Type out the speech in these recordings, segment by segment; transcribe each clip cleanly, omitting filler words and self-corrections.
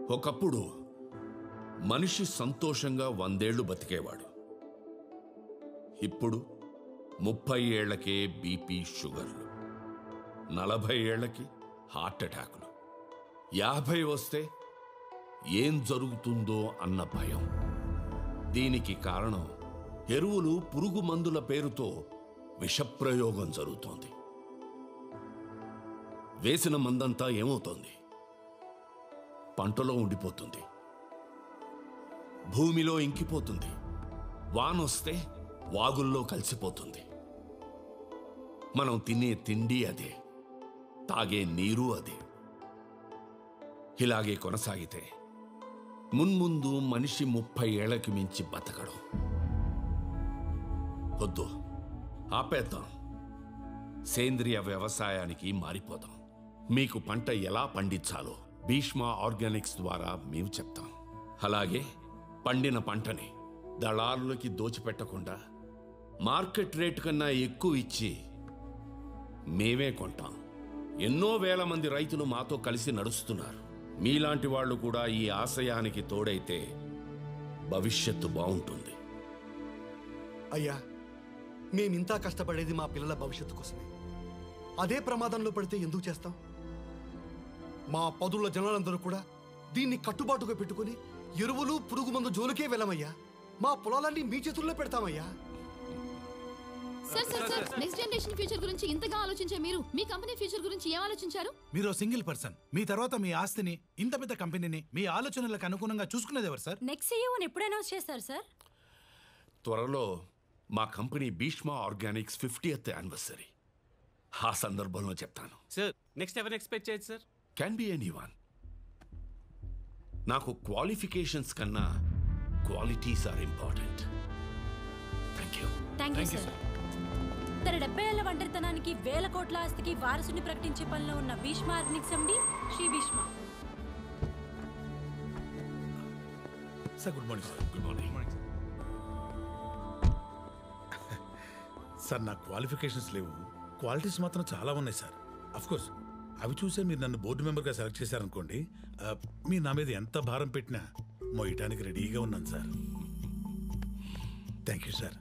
ఒకప్పుడు మనిషి సంతోషంగా 100 ఏళ్లు బతికేవాడు. ఇప్పుడు 30 ఏళ్లకే బీపీ, షుగర్లు, 40 ఏళ్లకి హార్ట్ అటాకులు, 50 వస్తే ఏం జరుగుతుందో అన్న భయం. దీనికి కారణం ఎరువులు, పురుగు మందుల పేరుతో విషప్రయోగం జరుగుతోంది. వేసిన మందంతా ఏమవుతోంది? పంటలో ఉండిపోతుంది, భూమిలో ఇంకిపోతుంది, వానొస్తే వాగుల్లో కలిసిపోతుంది. మనం తినే తిండి అదే, తాగే నీరు అదే. ఇలాగే కొనసాగితే మున్ముందు మనిషి 30 ఏళ్లకి మించి బతకడం. వద్దు, ఆపేద్దాం. సేంద్రియ వ్యవసాయానికి మారిపోదాం. మీకు పంట ఎలా పండించాలో భీష్మ ఆర్గానిక్స్ ద్వారా మేము చెప్తాం. అలాగే పండిన పంటని దళారులకి దోచిపెట్టకుండా మార్కెట్ రేటు కన్నా ఎక్కువ ఇచ్చి మేమే కొంటాం. ఎన్నో వేల మంది రైతులు మాతో కలిసి నడుస్తున్నారు. మీలాంటి వాళ్ళు కూడా ఈ ఆశయానికి తోడైతే భవిష్యత్తు బాగుంటుంది. అయ్యా, మేమింతా కష్టపడేది మా పిల్లల భవిష్యత్తు కోసమే. అదే ప్రమాదంలో పడితే ఎందుకు చేస్తాం? మా పదుల జనాలందరూ కూడా దీన్ని కట్టుబాటుగా పెట్టుకుని ఎరువులు, పురుగు మందు జోలికే వెళ్ళమయ్యా. మా పొలాలన్నీ మీ చేతుల్లో పెడతామయ్యా. Sir sir sir next generation future గురించి ఇంతగా ఆలోచించే మీరు మీ కంపెనీ ఫ్యూచర్ గురించి ఏం ఆలోచించారు? మీరు సింగిల్ పర్సన్. మీ తర్వాత మీ ఆస్తిని, ఇంత పెద్ద కంపెనీని మీ ఆలోచనలకు అనుగుణంగా చూసుకునేది ఎవరు సార్? నెక్స్ట్ సీఈఓని ఎప్పుడు అనౌన్స్ చేస్తారు సార్? త్వరలో మా company Bhishma Organics 50th anniversary. ఆ సందర్భంలో చెప్తాను. సార్ నెక్స్ట్ ఎవరిని ఎక్స్పెక్ట్ చేయొచ్చు సార్? Can be anyone. నాకు క్వాలిఫికేషన్స్ కన్నా qualities are important. Thank you sir. తన 70 ఏళ్ల ఒంటరితనానికి 1000 కోట్ల ఆస్తికి వారసుని ప్రకటించే పనిలో ఉన్న Bheeshma organics MD Shri Bheeshma. Sir good morning sir. Good morning. Sir, నా క్వాలిఫికేషన్స్ లేవు, క్వాలిటీస్ మాత్రం చాలా ఉన్నాయి సార్. అఫ్ కోర్స్ అవి చూసే మీరు నన్ను బోర్డు మెంబర్గా సెలెక్ట్ చేశారనుకోండి, మీరు నా మీద ఎంత భారం పెట్టినా మోయటానికి రెడీగా ఉన్నాను sir. Thank you sir.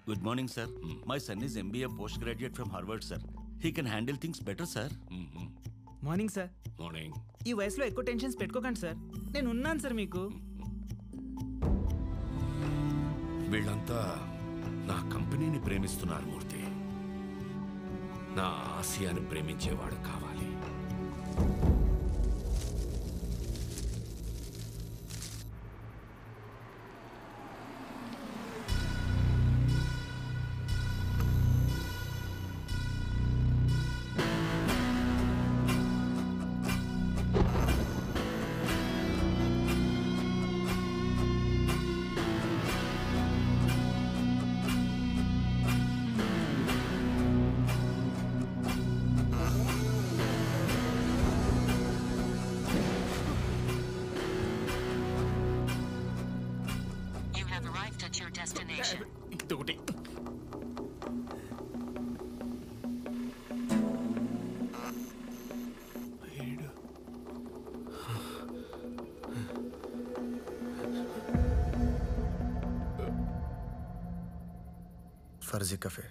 Good morning, sir. My son is MBA postgraduate from Harvard, sir. He can handle things better, sir. Morning sir. Morning. ఈ వయసులో ఎక్కువ టెన్షన్స్ పెట్టుకోకండి సార్, నేను ఉన్నాను సార్ మీకు. వీళ్ళంతా నా కంపెనీని ప్రేమిస్తున్నారు మూర్తి. నా ఆశయాన్ని ప్రేమించేవాడు కావాలి. ఇదొకటి. Farzi Cafe.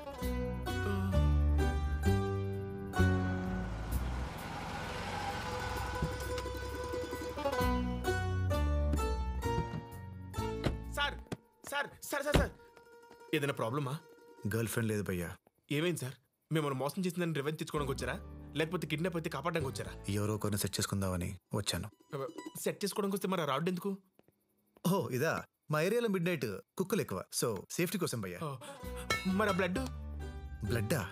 Sir sir sir sir sir ఏదైనా ప్రాబ్లమా? గర్ల్ ఫ్రెండ్ లేదు భయ్యా. ఏమైంది సార్? మిమ్మల్ని మోసం చేసిందని రివెంజ్ తెచ్చుకోవడానికి వచ్చారా, లేకపోతే కిడ్నాప్ అయితే కాపాడడానికి వచ్చారా? ఎవరో కొన్ని సెట్ చేసుకుందామని వచ్చాను. సెట్ చేసుకోవడానికి వస్తే మరి రాడ్ ఎందుకు? ఓ ఇదా, మా ఏరియాలో మిడ్ నైట్ కుక్కలు ఎక్కువ, సో సేఫ్టీ కోసం భయ్యా. మరి ఆ బ్లడ్? బ్లడ్డా?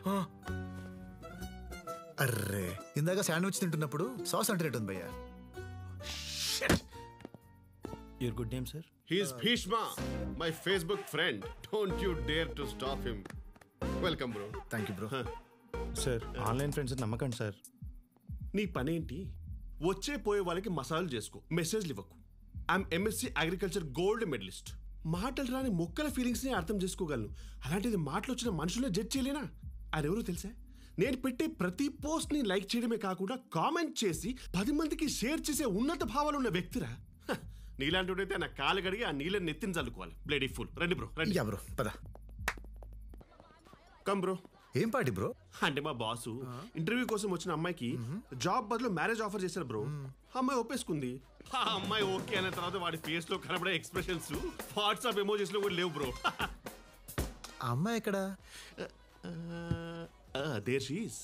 అర్రే, ఇందాక శాండ్విచ్ తింటున్నప్పుడు సాస్ అంటున్నట్టుంది భయ్యా. Your good name, sir? He is Bhishma, my Facebook friend. Don't you dare to stop him. Welcome, bro. Thank you bro. Sir, online friends నమ్మకండి సార్. నీ పనేంటి? వచ్చే పోయే వాళ్ళకి మసాలాలు చేసుకో, మెసేజ్లు ఇవ్వకు. I'm MSc agriculture gold medalist. మాటలు రాని మొక్కల ఫీలింగ్స్ని అర్థం చేసుకోగలను. అలాంటిది మాటలు వచ్చిన మనుషులే జడ్జ్ చేయలేనా? ఆయన ఎవరో తెలుసా? నేను పెట్టే ప్రతి పోస్ట్ ని లైక్ చేయడమే కాకుండా కామెంట్ చేసి 10 మందికి షేర్ చేసే ఉన్నత భావాలు ఉన్న వ్యక్తిరా. నీలాంటి నా కాలు గడిగి ఆ నీళ్ళని నెత్తిని చల్లుకోవాలి. Bloody fool. రండి బ్రో, రండి. యా బ్రో, పద. Come bro. ఏం పార్టీ బ్రో? అంటే మా బాసు ఇంటర్వ్యూ కోసం వచ్చిన అమ్మాయికి జాబ్ బదులు మ్యారేజ్ ఆఫర్ చేశారు బ్రో. అమ్మాయి ఒప్పేసుకుంది. ఆ అమ్మాయి ఓకే అనే తర్వాత వాడి ఫేస్ లో కనబడే ఎక్స్ప్రెషన్స్ వాట్సాప్ ఎమోజీస్ లో కూడా లేవు బ్రో. ఆ అమ్మాయి ఎక్కడ? There she is.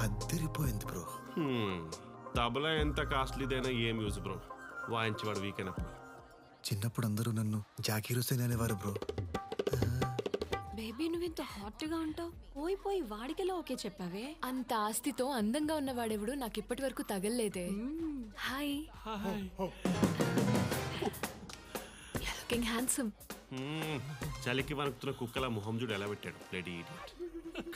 అద్దరిపోయింది బ్రో. తబలా ఎంత కాస్ట్లీదైనా ఏం యూజ్ బ్రో, వాయించేవాడు వీక్ అయినప్పుడు. చిన్నప్పుడు అందరూ నన్ను జాకీర్ హుసేన్ అనేవారు బ్రో. బేబీ నువ్వు ఇంత హాట్ గా ఉంటావు, పోయి వాడికెలా ఓకే చెప్పావే? అంత ఆస్తితో అందంగా ఉన్నవాడెవడు నాకు ఇప్పటి వరకు తగలలేదే. Hi, looking handsome. చలికి వణుకుతున్న కుక్కల మొహం చూడు ఎలా పెట్టాడు. Lady idiot.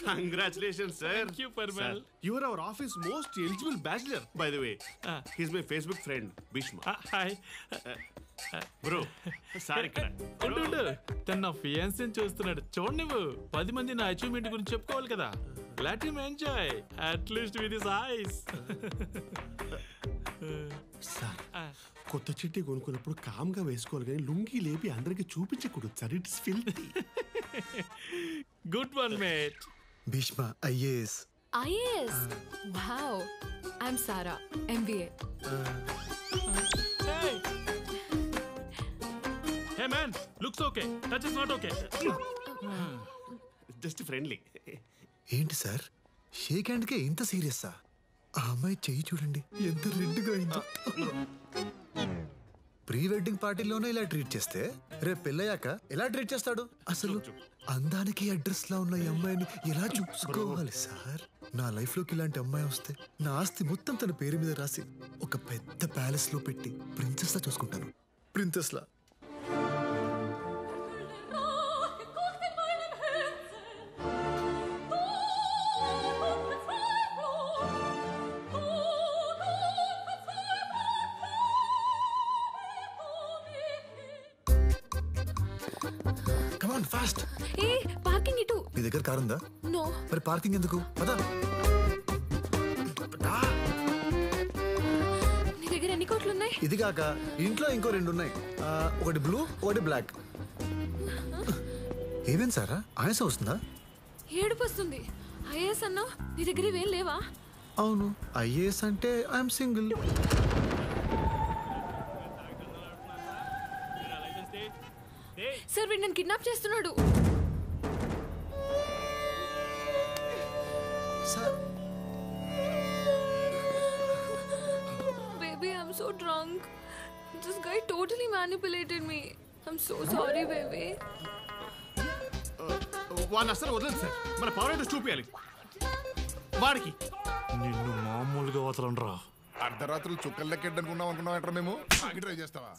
Congratulations, sir. Thank you, Parmal. You are our office most eligible bachelor, by the way. He's my Facebook friend, Bhishma. Hi. Bro, sorry ఇక్కడ. ఉండు, తన నా ఫియాన్సీని చూస్తున్నాడు. చూడు నువ్వు 10 మంది నా అచీవ్మెంట్ గురించి చెప్పుకోవాలి కదా. Let him enjoy, at least with his eyes. Sir, కొత్త చిట్టి కొనుక్కున్నప్పుడు కామ్గా వేసుకోవాలి కానీ లుంగి లేపి అందరికి చూపించకూడదు sir. It's filthy. Good one, mate. Bhishma IAS. IAS? Wow. I'm Sara, MBA. Hey man, looks okay. Touch is not okay. Just friendly. ఏంటి sir, shake హ్యాండ్కే ఇంత సీరియస్సా? ఆ అమ్మాయి చెయ్యి చూడండి ఎంత రెడ్గా అయిందో. ప్రీ వెడ్డింగ్ పార్టీలోనే ఇలా ట్రీట్ చేస్తే రేపు పెళ్ళయ్యాక ఎలా ట్రీట్ చేస్తాడు? అసలు అందానికి అడ్రస్ లా ఉన్న ఈ అమ్మాయిని ఎలా చూసుకోవాలి సార్? నా లైఫ్ లోకి ఇలాంటి అమ్మాయి వస్తే నా ఆస్తి మొత్తం తన పేరు మీద రాసి ఒక పెద్ద ప్యాలెస్ లో పెట్టి ప్రిన్సెస్ లా చూసుకుంటాను. ప్రిన్సెస్ లా. ఫాస్ట్. ఏ పార్కింగ్ ఇటు. నీ దగ్గర కారు ఉందా? నో. మరి పార్కింగ్ ఎందుకు? పదా. నీ దగ్గర ఎన్ని కోట్లు ఉన్నాయి? ఇది కాక ఇంట్లో ఇంకో 2 ఉన్నాయి. ఒకటి బ్లూ, ఒకటి బ్లాక్. ఏమేం సారా, ఆయాసం వస్తుందా? ఏడుపు వస్తుంది. ఐఏఎస్ అన్నా, నీ దగ్గర ఇవేం లేవా? అవును, ఐఏఎస్ అంటే ఐఎమ్ సింగిల్. సార్, వీడు నన్ను కిడ్నాప్ చేస్తున్నాడు. Sir, baby, I'm so drunk. This guy totally manipulated me. I'm so sorry, baby. వాడిని అసలు వదలదు సార్. మన పవర్ ఏంటో చూపించాలి వాడికి. నిన్ను మామూలుగా వదలండ్రా. అర్ధరాత్రులు చుక్కలు లెక్కెట్టనుకున్నాం అనుకున్నాం. మేము ట్రై చేస్తావా?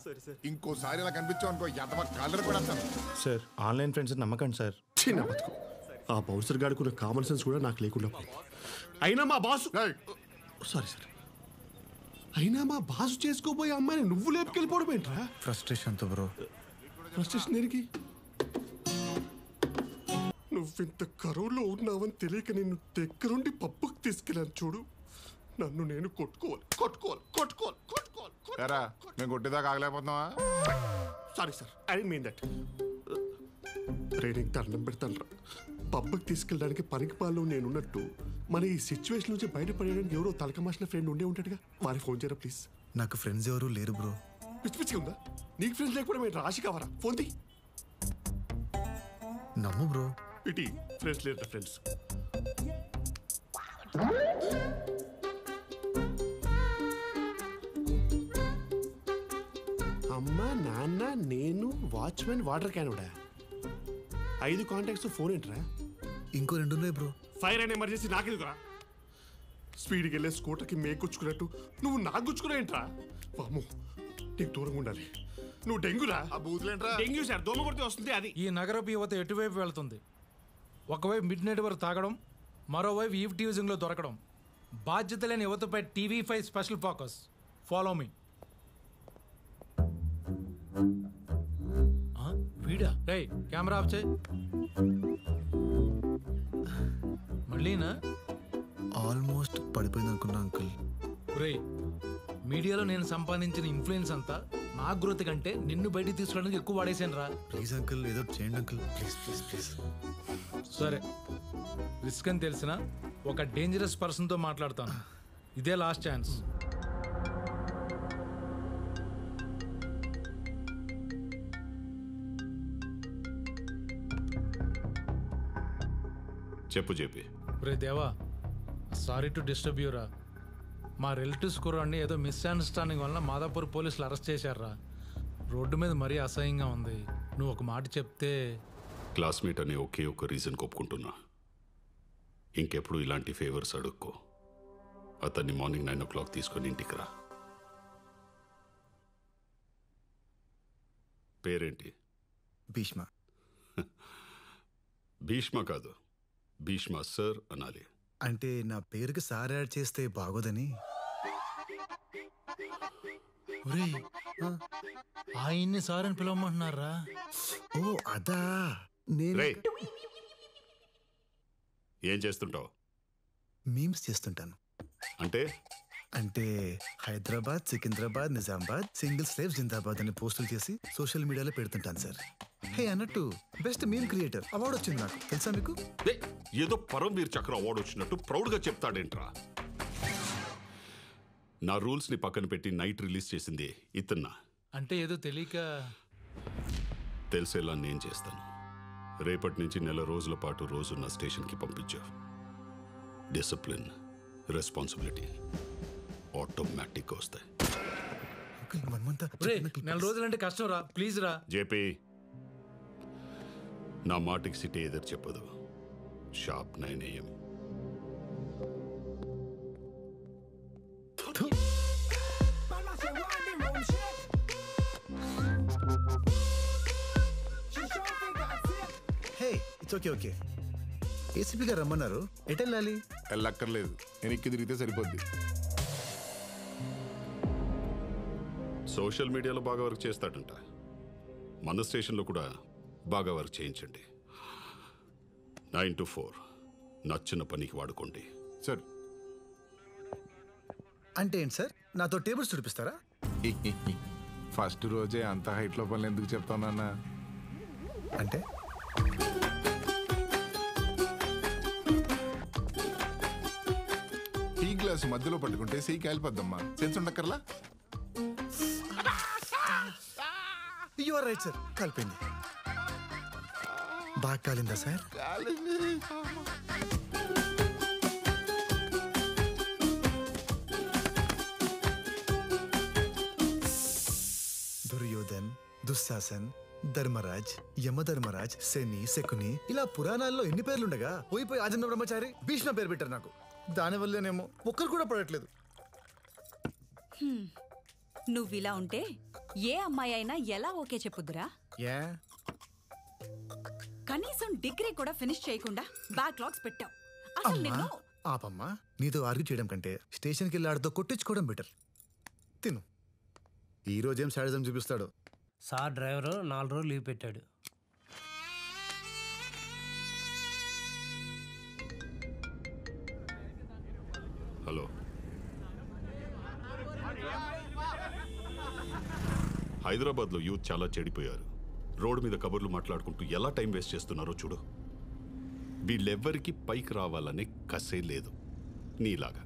ఇంకోసారి ఇలా కనిపించావు అనుకో, ఎంత కలర్ కూడా సార్, ఆన్లైన్ ఫ్రెండ్స్ నమ్మకండి సార్. చిన్న బతుకు. ఆ బౌన్సర్ గాడుకున్న కామన్ సెన్స్ కూడా నాకు లేకుండా పోయింది. అయినా మా బాసు సారీ సార్ అయినా మా బాసు చేసుకోబోయే అమ్మాయిని నువ్వు లేపుకెళ్ళిపోవడం ఏంట్రా? ఫ్రస్ట్రేషన్తో బ్రో. ఫ్రస్ట్రేషన్ దేనికి? నువ్వింత కరువులో ఉన్నావని తెలియక నిన్ను దగ్గరుండి పప్పుకు తీసుకెళ్ళాను చూడు. నన్ను నేను కొట్టుకోవాలి. మేము కొట్టేదాకా ఆగలేకపోతున్నావా? Sorry sir, I don't mean that. Training దండం పెడతాను. పబ్బకి తీసుకెళ్ళడానికి పనికి పాలు నేనున్నట్టు మన ఈ సిచ్యువేషన్ నుంచి బయటపడడానికి ఎవరో తలకమాసిన ఫ్రెండ్ ఉండే ఉంటాడుగా, వారికి ఫోన్ చేయరా ప్లీజ్. నాకు ఫ్రెండ్స్ ఎవరు లేరు బ్రో. పిచ్చి పిచ్చిగా ఉందా? నీకు ఫ్రెండ్స్ లేకపోతే మేము రాశి కావరా? ఫోన్ తీ. నమ్ము బ్రో. ఇటీ ఫ్రెండ్స్ లేరు ఫ్రెండ్స్. అమ్మ, నాన్న, నేను, వాచ్మెన్, వాటర్ క్యానుడా. 5 కాంటాక్ట్స్. ఫోన్ ఏంట్రా? ఇంకో 2 ఉన్నాయి బ్రో. ఫైర్ అండ్ ఎమర్జెన్సీ నాకెందుకురా? స్పీడ్కి వెళ్ళే స్కూటర్కి మేకొచ్చుకున్నట్టు నువ్వు నాకు గుచ్చుకున్నా ఏంట్రా? వాము, నీకు దూరంగా ఉండాలి. నువ్వు డెంగ్యూరా? ఆ బూతులేంట్రా? డెంగ్యూ సార్, దోమ కొడితే వస్తుంది అది. ఈ నగరపు యువత ఎటువైపు వెళ్తుంది? ఒకవైపు మిడ్ నైట్ వరకు తాగడం, మరోవైపు ఈవ్ టీజింగ్లో దొరకడం. బాధ్యత లేని యువతపై TV5 special focus. Follow me. వీడా? రేయ్, కెమెరా ఆఫ్ చేయి. మళ్ళీనా? ఆల్మోస్ట్ పడిపోయింది అనుకున్నా అంకుల్. రేయ్, మీడియాలో నేను సంపాదించిన ఇన్ఫ్లుయెన్స్ అంతా నా గ్రోత్ కంటే నిన్ను బయటికి తీసుకోవడానికి ఎక్కువ వాడేసాను రా. ప్లీజ్ అంకుల్, ఏదో చేయండి అంకుల్, ప్లీజ్ ప్లీజ్ ప్లీజ్. సరే, రిస్క్ అని తెలిసిన ఒక డేంజరస్ పర్సన్తో మాట్లాడతాను. ఇదే లాస్ట్ ఛాన్స్. చెప్పు చెప్పి. రే దేవా, సారీ టు డిస్టర్బ్ యూరా. మా రిలేటివ్స్ కుర్రాన్ని ఏదో మిస్అండర్స్టాండింగ్ వల్ల మాదాపూర్ పోలీసులు అరెస్ట్ చేశారా. రోడ్డు మీద మరీ అసహ్యంగా ఉంది. నువ్వు ఒక మాట చెప్తే. క్లాస్మేట్ అనే ఒకే ఒక రీజన్ ఒప్పుకుంటున్నా. ఇంకెప్పుడు ఇలాంటి ఫేవర్స్ అడుక్కో. అతన్ని మార్నింగ్ 9 o'clock తీసుకొని ఇంటికి రా. పేరేంటి? భీష్మ. భీష్మ కాదు, భీష్మ సార్ అనాలి. అంటే నా పేరుకి సార్ యాడ్ చేస్తే బాగోదని. ఆయన్ని సార్ అని పిలవమంటున్నారా? ఓ అదా. నేను ఏం చేస్తుంటావు? మీమ్స్ చేస్తుంటాను. అంటే హైదరాబాద్, సికింద్రాబాద్, నిజామాబాద్, సింగిల్ స్లేవ్ జిందాబాద్ అని పోస్టులు చేసి సోషల్ మీడియాలో పెడుతుంటాను సార్. హే, అన్నట్టు బెస్ట్ మీమ్ క్రియేటర్ అవార్డు వచ్చింది నాకు, తెలుసా మీకు? ఏదో పరమవీర్ చక్ర అవార్డు వచ్చినట్టు ప్రౌడ్గా చెప్తాడేంట్రా? నా రూల్స్ ని పక్కన పెట్టి నైట్ రిలీజ్ చేసింది ఇతన్నా. అంటే ఏదో తెలియక. తెలిసేలా నేను చేస్తాను. రేపటి నుంచి 4 రోజుల పాటు రోజు నా స్టేషన్కి పంపించావు. డిసిప్లిన్, రెస్పాన్సిబిలిటీ ఆటోమేటిక్గా వస్తాయి. 4 రోజులంటే కష్టం రా, ప్లీజ్ రా. జేపీ, నా మాటికి సిటీ ఎదురు చెప్పదు. Sharp 9 AM. Hey, it's okay okay. ACP గారు రమ్మన్నారు, ఎటు వెళ్ళాలి? వెళ్ళక్కర్లేదు, వెనక్కి తిరిగితే సరిపోద్ది. సోషల్ మీడియాలో బాగా వర్క్ చేస్తాడంట. మన స్టేషన్లో కూడా బాగా వర్క్ చేయించండి. 9 to 4 నచ్చిన పనికి వాడుకోండి. సార్ అంటే ఏంటి సార్, నాతో టేబుల్స్ చూపిస్తారా? ఫస్ట్ రోజే అంత హైట్ లో పనులు ఎందుకు చెప్తానన్నా? అంటే టీ గ్లాస్ మధ్యలో పట్టుకుంటే సీ కాలిపోద్దమ్మా, సెన్స్ ఉండక్కర్లా? యు ఆర్ రైట్ సార్, కాలిపోయింది. బాగా కాలిందా సార్? దుర్యోధన్, దుశ్శాసన్, ధర్మరాజ్, యమధర్మరాజ్, శని, శకుని, ఇలా పురాణాల్లో ఎన్ని పేర్లుండగా పోయిపోయి ఆజన్మ బ్రహ్మచారి, భీష్మ పేరు పెట్టారు నాకు. దానివల్లేనేమో ఒక్కరు కూడా పడట్లేదు. నువ్విలా ఉంటే ఏ అమ్మాయి అయినా ఎలా ఓకే చెప్పుద్దురా? కనీసం డిగ్రీ కూడా ఫినిష్ చేయకుండా బ్యాక్లాగ్స్ పెట్టావు. అసలు నిన్ను. ఆపమ్మా, నీతో ఆర్గ్యూ చేయడం కంటే స్టేషన్కి వెళ్ళి ఆడితో కొట్టించుకోవడం బెటర్. తిను. ఈ రోజేం సాడిజం చూపిస్తాడు. సార్ డ్రైవరు 4 రోజులు లీవ్ పెట్టాడు. హలో, హైదరాబాద్లో యూత్ చాలా చెడిపోయారు. రోడ్డు మీద కబుర్లు మాట్లాడుకుంటూ ఎలా టైం వేస్ట్ చేస్తున్నారో చూడు. వీళ్ళెవ్వరికి పైకి రావాలనే కసే లేదు నీలాగా.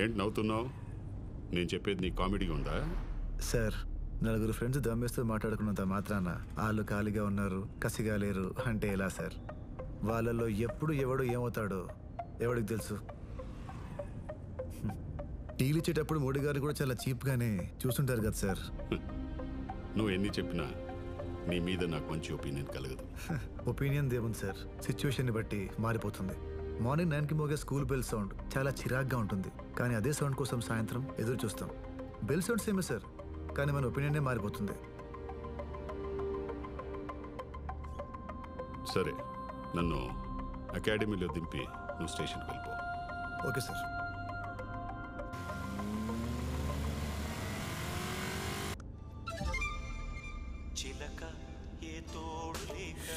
ఏంటి నవ్వుతున్నావు? నేను చెప్పేది నీ కామెడీగా ఉందా? సార్, 4 ఫ్రెండ్స్ దమ్మేస్తూ మాట్లాడుకున్నంత మాత్రాన వాళ్ళు ఖాళీగా ఉన్నారు, కసిగా లేరు అంటే ఎలా సార్? వాళ్ళల్లో ఎప్పుడు ఎవడు ఏమవుతాడో ఎవడికి తెలుసు. టీలు ఇచ్చేటప్పుడు మోడీ గారు కూడా చాలా చీప్గానే చూస్తుంటారు కదా సార్. నువ్వు ఎన్ని చెప్పినా నీ మీద నాకు మంచి ఒపీనియన్ కలగదు. ఒపీనియన్ దేవుంది సార్, సిచ్యువేషన్ని బట్టి మారిపోతుంది. మార్నింగ్ 9కి మోగే స్కూల్ బెల్ సౌండ్ చాలా చిరాగ్గా ఉంటుంది, కానీ అదే సౌండ్ కోసం సాయంత్రం ఎదురు చూస్తాం. బెల్ సౌండ్ సేమే సార్, కానీ మన ఒపీనియనే మారిపోతుంది. సరే, నన్ను అకాడమీలో దింపి నువ్వు స్టేషన్కి వెళ్ళిపో. Okay sir. చిలక ఏ తోడు లేక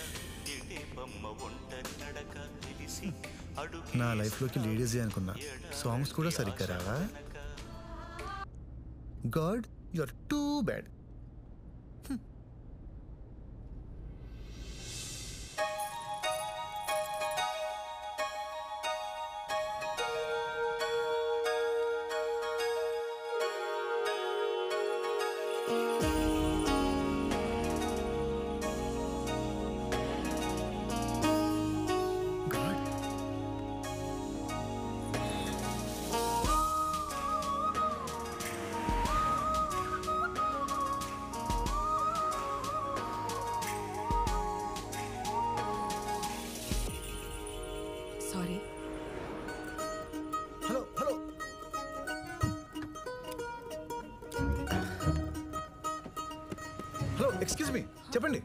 బొమ్మ ఒంటరి నడక తెలిసి నా లైఫ్లోకి లేడీజే అనుకున్నా, సాంగ్స్ కూడా సరిగ్గా రావా? God, you are too bad. Sorry. Hello hello, hello, excuse me, చెప్పండి.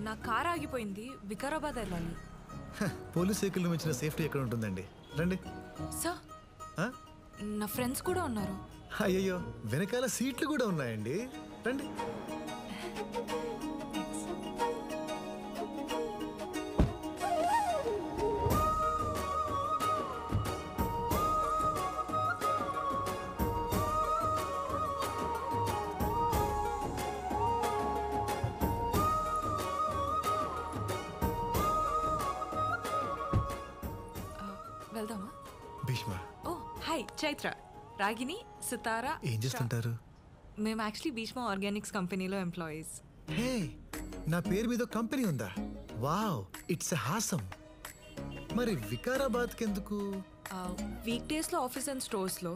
నా కార్ ఆగిపోయింది, వికారాబాద్ వెళ్ళాలి. పోలీస్ వెహికల్ మించిన సేఫ్టీ ఎక్కడ ఉంటుందండి? రండి. సార్, ఆ? నా ఫ్రెండ్స్ కూడా ఉన్నారు. అయ్యయ్యో, వెనకాల సీట్లు కూడా ఉన్నాయండి, రండి. వెళ్దామా? భీష్మ. Oh hi, Chaitra, Ragini, Sitara. ఏం చేస్తుంటారు? మేము యాక్చువల్లీ భీష్మ ఆర్గానిక్స్ కంపెనీలో ఎంప్లాయీస్. హే, నా పేరు మీద కంపెనీ ఉందా? Wow, it's awesome. మరి వికారాబాద్కి ఎందుకు? వీక్ డేస్ లో ఆఫీస్ అండ్ స్టోర్స్ లో,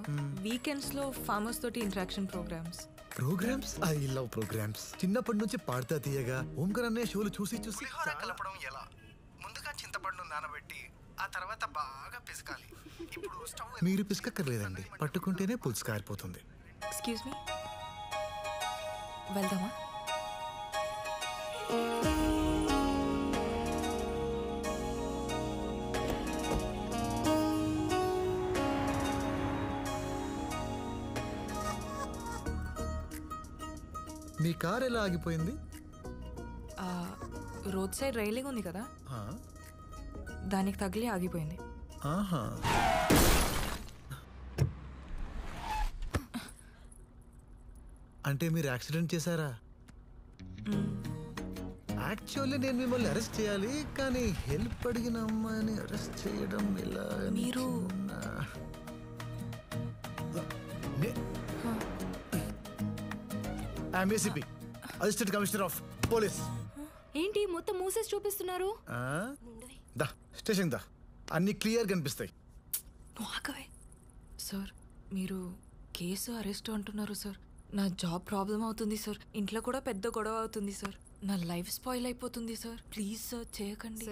వీకెండ్స్ లో ఫార్మర్స్ తోటి interaction programs. Programs? I love programs. చిన్నప్పటి నుంచి పాడతా తీయగా ఓంకర్ అనే షోలు చూసి చూసి కలపడం ఎలా? ముందుగా చింతపండు నానబెట్టి ఆ తర్వాత బాగా పిసకాలి. ఇప్పుడు స్టవ్ మీరు పిసకక్కర్లేదండి, పట్టుకుంటేనే పులుసు కారిపోతుంది. ఎక్స్క్యూజ్ మీ, వెళ్దామా? మీ కార్ ఎలా ఆగిపోయింది? రోడ్ సైడ్ రైలింగ్ ఉంది కదా, దానికి తగిలి ఆగిపోయింది. ఆహా. అంటే మీరు యాక్సిడెంట్ చేశారా? యాక్చువల్లీ నేను మిమ్మల్ని అరెస్ట్ చేయాలి, కానీ హెల్ప్ అడిగిన అమ్మాయిని అరెస్ట్ చేయడం ఎలా? మీరు ACP, assistant commissioner of police. ఏంటి మొత్తం మూసేసి చూపిస్తున్నారు? దా స్టేషన్ దా, అన్ని క్లియర్ కనిపిస్తాయి. సార్, మీరు కేసు అరెస్ట్ అంటున్నారు సార్. నా జాబ్ ప్రాబ్లం అవుతుంది సార్, ఇంట్లో కూడా పెద్ద గొడవ అవుతుంది సార్, నా లైఫ్ స్పాయిల్ అయిపోతుంది సార్. ప్లీజ్ సార్, చేయకండి.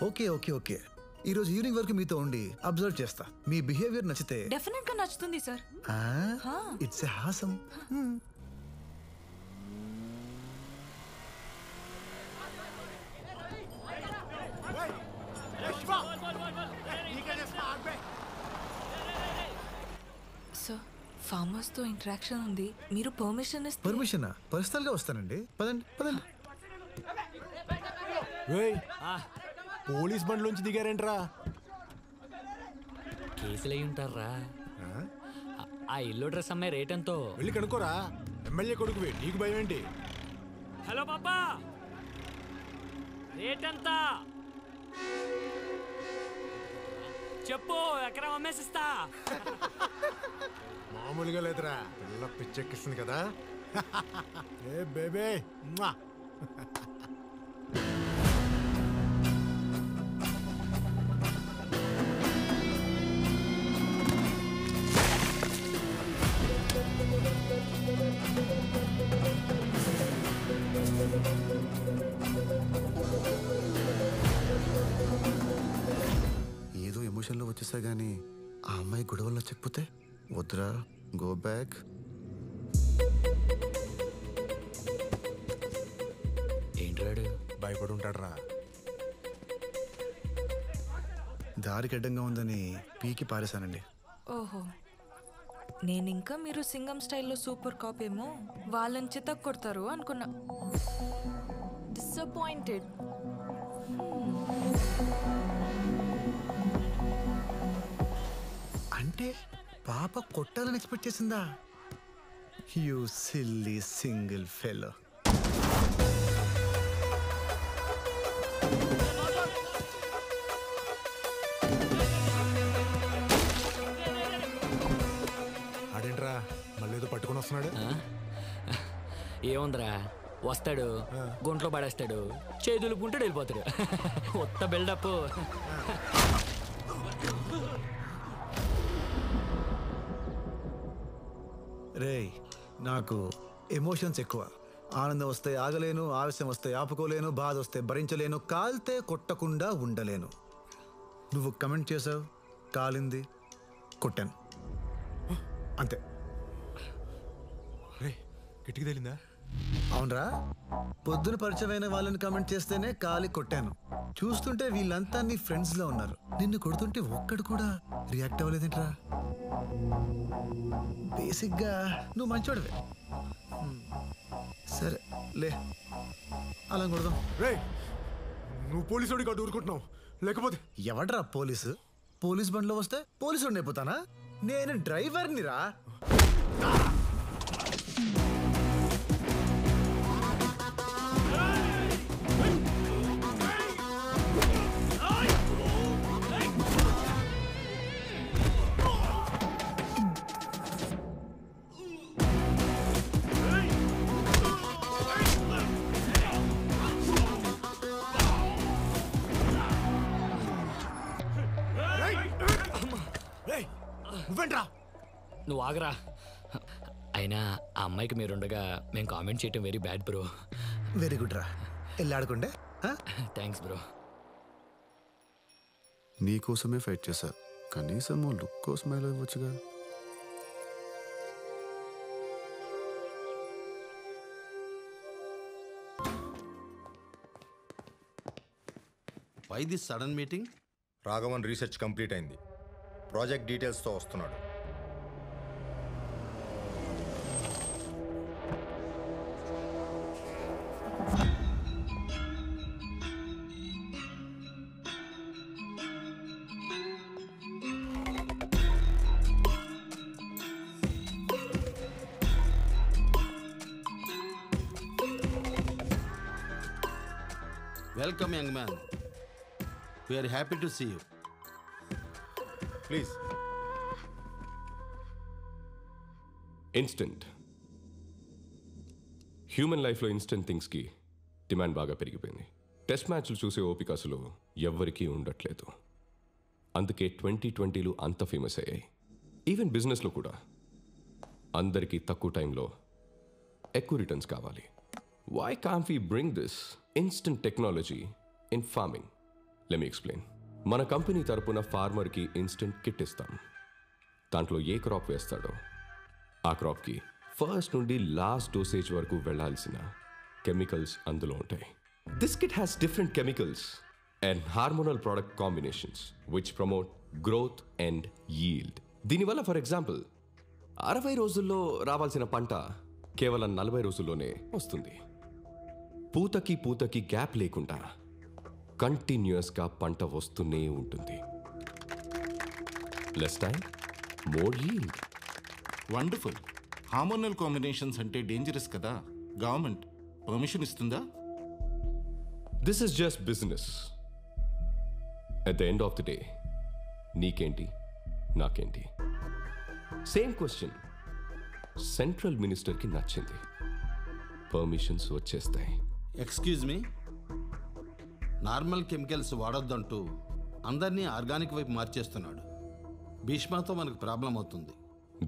ఓకే ఓకే ఓకే, ఈ రోజు ఈవినింగ్ వరకు మీతో ఉండి అబ్జర్వ్ చేస్తా. మీ బిహేవియర్ నచ్చితే డెఫినెట్ గా నచ్చుతుంది sir. It's awesome. Sir, farmers తో ఇంటరాక్షన్ ఉంది, మీరు పర్మిషన్ ఇస్తే. పర్మిషనా? పర్సనల్ గా వస్తానండి, పదండి పదండి. పోలీస్ బండ్లోంచి దిగారేంట్రా? కేసులు అయి ఉంటారా? ఆ ఇల్లు డ్రెస్ అమ్మాయి రేట్ ఎంతో వెళ్ళి కనుక్కోరా. ఎమ్మెల్యే కొడుకువి, నీకు భయం ఏంటి? హలో పాపా, రేట్ ఎంత చెప్పు, ఎకరం అమ్మేసిస్తా. మామూలుగా లేదురా, పిల్ల పిచ్చెక్కిస్తుంది కదా. ఏ బేబే. ఏదో ఎమోషన్లో వచ్చి చేశా గానీ ఆ అమ్మాయి గొడవలు నచ్చకపోతే వద్దురా, గో బ్యాక్. ఏంట్రాడు భయపడి ఉంటాడు రా. దారికి అడ్డంగా ఉందని పీకి పారేశానండి. ఓహో, నేనింకా మీరు సింగం స్టైల్లో సూపర్ కాప్ ఏమో వాళ్ళని చితక్ కొడతారు అనుకున్నా. డిసప్పాయింటెడ్. అంటే పాప కొట్టాలని ఎక్స్పెక్ట్ చేసిందా? You silly single fellow. ఆడేంట్రా మళ్ళీ ఏదో పట్టుకొని వస్తున్నాడు. ఏముందిరా, వస్తాడు, గుంట్లో పడేస్తాడు, చేతులు పుంటాడు, వెళ్ళిపోతాడు. కొత్త బిల్డప్. రేయ్, నాకు ఎమోషన్స్ ఎక్కువ. ఆనందం వస్తే ఆగలేను, ఆవేశం వస్తే ఆపుకోలేను, బాధ వస్తే భరించలేను, కాల్తే కొట్టకుండా ఉండలేను. నువ్వు కమెంట్ చేసావు, కాలింది, కొట్టాను, అంతే. రే, కిటికీ తేలిందా? అవునరా, పొద్దున పరిచయమైన వాళ్ళని కమెంట్ చేస్తేనే కాలి కొట్టాను. చూస్తుంటే వీళ్ళంతా నీ ఫ్రెండ్స్ లో ఉన్నారు. నిన్ను కొడుతుంటే ఒక్కడు కూడా రియాక్ట్ అవ్వలేదేంట్రా? బేసిక్గా నువ్వు మంచోడివే. సరే లే, అలా కొడదాం. రే, నువ్వు పోలీసు కాదు ఊరుకుంటున్నావు, లేకపోతే ఎవడ్రా పోలీసు? పోలీస్ బండ్లో వస్తే పోలీసు అయిపోతానా? నేను డ్రైవర్ని రా. నువ్వు ఆగరా. అయినా ఆ అమ్మాయికి మీరుండగా మేము కామెంట్ చేయటం very bad bro. Very good రా, వెళ్ళాడుకుంటే. Thanks bro. నీ కోసమే ఫైట్ చేశా, కనీసం లుక్ కోసమే ఇవ్వచ్చుగా. Why this sudden meeting? Raghavan research complete అయింది, ప్రాజెక్ట్ డీటెయిల్స్తో వస్తున్నాడు. Welcome, young man. We are happy to see you. Please. Instant human లైఫ్లో ఇన్స్టెంట్ థింగ్స్కి డిమాండ్ బాగా పెరిగిపోయింది. టెస్ట్ మ్యాచ్లు చూసే ఓపిక అసలు ఎవ్వరికీ ఉండట్లేదు. అందుకే 2020లు అంత ఫేమస్ అయ్యాయి. ఈవెన్ బిజినెస్లో కూడా అందరికీ తక్కువ టైంలో ఎక్కువ రిటర్న్స్ కావాలి. Why can't we bring this instant technology in farming? Let me explain. మన కంపెనీ తరపున ఫార్మర్కి ఇన్స్టెంట్ కిట్ ఇస్తాం. దాంట్లో ఏ క్రాప్ వేస్తాడో ఆ క్రాప్కి ఫస్ట్ నుండి లాస్ట్ డోసేజ్ వరకు వెళ్లాల్సిన కెమికల్స్ అందులో ఉంటాయి. This kit has different chemicals and hormonal product combinations which promote growth and yield. దీనివల్ల ఫర్ ఎగ్జాంపుల్ 60 రోజుల్లో రావాల్సిన పంట కేవలం 40 రోజుల్లోనే వస్తుంది. పూతకి గ్యాప్ లేకుండా కంటిన్యూస్గా పంట వస్తూనే ఉంటుంది. Less time, more yield. Wonderful. Hormonal combinations అంటే డేంజరస్ కదా, గవర్నమెంట్ పర్మిషన్ ఇస్తుందా? This is just business. At the end of the day నీకేంటి నాకేంటి? సేమ్ క్వశ్చన్ సెంట్రల్ మినిస్టర్కి నచ్చింది, పర్మిషన్స్ వచ్చేస్తాయి. ఎక్స్క్యూజ్ మీ, నార్మల్ కెమికల్స్ వాడొద్దంటూ అందరినీ ఆర్గానిక్ వైపు మార్చేస్తున్నాడు. భీష్మతో మనకు ప్రాబ్లం అవుతుంది.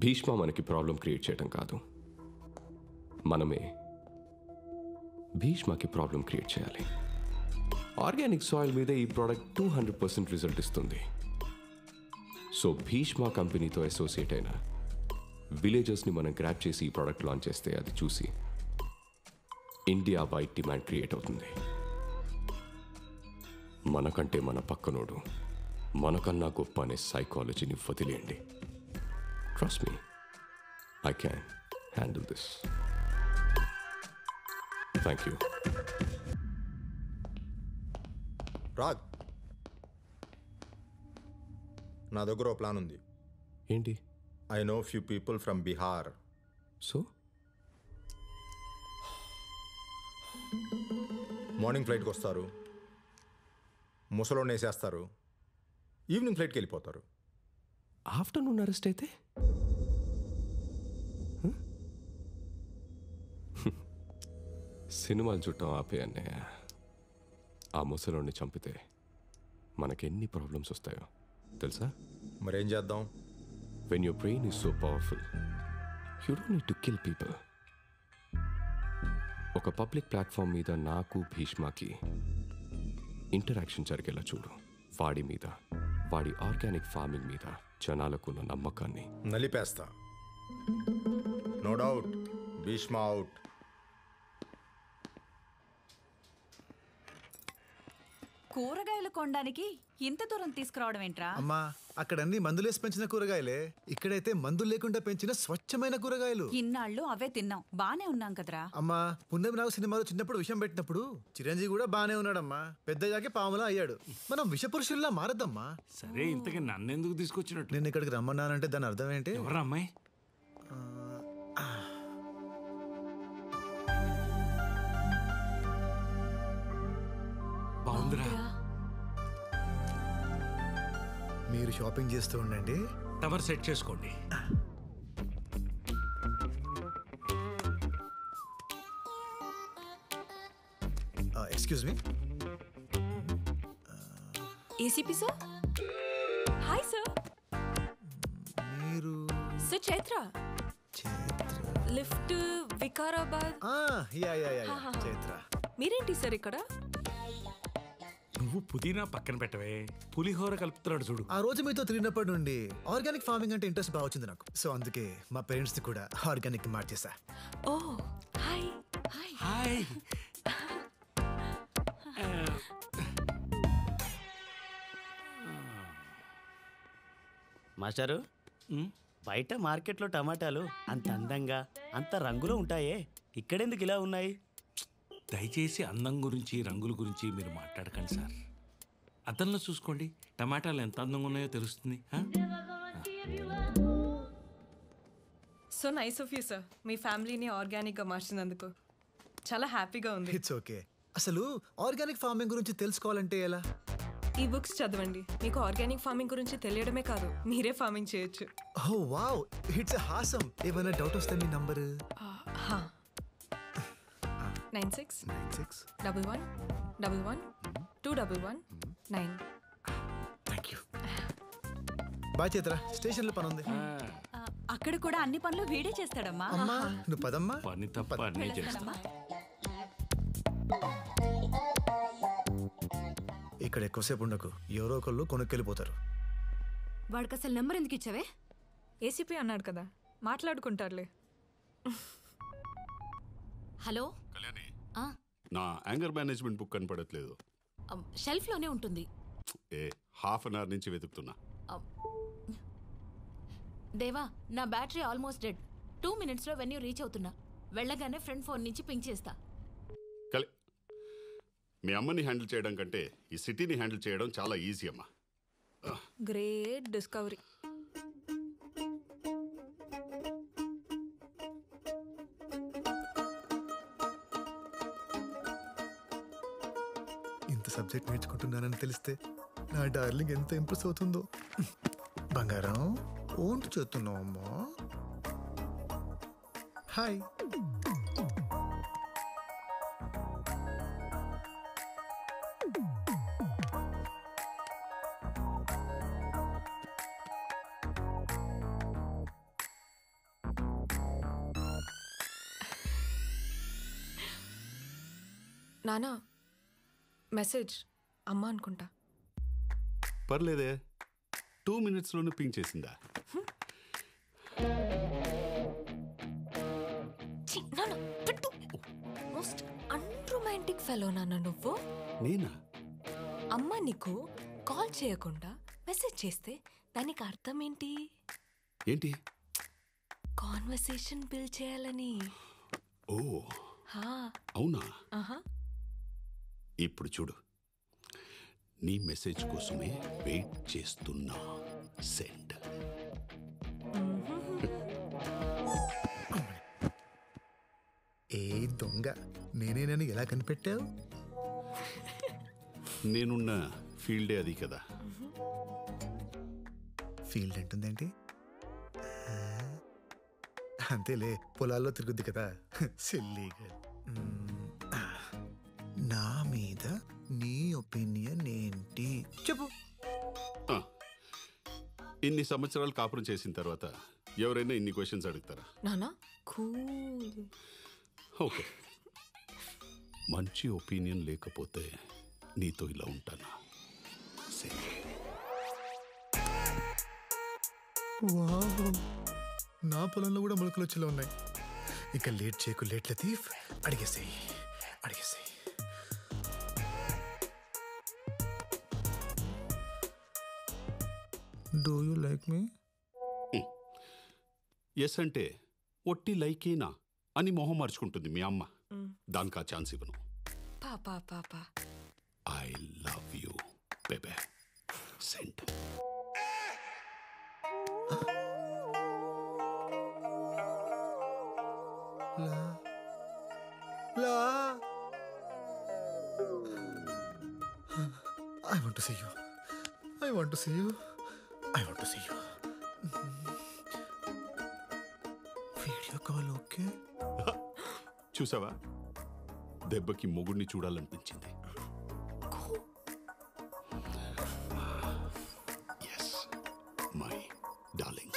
భీష్మ మనకి ప్రాబ్లం క్రియేట్ చేయడం కాదు, మనమే భీష్మకి ప్రాబ్లం క్రియేట్ చేయాలి. ఆర్గానిక్ సాయిల్ మీద ఈ ప్రోడక్ట్ 200% రిజల్ట్ ఇస్తుంది. సో భీష్మా కంపెనీతో అసోసియేట్ అయిన విలేజర్స్ని మనం గ్రాప్ చేసి ఈ ప్రోడక్ట్ లాంచ్ చేస్తే అది చూసి ఇండియా వైడ్ డిమాండ్ క్రియేట్ అవుతుంది. మనకంటే మన పక్కనోడు మనకన్నా గొప్ప అనే సైకాలజీని వదిలేయండి. Trust me, I can handle this. Thank you. Rag, నా దగ్గర ఓ ప్లాన్ ఉంది. ఏంటి? I know few people from Bihar. So morning ఫ్లైట్కి వస్తారు, ముసలోని వేసేస్తారు, ఈవినింగ్ ఫ్లైట్కి వెళ్ళిపోతారు. ఆఫ్టర్నూన్ అరెస్ట్ అయితే సినిమాలు చుట్టం ఆపే అన్నయ్య. ఆ ముసలోని చంపితే మనకెన్ని ప్రాబ్లమ్స్ వస్తాయో తెలుసా? మరేం చేద్దాం? When your brain is so powerful you don't need to kill people. ఒక పబ్లిక్ ప్లాట్ఫామ్ మీద నాకు భీష్మాకి ఇంటరాక్షన్ జరిగేలా చూడు. వాడి మీద, వాడి ఆర్గానిక్ ఫార్మింగ్ మీద జనాలకున్న నమ్మకాన్ని నలిపేస్తా. No doubt, Bhishma out. కూరగాయలు కొనడానికి ఇంత దూరం తీసుకురావడం ఏంట్రా? అమ్మా, అక్కడ అన్ని మందులేసి పెంచిన కూరగాయలే, ఇక్కడైతే మందులు లేకుండా పెంచిన స్వచ్ఛమైన కూరగాయలు. ఇన్నాళ్ళు అవే తిన్నాం, బానే ఉన్నాం కదరా. అమ్మా, పున్నమి నాగు సినిమాలో చిన్నప్పుడు విషం పెట్టినప్పుడు చిరంజీవి కూడా బానే ఉన్నాడమ్మా. పెద్దయ్యాకే పాములా అయ్యాడు. మనం విషపురుషుల్లా మారద్దమ్మా. సరే, ఇంతకీ నన్నెందుకు తీసుకొచ్చినట్టు? నేను ఇక్కడికి రమ్మన్నానంటే దాని అర్థం ఏంటి? ఎవరా అమ్మాయి? బాగుందిరా. మీరు షాపింగ్ చేస్తూ ఉండండి, టవర్ సెట్ చేసుకోండి. Excuse me. ACP sir. Hi sir. మీరు సార్ చైత్ర. లిఫ్ట్ వికారాబాద్. చైత్ర. మీరేంటి సార్ ఇక్కడ? నువ్వు పుదీనా పక్కన పెట్టవే, పులిహోర కలుపుతున్నాడు చూడు. ఆ రోజు మీతో తిరిగినప్పటి నుండి ఆర్గానిక్ ఫార్మింగ్ అంటే ఇంట్రెస్ట్ బాగా వచ్చింది నాకు. సో అందుకే మా పేరెంట్స్ ని కూడా ఆర్గానిక్ మార్చేసా. ఓ హాయ్. హాయ్. హాయ్. మాస్టారు, బయట మార్కెట్లో టమాటాలు అంత అందంగా అంత రంగులో ఉంటాయే, ఇక్కడెందుకు ఇలా ఉన్నాయి? దయచేసి అందం గురించి రంగుల గురించి మీరు మాట్లాడకండి సార్. అద్దంలో చూసుకోండి, టమాటాలు ఎంత అందంగా ఉన్నాయో తెలుస్తుంది. So nice of you sir, మీ ఫ్యామిలీని ఆర్గానిక్గా మార్చినందుకు చాలా హ్యాపీగా ఉంది. It's okay. అసలు ఆర్గానిక్ ఫార్మింగ్ గురించి తెలుసుకోవాలంటే ఎలా? ఈ బుక్స్ చదవండి, మీకు ఆర్గానిక్ ఫార్మింగ్ గురించి తెలియడమే కాదు, మీరే ఫార్మింగ్ చేయొచ్చు. Oh wow, it's awesome. ఏమైనా డౌట్ వస్తే మీ number 9611112119. Thank you. Bye Chaitra, స్టేషన్లో పని ఉంది. అక్కడ కూడా అన్ని పనులు వీడే చేస్తాడమ్మా. అమ్మా నువ్వు పదమ్మా. పని తప్ప అన్నీ చేస్తా. ఇక్కడ ఎక్కువసేపు ఉండకు, ఎవరో ఒకళ్ళు కొనుక్కెళ్ళిపోతారు. వాడికి అసలు నెంబర్ ఎందుకు ఇచ్చావే? ఏసీపీ అన్నాడు కదా, మాట్లాడుకుంటారులే. హలో. కళ్యాణి, నా యాంగర్ మేనేజ్మెంట్ బుక్ కనపడట్లేదు. షెల్ఫ్ లోనే ఉంటుంది. హాఫ్ అన్ అవర్ నుంచి వెతుకుతున్నా. దేవా, నా బ్యాటరీ ఆల్మోస్ట్ డెడ్. 2 minutes లో వెన్యూ రీచ్ అవుతున్నా. వెళ్ళగానే ఫ్రెండ్ ఫోన్ నుంచి పింక్ చేస్తా. మీ అమ్మని హ్యాండిల్ చేయడం కంటే ఈ సిటీని హ్యాండిల్ చేయడం చాలా ఈజీ అమ్మా. Great discovery. ఇంత సబ్జెక్ట్ నేర్చుకుంటున్నానని తెలిస్తే నా డార్లింగ్ ఎంత ఇంప్రెస్ అవుతుందో. బంగారం ఓంటు చేస్తున్నావు అమ్మా. హాయ్. నానా, మెసేజ్ అమ్మ అనుకుంటా. పర్లేదే, 2 minutesలోనే పింక్ చేసిందా? మోస్ట్ అన్రొమాంటిక్ ఫెలో నాన్న నువ్వు. నేనా? అమ్మ నీకు కాల్ చేయకుండా మెసేజ్ చేస్తే దానికి అర్థం ఏంటి? ఏంటి? కాన్వర్సేషన్ బిల్డ్ చేయాలని. ఓ హా. అవునా? ఆహా. ఇప్పుడు చూడు, నీ మెసేజ్ కోసమే వెయిట్ చేస్తున్నా. సెండ్. ఏ దొంగ, నేనేనని ఎలా కనిపెట్టావు? నేనున్న ఫీల్డే అది కదా. ఫీల్డ్ అంటుందేంటి? అంతేలే, పొలాల్లో తిరుగుద్ది కదా. సిల్లీగా. నా మీద నీ ఒపీనియన్ ఏంటి చెప్పు. ఇన్ని సంవత్సరాలు కాపురం చేసిన తర్వాత ఎవరైనా ఇన్ని క్వశ్చన్స్ అడుగుతారా? నానా కూల్. ఓకే, మంచి ఒపీనియన్ లేకపోతే నీతో ఇలా ఉంటానా? వావ్, నా పొలంలో కూడా మొలకలు వచ్చేలా ఉన్నాయి. ఇక లేట్ చేయకు, లేట్ లతీఫ్, అడిగేసేయి అడిగేసేయి. Do you like me? Yes అంటే ఒట్టి లైకేనా అని మొహం మార్చుకుంటుంది మీ అమ్మ. దానికి ఆ ఛాన్స్ ఇవ్వను. పాపా పాపా. I love you babe. Send. I want to see you. I want to see you. I want to see you. Video call okay? చూసావా, దెబ్బకి మొగుడిని చూడాలనిపించింది. Yes my darling.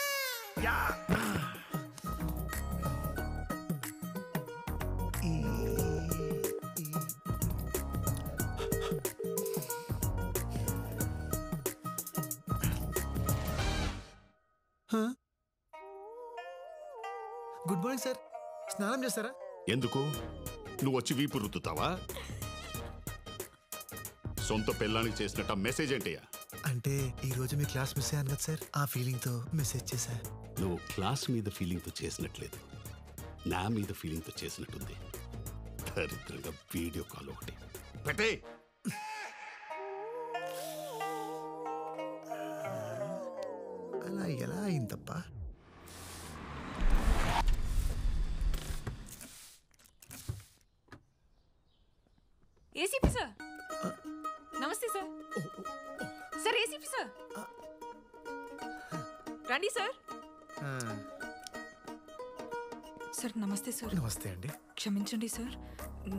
Good morning sir. స్నానం చేస్తారా? ఎందుకు? నువ్వు వచ్చి వీపు రుద్దుతావా? సొంత పెళ్ళానికి చేసినట్ట మెసేజ్ ఏంటయ్యా? అంటే ఈ రోజు మీ క్లాస్ మిస్ అయ్యాను కదా సార్, ఆ ఫీలింగ్ తో మెసేజ్ చేశా. నువ్వు క్లాస్ మీద ఫీలింగ్తో చేసినట్లేదు, నా మీద ఫీలింగ్తో చేసినట్టుంది. దరిద్రంగా వీడియో కాల్ ఒకటి పెట్టే. అలా ఎలా అయిందప్పా? ఏసీపీ సార్, నమస్తే సార్. సార్ ఏసీపీ సార్, రండి సార్. సార్ నమస్తే సార్. నమస్తే అండి. క్షమించండి సార్,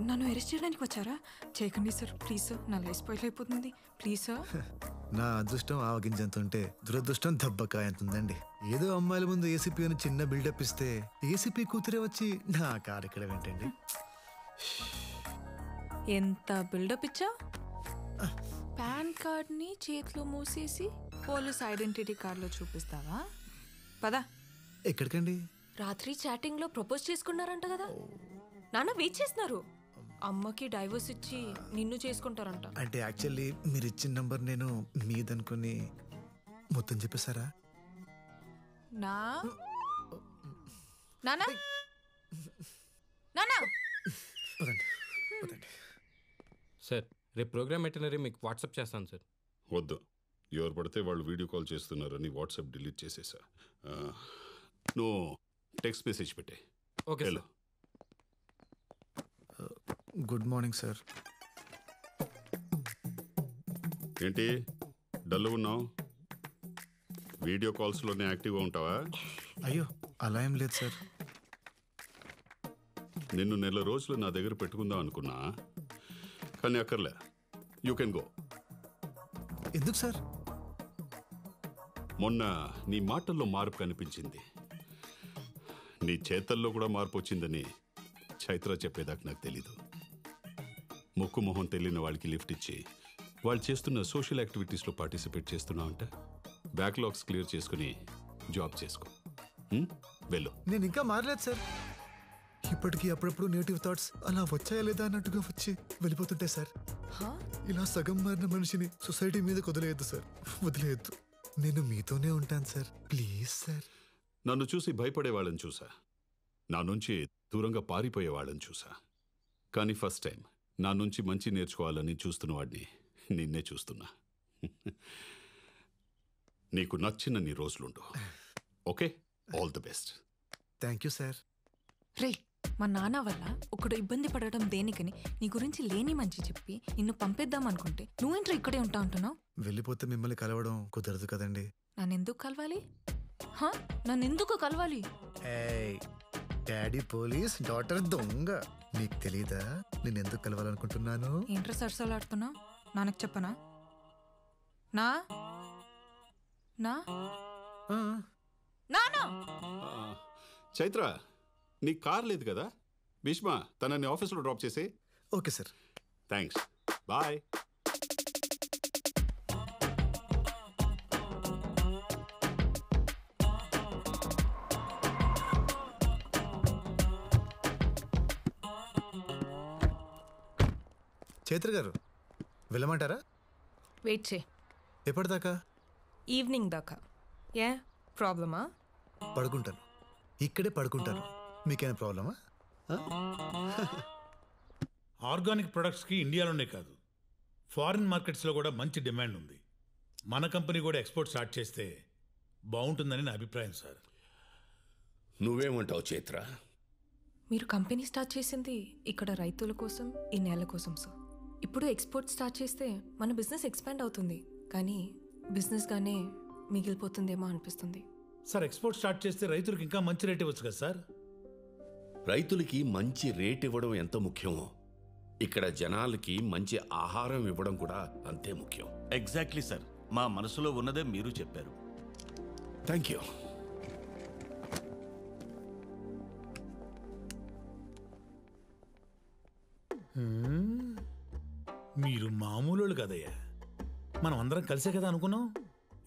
నన్ను అరెస్ట్ చేయడానికి వచ్చారా? చేయకండి సార్, ప్లీజ్ సార్, నా లైఫ్ స్పాయిల్ అయిపోతుంది, ప్లీజ్ సార్. నా అదృష్టం ఆవగింజంత ఉంటే దురదృష్టం దెబ్బకాయ ఎంత ఉందండి. ఏదో అమ్మాయిల ముందు ఏసీపీ అని చిన్న బిల్డప్ ఇస్తే ఏసీపీ కూతురే వచ్చి నా కారు ఇక్కడ ఏంటండి? ఎంత బిల్డప్ ఇచ్చా? పాన్ కార్డ్ ని చేతిలో మూసేసి పోలీస్ ఐడెంటిటీ కార్డులో చూపిస్తావా? పదా. ఎక్కడికండి? రాత్రి చాటింగ్ లో ప్రపోజ్ చేసుకున్నారంట కదా. నాన్న వెయిట్ చేస్తున్నారు. అమ్మకి డైవర్స్ ఇచ్చి నిన్ను చేసుకుంటారంట. అంటే యాక్చువల్లీ మీరు ఇచ్చిన నంబర్ నేను మీదనుకుని మొత్తం చెప్పేశారా? నా నానా నానా సార్, రేపు ప్రోగ్రామ్ ఎటనరీ మీకు వాట్సాప్ చేస్తాను సార్. వద్దు, ఎవరు పడితే వాళ్ళు వీడియో కాల్ చేస్తున్నారని వాట్సాప్ డిలీట్ చేసేసా. నువ్వు టెక్స్ట్ మెసేజ్ పెట్టే. Okay. Hello, good morning sir. ఏంటి డల్ ఉన్నావు? వీడియో కాల్స్లోనే యాక్టివ్గా ఉంటావా? అయ్యో అలా ఏం లేదు సార్. నిన్ను నెల రోజులు నా దగ్గర పెట్టుకుందాం అనుకున్నా, కానీ అక్కర్లే. You can go. ఎందుకు సార్? మొన్న నీ మాటల్లో మార్పు కనిపించింది, నీ చేతల్లో కూడా మార్పు వచ్చిందని చైత్ర చెప్పేదాకా నాకు తెలీదు. ముక్కు మొహం తెలియని వాళ్ళకి లిఫ్ట్ ఇచ్చి వాళ్ళు చేస్తున్న సోషల్ యాక్టివిటీస్లో పార్టిసిపేట్ చేస్తున్నావు అంట. బ్యాక్లాగ్స్ క్లియర్ చేసుకుని జాబ్ చేసుకో. వెళ్ళు. నేను ఇంకా మారలేదు సార్. ఇప్పటికీ అప్పుడప్పుడు నెగిటివ్ థాట్స్ అలా వచ్చాయా లేదా అన్నట్టుగా వచ్చి వెళ్ళిపోతుంటాయి సార్. ఇలా సగం మారిన మనిషిని సొసైటీ మీద వదిలేయద్దు సార్, వదిలేయద్దు. నేను మీతోనే ఉంటాను సార్, ప్లీజ్ సార్. నన్ను చూసి భయపడేవాళ్ళని చూసా, నా నుంచి దూరంగా పారిపోయేవాళ్ళని చూసా. కానీ ఫస్ట్ టైం నా నుంచి మంచి నేర్చుకోవాలని చూస్తున్న వాడిని నిన్నే చూస్తున్నా. నీకు నచ్చిన నీ రోజులుండు. Okay, all the best. Thank you sir. రే, మా నాన్న వల్ల ఒకడు ఇబ్బంది పడటం దేనికని నీ గురించి లేని మంచి చెప్పి నిన్ను పంపేద్దాం అనుకుంటే నువ్వేంట్రా ఇక్కడే ఉంటా అంటున్నావు? వెళ్ళిపోతే మిమ్మల్ని కలవడం కుదరదు కదండి. నన్నెందుకు కలవాలి? నన్నెందుకు కలవాలి? డాడీ పోలీస్, డాటర్ దొంగ. నీకు తెలీదా నేను ఎందుకు కలవాలనుకుంటున్నాను? ఏంట్రా సరసాలాడుతున్నావు? నాన్నకు చెప్పనా? నా నా నానా చైత్ర, నీ కార్ లేదు కదా? భీష్మ తనని ఆఫీస్లో డ్రాప్ చేసి. Okay sir. Thanks, bye. Chaitra గారు వెళ్ళమంటారా? వెయిట్ చే. ఎప్పటిదాకా? ఈవినింగ్ దాకా. ఏ ప్రాబ్లమా? పడుకుంటాను, ఇక్కడే పడుకుంటాను. మీకేమైనా ప్రాబ్లమా? ఆర్గానిక్ ప్రొడక్ట్స్కి ఇండియాలోనే కాదు, ఫారిన్ మార్కెట్స్లో కూడా మంచి డిమాండ్ ఉంది. మన కంపెనీ కూడా ఎక్స్పోర్ట్ స్టార్ట్ చేస్తే బాగుంటుందని నా అభిప్రాయం సార్. నువ్వేమంటావు చైత్ర? మీరు కంపెనీ స్టార్ట్ చేసింది ఇక్కడ రైతుల కోసం, ఈ నేల కోసం సార్. ఇప్పుడు ఎక్స్పోర్ట్ స్టార్ట్ చేస్తే మన బిజినెస్ ఎక్స్పాండ్ అవుతుంది, కానీ బిజినెస్గానే మిగిలిపోతుందేమో అనిపిస్తుంది. సార్, ఎక్స్పోర్ట్ స్టార్ట్ చేస్తే రైతులకు ఇంకా మంచి రేట్ ఇవ్వచ్చు కదా సార్? రైతులకి మంచి రేట్ ఇవ్వడం ఎంత ముఖ్యమో ఇక్కడ జనాలకి మంచి ఆహారం ఇవ్వడం కూడా అంతే ముఖ్యం. ఎగ్జాక్ట్లీ సార్, మా మనసులో ఉన్నదే మీరు చెప్పారు. Thank you. మీరు మామూలు కదయ్యా, మనం అందరం కలిసే కదా అనుకున్నాం.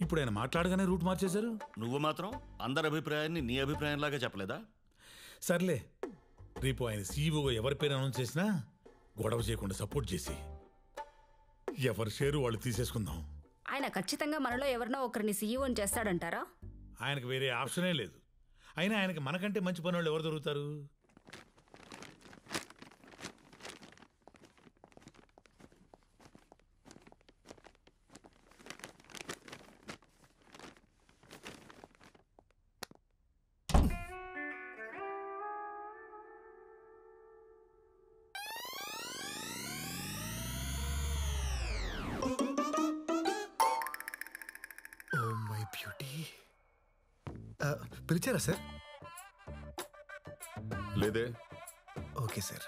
ఇప్పుడు ఆయన మాట్లాడగానే రూట్ మార్చేశారు. నువ్వు మాత్రం అందరి అభిప్రాయాన్ని నీ అభిప్రాయంలాగా చెప్పలేదా? సర్లే, రేపు ఆయన సీఈఓగా ఎవరి పేరు అనౌన్స్ చేసినా గొడవ చేయకుండా సపోర్ట్ చేసి ఎవరి షేరు వాళ్ళు తీసేసుకుందాం. ఆయన ఖచ్చితంగా మనలో ఎవరినో ఒకరిని సీఈఓని చేస్తాడంటారా? ఆయనకు వేరే ఆప్షనే లేదు. అయినా ఆయనకి మనకంటే మంచి పని వాళ్ళు ఎవరు దొరుకుతారు? పిలిచారా సార్? లేదే. Okay sir.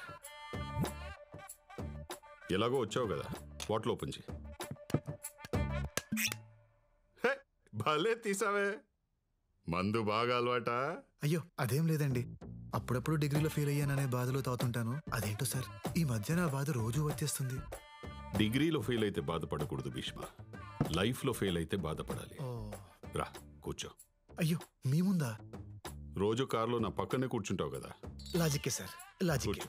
ఎలాగో వచ్చావు కదా, బాటిల్ ఓపెన్ చేయి. భలే తీసావే. మందు బాగా అలవాట? అయ్యో అదేం లేదండి, అప్పుడప్పుడు డిగ్రీలో ఫెయిల్ అయ్యాననే బాధలో తాగుతుంటాను. అదేంటో సార్, ఈ మధ్య నా బాధ రోజు వచ్చేస్తుంది. డిగ్రీలో ఫెయిల్ అయితే బాధపడకూడదు భీష్మ, లైఫ్లో ఫెయిల్ అయితే బాధపడాలి. రా కూర్చో. అయ్యో మీ ముందా? రోజు కారులో నా పక్కనే కూర్చుంటావు కదా. లాజిక్కే సార్, లాజిక్.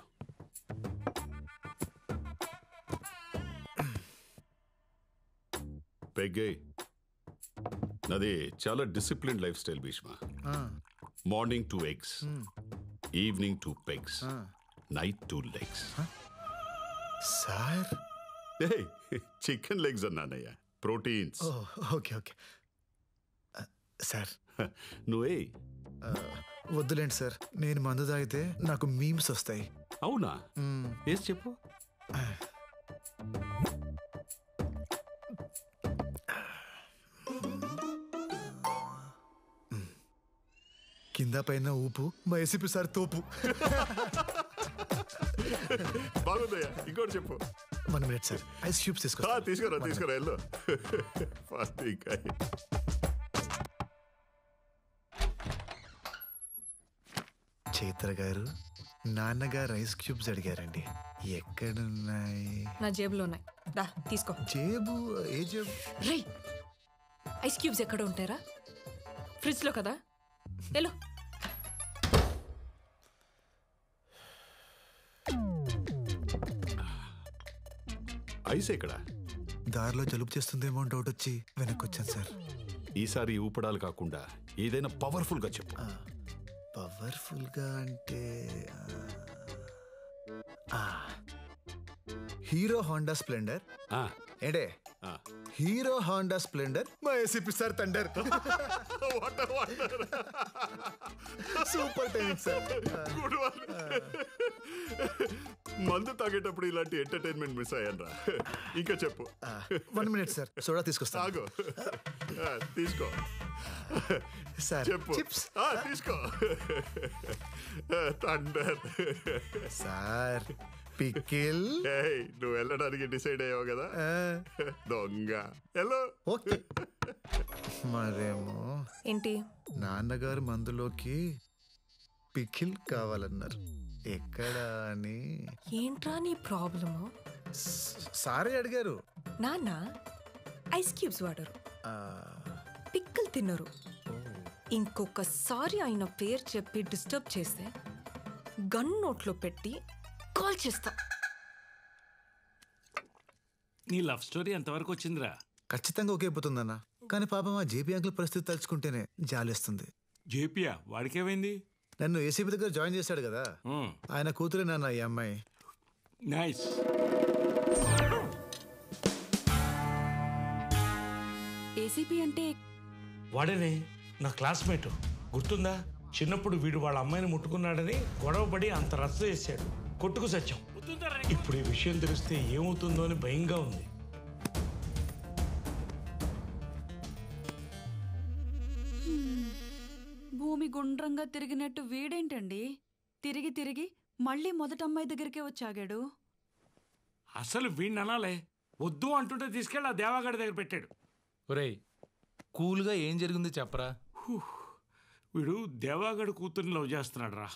పెగ్గే, నాది చాలా discipline life style Bhishma. Morning 2 eggs, evening 2 pegs, night 2 legs. Sir chicken legs అన్నానయ్యా, ప్రోటీన్స్. Okay okay sir. నువ్వే వద్దులేండి సార్, నేను మందు తాగితే నాకు మీమ్స్ వస్తాయి. అవునా? వేసి చెప్పు. కింద పైన ఊపు, మా ఎసిపి సార్ తోపు. బాగుందయ్యా, ఇంకోటి చెప్పు. 1 minute సార్, ఐస్ క్యూబ్స్ తీసుకురా తీసుకురా వెళ్ళు. చైత్ర గారు, నాన్నగారు ఐస్ క్యూబ్స్ అడిగారండి. ఎక్కడున్నాయి? నా జేబులో ఉన్నాయి, దా తీసుకో. జేబు? ఏ జేబు? రే, ఐస్ క్యూబ్స్ ఎక్కడ ఉంటారా? ఫ్రిడ్జ్లో కదా. హలో, ఐస్ ఎక్కడ? దారిలో జలుబు చేస్తుందేమో అని డౌట్ వచ్చి వెనక్కి వచ్చాను సార్. ఈసారి ఊపడాలు కాకుండా ఏదైనా పవర్ఫుల్గా చెప్పు. పవర్ఫుల్గా అంటే హీరో హోండా స్ప్లెండర్. ఏంటే హీరో హోండా స్ప్లెండర్ మా ACP sir thunder. Super timing sir. మందు తాగేటప్పుడు ఇలాంటి ఎంటర్టైన్మెంట్ మిస్ అయ్యాను రా. ఇంకా చెప్పు. 1 minute సార్, సోడా తీసుకొస్తా. తీసుకో సార్. చెప్పు. తీసుకో. Thunder sir. పికిల్. నువ్వు వెళ్ళడానికి డిసైడ్ అయ్యావు కదా దొంగ. హలో. ఓకే. మరేమో ఏంటి నాన్నగారు మందులోకి పికిల్ కావాలన్నారు. ఎక్కడా అని. ఏంట్రా నీ ప్రాబ్లము? సారే అడిగారు. నాన్న ఐస్ క్యూబ్స్ వాడరు, పిక్కలు తినరు. ఇంకొకసారి ఆయన పేరు చెప్పి డిస్టర్బ్ చేస్తే గన్ నోట్లో పెట్టి కాల్ చేస్తా. నీ లవ్ స్టోరీ ఎంతవరకు వచ్చిందిరా? ఖచ్చితంగా ఒకే పోతుందన్న. కానీ పాపం ఆ జేపీ అంకుల్ పరిస్థితి తలుచుకుంటేనే జాలేస్తుంది. జేపీయా? వాడికేమైంది? నన్ను ఏసీపీ దగ్గర జాయిన్ చేశాడు కదా, ఆయన కూతురే నాన్న ఈ అమ్మాయి. నైస్. ఏసీపీ అంటే వాడేనే నా క్లాస్మేట్, గుర్తుందా? చిన్నప్పుడు వీడు వాళ్ళ అమ్మాయిని ముట్టుకున్నాడని గొడవపడి అంత రచ్చ చేశాడు, కొట్టుకు సత్యం. ఇప్పుడు ఈ విషయం తెలిస్తే ఏమవుతుందో అని భయంగా ఉంది. భూమి గుండ్రంగా తిరిగినట్టు వీడేంటండి తిరిగి తిరిగి మళ్ళీ మొదటి అమ్మాయి దగ్గరికే వచ్చాగాడు? అసలు వీడిని అనాలే, వద్దు అంటుంటే తీసుకెళ్ళి ఆ దేవాగడి దగ్గర పెట్టాడు. ఒరేయ్, కూల్గా ఏం జరిగిందో చెప్పరా. వీడు దేవాగడి కూతుర్ని లవ్ చేస్తున్నాడు రా.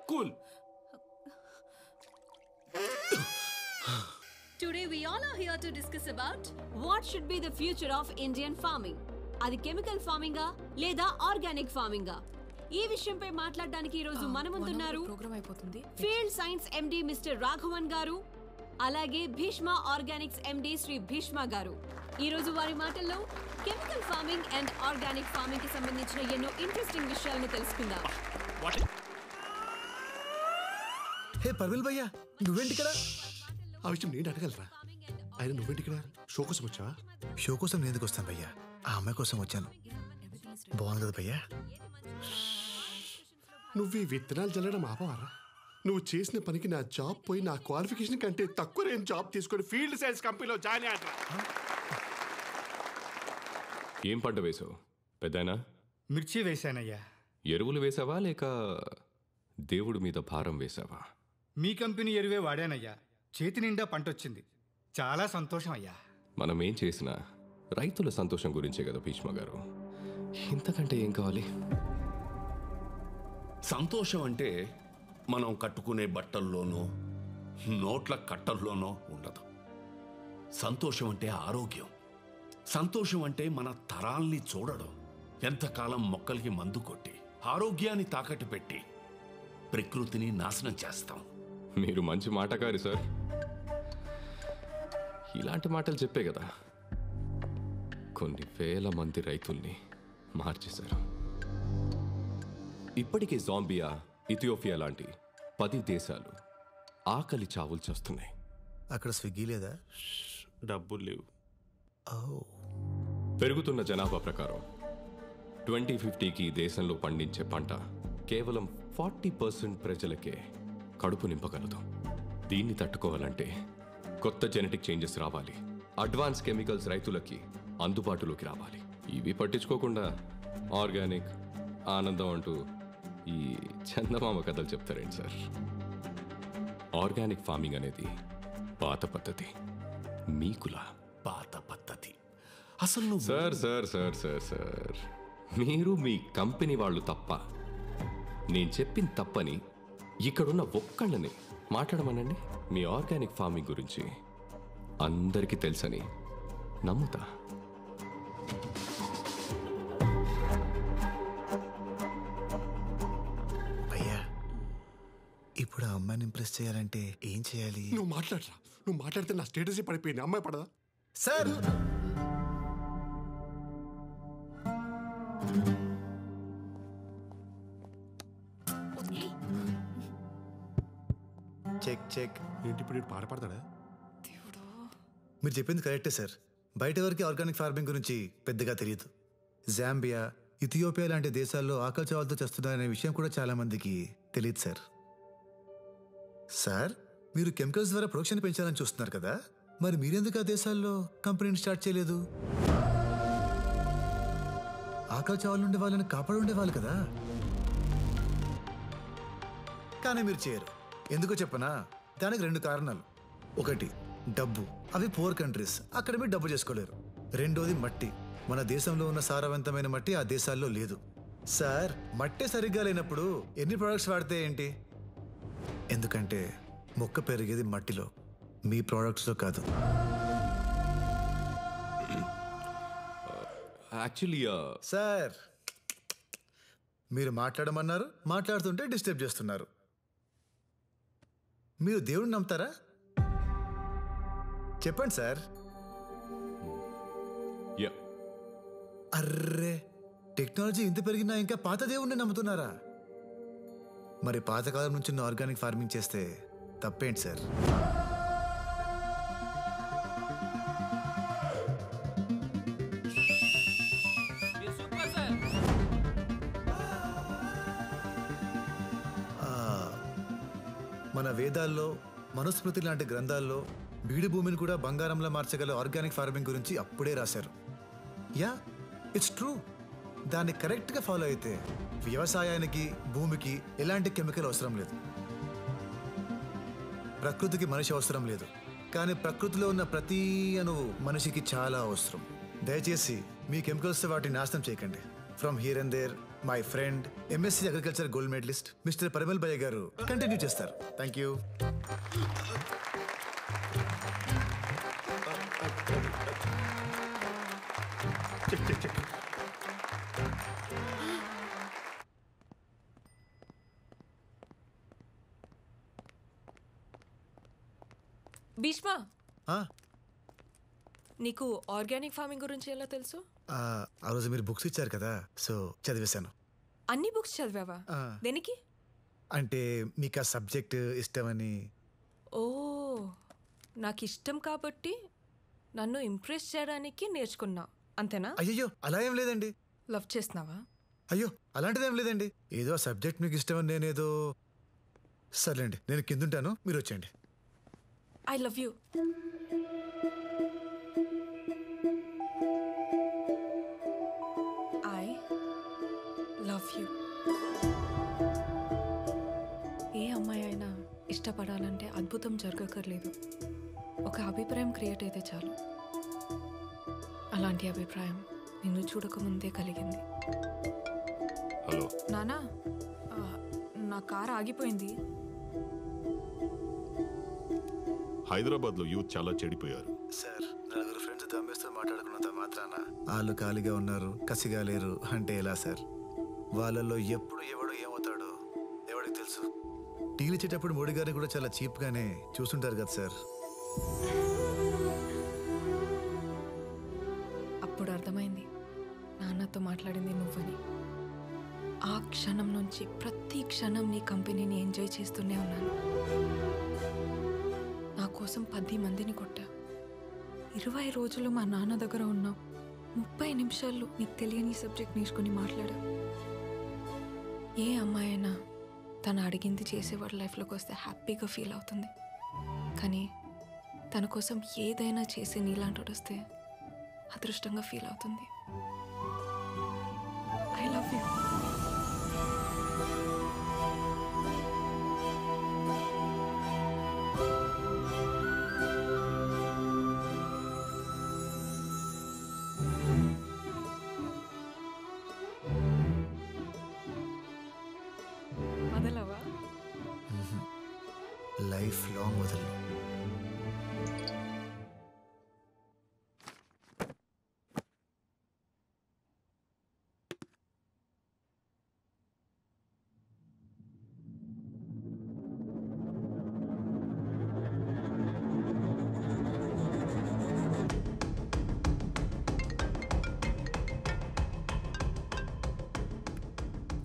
Cool. Today we all are here to discuss about what should be the future of Indian farming. అది కెమికల్ ఫార్మింగా లేదా ఆర్గానిక్ ఫార్మింగా? ఈ విషయంపై మాట్లాడడానికి ఈ రోజు మన ముందున్నారు field science MD mister Raghavan garu, అలాగే భీష్మ ఆర్గానిక్స్ ఎండి శ్రీ భీష్మ గారు. ఈ రోజు వారి మాటల్లో chemical farming and organic farming కి సంబంధించిన ఎన్నో ఇంట్రెస్టింగ్ విషయాలను తెలుసుకుందాం. హే పర్విల్ భయ్యా, నువ్వేంటి ఇక్కడ? ఆ విషయం నేను అడగలరా? ఆయన నువ్వేంటి ఇక్కడ? షో కోసం వచ్చావా? షో కోసం నేను ఎందుకు వస్తాను భయ్యా? ఆ అమ్మాయి కోసం వచ్చాను. బాగుంది కదా భయ్యా? నువ్వు ఈ విత్తనాలు చల్లడం ఆపవారా? నువ్వు చేసిన పనికి నా జాబ్ పోయి నా క్వాలిఫికేషన్ కంటే తక్కువ నేను జాబ్ తీసుకొని ఫీల్డ్ సైన్స్ కంపెనీలో జాయిన్ అయ్యా. ఏం పంట వేసావు పెద్దనా? మిర్చి వేశానయ్యా. ఎరువులు వేసావా లేక దేవుడి మీద భారం వేసావా? మీ కంపెనీ ఎరువే వాడానయ్యా. చేతి నిండా పంట వచ్చింది. చాలా సంతోషం అయ్యా. మనం ఏం చేసినా రైతుల సంతోషం గురించే కదా భీష్మ గారు. ఇంతకంటే ఏం కావాలి? సంతోషం అంటే మనం కట్టుకునే బట్టల్లోనో నోట్ల కట్టల్లోనో ఉండదు. సంతోషం అంటే ఆరోగ్యం. సంతోషం అంటే మన తరాల్ని చూడడం. ఎంతకాలం మొక్కలకి మందు కొట్టి ఆరోగ్యాన్ని తాకట్టు పెట్టి ప్రకృతిని నాశనం చేస్తాం. మీరు మంచి మాటకారి సార్. ఇలాంటి మాటలు చెప్పే కదా కొన్ని వేల మంది రైతుల్ని మార్చేశారు. ఇప్పటికే జాంబియా, ఇథియోపియా లాంటి 10 దేశాలు ఆకలి చావులు చేస్తున్నాయి. అక్కడ స్విగ్గీ లేదా? డబ్బులు లేవు. పెరుగుతున్న జనాభా ప్రకారం 2050కి దేశంలో పండించే పంట కేవలం 40% ప్రజలకే కడుపు నింపగలదు. దీన్ని తట్టుకోవాలంటే కొత్త జెనెటిక్ చేంజెస్ రావాలి. అడ్వాన్స్ కెమికల్స్ రైతులకి అందుబాటులోకి రావాలి. ఇవి పట్టించుకోకుండా ఆర్గానిక్, ఆనందం అంటూ ఈ చందమామ కథలు చెప్తారేంటి సార్? ఆర్గానిక్ ఫార్మింగ్ అనేది పాత పద్ధతి, మీకులా పాత పద్ధతి. అసలు sir sir sir sir sir మీరు మీ కంపెనీ వాళ్ళు తప్ప, నేను చెప్పిన తప్పని ఇక్కడున్న ఒక్కళ్ళని మాట్లాడమనండి. మీ ఆర్గానిక్ ఫార్మింగ్ గురించి అందరికీ తెలుసని నమ్ముతా. భయ్యా, ఇప్పుడు ఆ అమ్మాయిని ఇంప్రెస్ చేయాలంటే ఏం చేయాలి? నువ్వు మాట్లాడరా. నువ్వు మాట్లాడితే నా స్టేటస్ పడిపోయింది. అమ్మాయి పడదా? Sir check check. ఏంటి ఇప్పుడు పాడపడతాడా? మీరు చెప్పింది కరెక్టే సార్. బయట వరకు ఆర్గానిక్ ఫార్మింగ్ గురించి పెద్దగా తెలియదు. జాంబియా, ఇథియోపియా లాంటి దేశాల్లో ఆకలి చావులతో చేస్తున్నారనే విషయం కూడా చాలా మందికి తెలియదు సార్. సార్, మీరు కెమికల్స్ ద్వారా ప్రొడక్షన్ పెంచాలని చూస్తున్నారు కదా, మరి మీరెందుకు ఆ దేశాల్లో కంపెనీని స్టార్ట్ చేయలేదు? ఆకలి చావులు ఉండే వాళ్ళని కాపాడు ఉండేవాళ్ళు కదా. కానీ మీరు చేయరు. ఎందుకో చెప్పనా? దానికి 2 కారణాలు. ఒకటి డబ్బు, అవి పూర్ కంట్రీస్, అక్కడ మీరు డబ్బు చేసుకోలేరు. రెండోది మట్టి, మన దేశంలో ఉన్న సారవంతమైన మట్టి ఆ దేశాల్లో లేదు. సార్, మట్టే సరిగ్గా లేనప్పుడు ఎన్ని ప్రోడక్ట్స్ వాడితే ఏంటి? ఎందుకంటే మొక్క పెరిగేది మట్టిలో, మీ ప్రోడక్ట్స్లో కాదు. యాక్చువల్లీ సార్, మీరు మాట్లాడమన్నారు, మాట్లాడుతుంటే డిస్టర్బ్ చేస్తున్నారు. మీరు దేవుడిని నమ్ముతారా? చెప్పండి సార్. అర్రే, టెక్నాలజీ ఇంత పెరిగినా ఇంకా పాత దేవుణ్ణి నమ్ముతున్నారా? మరి పాతకాలం నుంచి ఆర్గానిక్ ఫార్మింగ్ చేస్తే తప్పేంటి సార్? మన వేదాల్లో, మనుస్మృతి లాంటి గ్రంథాల్లో బీడు భూమిని కూడా బంగారంలో మార్చగల ఆర్గానిక్ ఫార్మింగ్ గురించి అప్పుడే రాశారు. Yeah, it's true. దాన్ని కరెక్ట్గా ఫాలో అయితే వ్యవసాయానికి, భూమికి ఎలాంటి కెమికల్ అవసరం లేదు. ప్రకృతికి మనిషి అవసరం లేదు. కానీ ప్రకృతిలో ఉన్న ప్రతి అణువు మనిషికి చాలా అవసరం. దయచేసి మీ కెమికల్స్ వాటిని నాశనం చేయకండి. From here and there, my friend MSc agriculture gold medalist mister Parimal భయ్య గారు కంటిన్యూ చేస్తారు. Thank you. భీష్మ, ఆ నీకు ఆర్గానిక్ ఫార్మింగ్ గురించి ఎలా తెలుసు? ఆ రోజు మీరు బుక్స్ ఇచ్చారు కదా, సో చదివేశాను. అన్ని బుక్స్ చదివావా? దేనికి? అంటే మీకు ఆ సబ్జెక్ట్ ఇష్టమని. ఓ, నాకు ఇష్టం కాబట్టి నన్ను ఇంప్రెస్ చేయడానికి నేర్చుకున్నా, అంతేనా? అయ్యో, అలా ఏం లేదండి. లవ్ చేస్తున్నావా? అయ్యో, అలాంటిదేం లేదండి. ఏదో ఆ సబ్జెక్ట్ మీకు ఇష్టమని నేనేదో. సర్లేండి, నేను కిందుంటాను, మీరు వచ్చేయండి. I love you. I love you. ఏ అమ్మాయి అయినా ఇష్టపడాలంటే అద్భుతం జరగక్కర్లేదు, ఒక అభిప్రాయం క్రియేట్ అయితే చాలు. అలాంటి అభిప్రాయం నిన్ను చూడకముందే కలిగింది. హలో నానా, నా కార్ ఆగిపోయింది. హైదరాబాద్లో యూత్ చాలా చెడిపోయారు. సార్, నలుగురు ఫ్రెండ్స్ దమ్మేస్తూ మాట్లాడుకున్నంత మాత్రాన వాళ్ళు ఖాళీగా ఉన్నారు, కసిగా లేరు అంటే ఎలా సార్? వాళ్ళల్లో ఎప్పుడు ఎవడు ఏమవుతాడో ఎవడికి తెలుసు. టీలు ఇచ్చేటప్పుడు మోడీ గారిని కూడా చాలా చీప్గానే చూస్తుంటారు కదా సార్. అప్పుడు అర్థమైంది నాన్నతో మాట్లాడింది నువ్వని. ఆ క్షణం నుంచి ప్రతి క్షణం నీ కంపెనీని ఎంజాయ్ చేస్తూనే ఉన్నాను. నా కోసం 10 మందిని కొట్టా. 20 రోజులు మా నాన్న దగ్గర ఉన్నావు. 30 నిమిషాల్లో నీకు తెలియని సబ్జెక్ట్ నేర్చుకుని మాట్లాడా. ఏ అమ్మాయి అయినా తను అడిగింది చేసేవాడు లైఫ్లోకి వస్తే హ్యాపీగా ఫీల్ అవుతుంది. కానీ తన కోసం ఏదైనా చేసి నీలాంటి వస్తే అదృష్టంగా ఫీల్ అవుతుంది. I love you. Life long వదలను.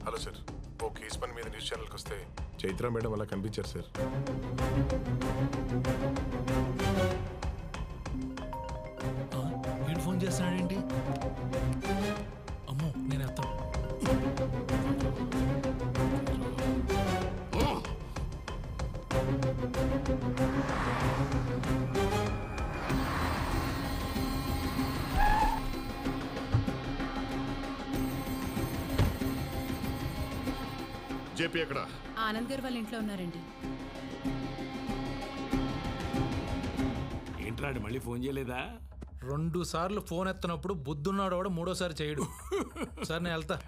హలో సార్, ఓ కేసు పని మీద న్యూస్ ఛానల్కి వస్తే చైత్ర మేడం అలా కనిపించారు సార్. వీడు ఫోన్ చేస్తున్నాడేంటి? అమ్మో, నేను ఎత్తాను. జేపీ ఎక్కడ? ఆనంద్ గారు వాళ్ళ ఇంట్లో ఉన్నారండి. ఏంట్రాడు మళ్ళీ ఫోన్ చేయలేదా? 2 సార్లు ఫోన్ ఎత్తనప్పుడు బుద్ధున్నాడు వాడు 3వసారి చేయడు. సార్ నేను వెళ్తా.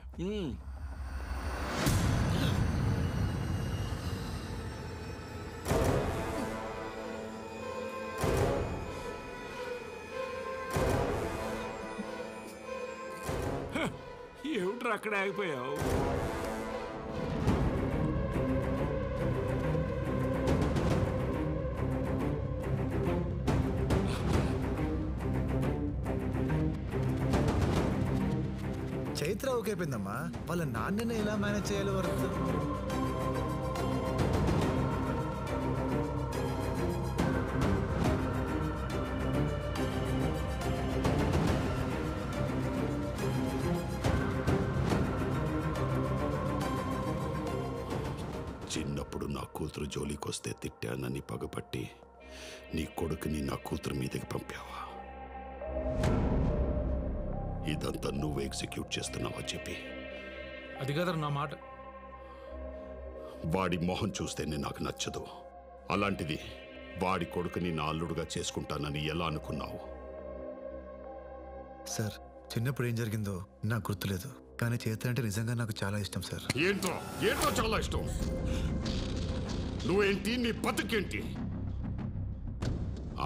ఏమిట్రా అక్కడ ఆగిపోయావు? చైత్ర ఓకే అయిపోయిందమ్మా. వాళ్ళ నాన్నని ఎలా మేనేజ్ చేయాలో వరకు చిన్నప్పుడు నా కూతురు జోలికొస్తే తిట్టానని పగపట్టి నీ కొడుకుని నా కూతురు మీదకి పంపావా? ఇదంతా నువ్వు ఎగ్జిక్యూట్ చేస్తున్నావా చెప్పి? అది కదా నా మాట. వాడి మొహం చూస్తేనే నాకు నచ్చదు. అలాంటిది వాడి కొడుకుని నా అల్లుడుగా చేసుకుంటానని ఎలా అనుకున్నావు? సార్, చిన్నప్పుడు ఏం జరిగిందో నాకు గుర్తులేదు, కానీ చైత్ర అంటే నిజంగా నాకు చాలా ఇష్టం సార్. ఏంటో ఏంటో చాలా ఇష్టం. నువ్వేంటి, నీ బతుకేంటి?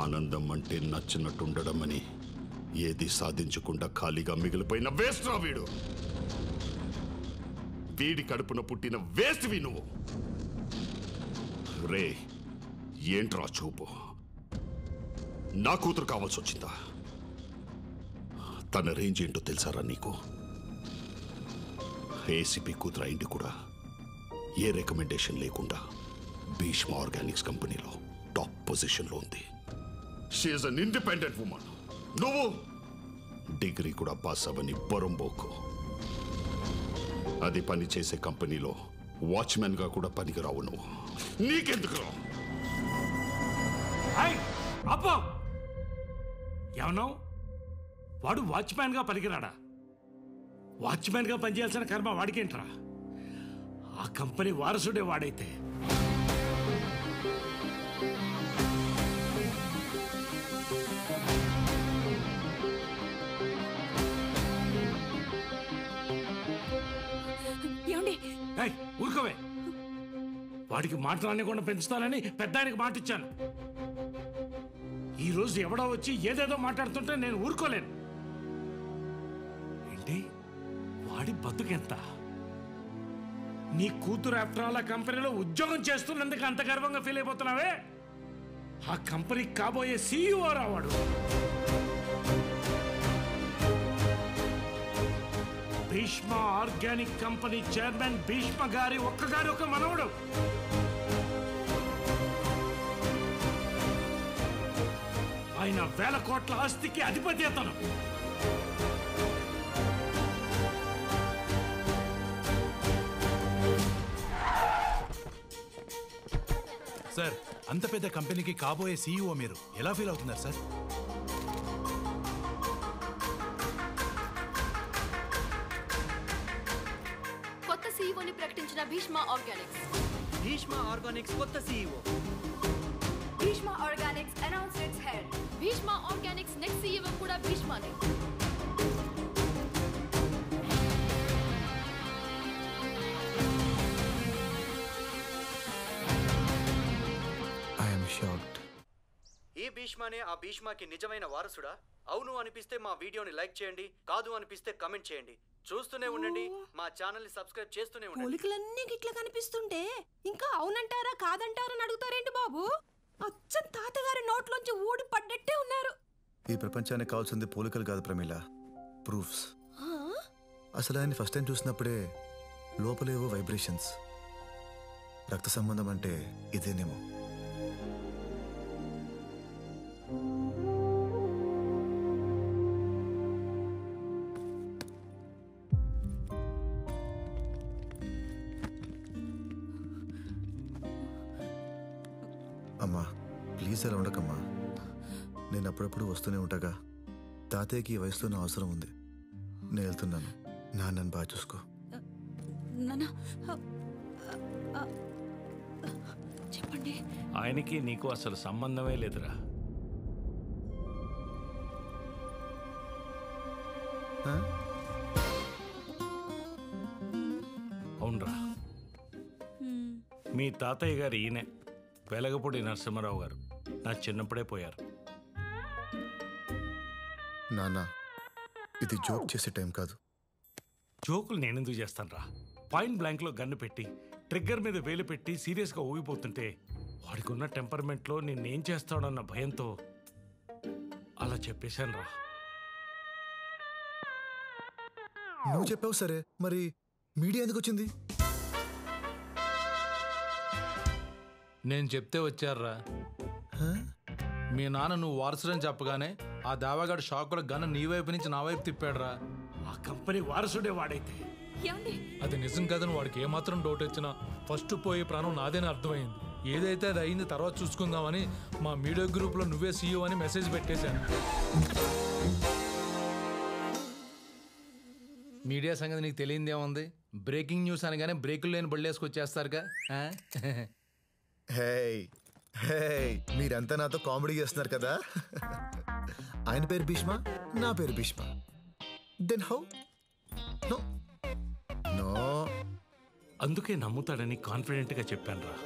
ఆనందం అంటే నచ్చినట్టు ఉండడం అని ఏది సాధించకుండా ఖాళీగా మిగిలిపోయిన వేస్ట్ రా వీడు. వీడి కడుపున పుట్టిన వేస్ట్వి నువ్వు. రే, ఏంట్రా చూపు? నా కూతురు కావాల్సి వచ్చిందా? తన రేంజ్ ఏంటో తెలుసారా నీకు? ఏసీపీ కూతురు అయింది కూడా ఏ రికమెండేషన్ లేకుండా భీష్మ ఆర్గానిక్స్ కంపెనీలో టాప్ పొజిషన్లో ఉంది. She's an independent women. నువ్వు డిగ్రీ కూడా పాస్ అవ్వని బొరంబోకు. అది పని చేసే కంపెనీలో వాచ్మెన్ గా కూడా పనికిరావు నువ్వు. నీకెందుకు రా? అబ్బో, ఏమన్నా వాడు వాచ్మ్యాన్ గా పనికిరాడా? వాచ్మ్యాన్ గా పనిచేయాల్సిన కర్మ వాడికేంట్రా? ఆ కంపెనీ వారసుడే వాడైతే. ఊరుకోవే. వాడికి మాట్లాడకుండా పెంచుతానని పెద్ద ఆయనకి మాట ఇచ్చాను. ఈరోజు ఎవడో వచ్చి ఏదేదో మాట్లాడుతుంటే నేను ఊరుకోలేను. ఏంటి వాడి బతుకెంత? నీ కూతురు ఆఫ్టర్ ఆల్ ఆ కంపెనీలో ఉద్యోగం చేస్తున్నందుకు అంత గర్వంగా ఫీల్ అయిపోతున్నావే? ఆ కంపెనీకి కాబోయే సీఈఓ రావాడు. Bhishma organic company chairman Bhishma garu ఒక్క మనవడు. ఆయన 1000 కోట్ల ఆస్తికి అధిపతి అతను. సార్, అంత పెద్ద కంపెనీకి కాబోయే సీఈఓ మీరు ఎలా ఫీల్ అవుతున్నారు సార్? కొత్త సీఈఓని ప్రకటించిన భీష్మ ఆర్గానిక్స్. భీష్మ ఆర్గానిక్స్ కొత్త CEO. Bhishma Organics announced its head. Bhishma Organics next CEO కూడా భీష్మనే. భీష్మనే ఆ భీష్మకి నిజమైన వారసుడా? అవును అనిపిస్తే మా వీడియోని లైక్ చేయండి, కాదు అనిపిస్తే కమెంట్ చేయండి. చూస్తూనే ఉండండి, మా ఛానల్ ని సబ్స్క్రైబ్ చేస్తూనే ఉండండి. పోలికలన్నీ గిట్లా కనిపిస్తుంటే ఇంకా అవునంటారా కాదంటారా అని అడుగుతారేంటి బాబు? అచ్చం తాతగారి నోట్లోంచి ఊడి పడ్డట్టే ఉన్నారు. ఈ ప్రపంచానికి కావాల్సింది పోలికలు కాదు ప్రమీల, ప్రూఫ్స్. అసలు ఆయన ఫస్ట్ టైం చూసినప్పుడే లోపలేవో వైబ్రేషన్స్. రక్త సంబంధం అంటే ఇదేనేమో. అమ్మా ప్లీజ్ అలా ఉండకమ్మా. నేను అప్పుడప్పుడు వస్తూనే ఉంటాగా. తాతయ్యకి ఈ వయసులో నా అవసరం ఉంది. నేను వెళ్తున్నాను. నన్ను బాగా చూసుకో. చెప్పండి. ఆయనకి నీకు అసలు సంబంధమే లేదురా. అవునరా, మీ తాతయ్య గారు ఈయనే, వెలగపూడి నరసింహారావు గారు. నా చిన్నప్పుడే పోయారు. నాన్న, ఇది జోక్ చేసే టైం కాదు. జోకులు నేనెందుకు చేస్తాను రా? పాయింట్ బ్లాంక్లో గన్ను పెట్టి ట్రిగ్గర్ మీద వేలు పెట్టి సీరియస్గా ఊగిపోతుంటే వాడికి ఉన్న టెంపర్మెంట్లో నేనేం చేస్తాడన్న భయంతో అలా చెప్పేశాను రా. నువ్వు చెప్పావు సరే, మరి మీడియా ఎందుకు వచ్చింది? నేను చెప్తే వచ్చారా? మీ నాన్న నువ్వు వారసుడని చెప్పగానే ఆ దావాగాడు షాకులో గన్ను నీ వైపు నుంచి నా వైపు తిప్పాడురా. ఆ కంపెనీ వారసుడే వాడైతే అది నిజం కదని వాడికి ఏమాత్రం డౌట్ వచ్చినా ఫస్ట్ పోయే ప్రాణం నాదేని అర్థమైంది. ఏదైతే అది అయింది, తర్వాత చూసుకుందామని మా మీడియా గ్రూప్లో నువ్వే సీఈఓ అని మెసేజ్ పెట్టేశాను. మీడియా సంగతి నీకు తెలియదేముంది? బ్రేకింగ్ న్యూస్ అనగానే బ్రేకులు లేని బళ్ళేసుకొచ్చేస్తారుగా. హే హే, మీరంతా నాతో కామెడీ చేస్తున్నారు కదా. ఆయన పేరు భీష్మ, నా పేరు Bhishma. Then how? No no. అందుకే నమ్ముతాడని కాన్ఫిడెంట్గా చెప్పాను రా.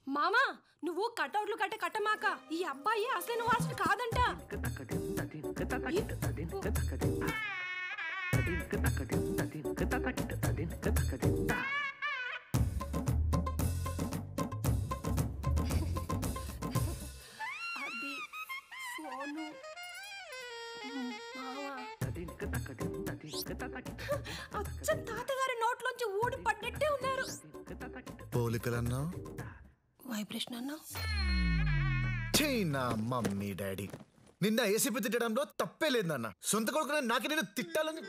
మామా, నువ్వు కటౌట్లు కట్టమాక. ఈ అబ్బాయి అసలు నువ్వు అసలు కాదంట. అది ఫోను. అచ్చం తాతగారి నోట్లోంచి ఊడి పడ్డట్టే ఉన్నారు. పోలికలన్నా వైబ్రేషన్ అన్నా. నా మమ్మీ డాడీ నిన్న ఏసీపీ తిట్టడంలో తప్పే లేదు నాన్న. సొంత కొడుకు నాకే నేను తిట్టాలని.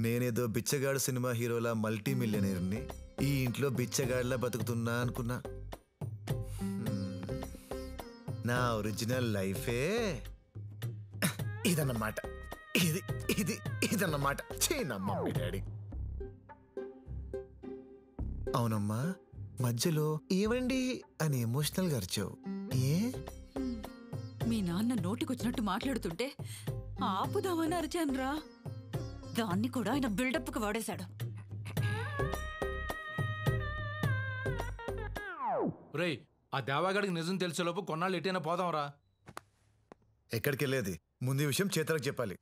నేనేదో బిచ్చగాడు సినిమా హీరోలా మల్టీ మిలియనీర్ని ఈ ఇంట్లో బిచ్చగాడిలా బతుకుతున్నా అనుకున్నా. నా ఒరిజినల్ లైఫే ఇదన్నమాట. ఇది ఇది ఇదన్నమాట. నా మమ్మీ డాడీ. అవునమ్మా, మధ్యలో ఏమండి అని ఎమోషనల్ గా అరిచావు. ఏ? మీ నాన్న నోటికొచ్చినట్టు మాట్లాడుతుంటే ఆపుదామని అరిచానురా. దాన్ని కూడా ఆయన బిల్డప్కి వాడేశాడు. రేయ్, ఆ దేవాగాడికి నిజం తెలిసేలోపు కొన్నాళ్ళు ఎటైనా పోదాంరా. ఎక్కడికి వెళ్ళేది? ముందు ఈ విషయం చేతలకు చెప్పాలి.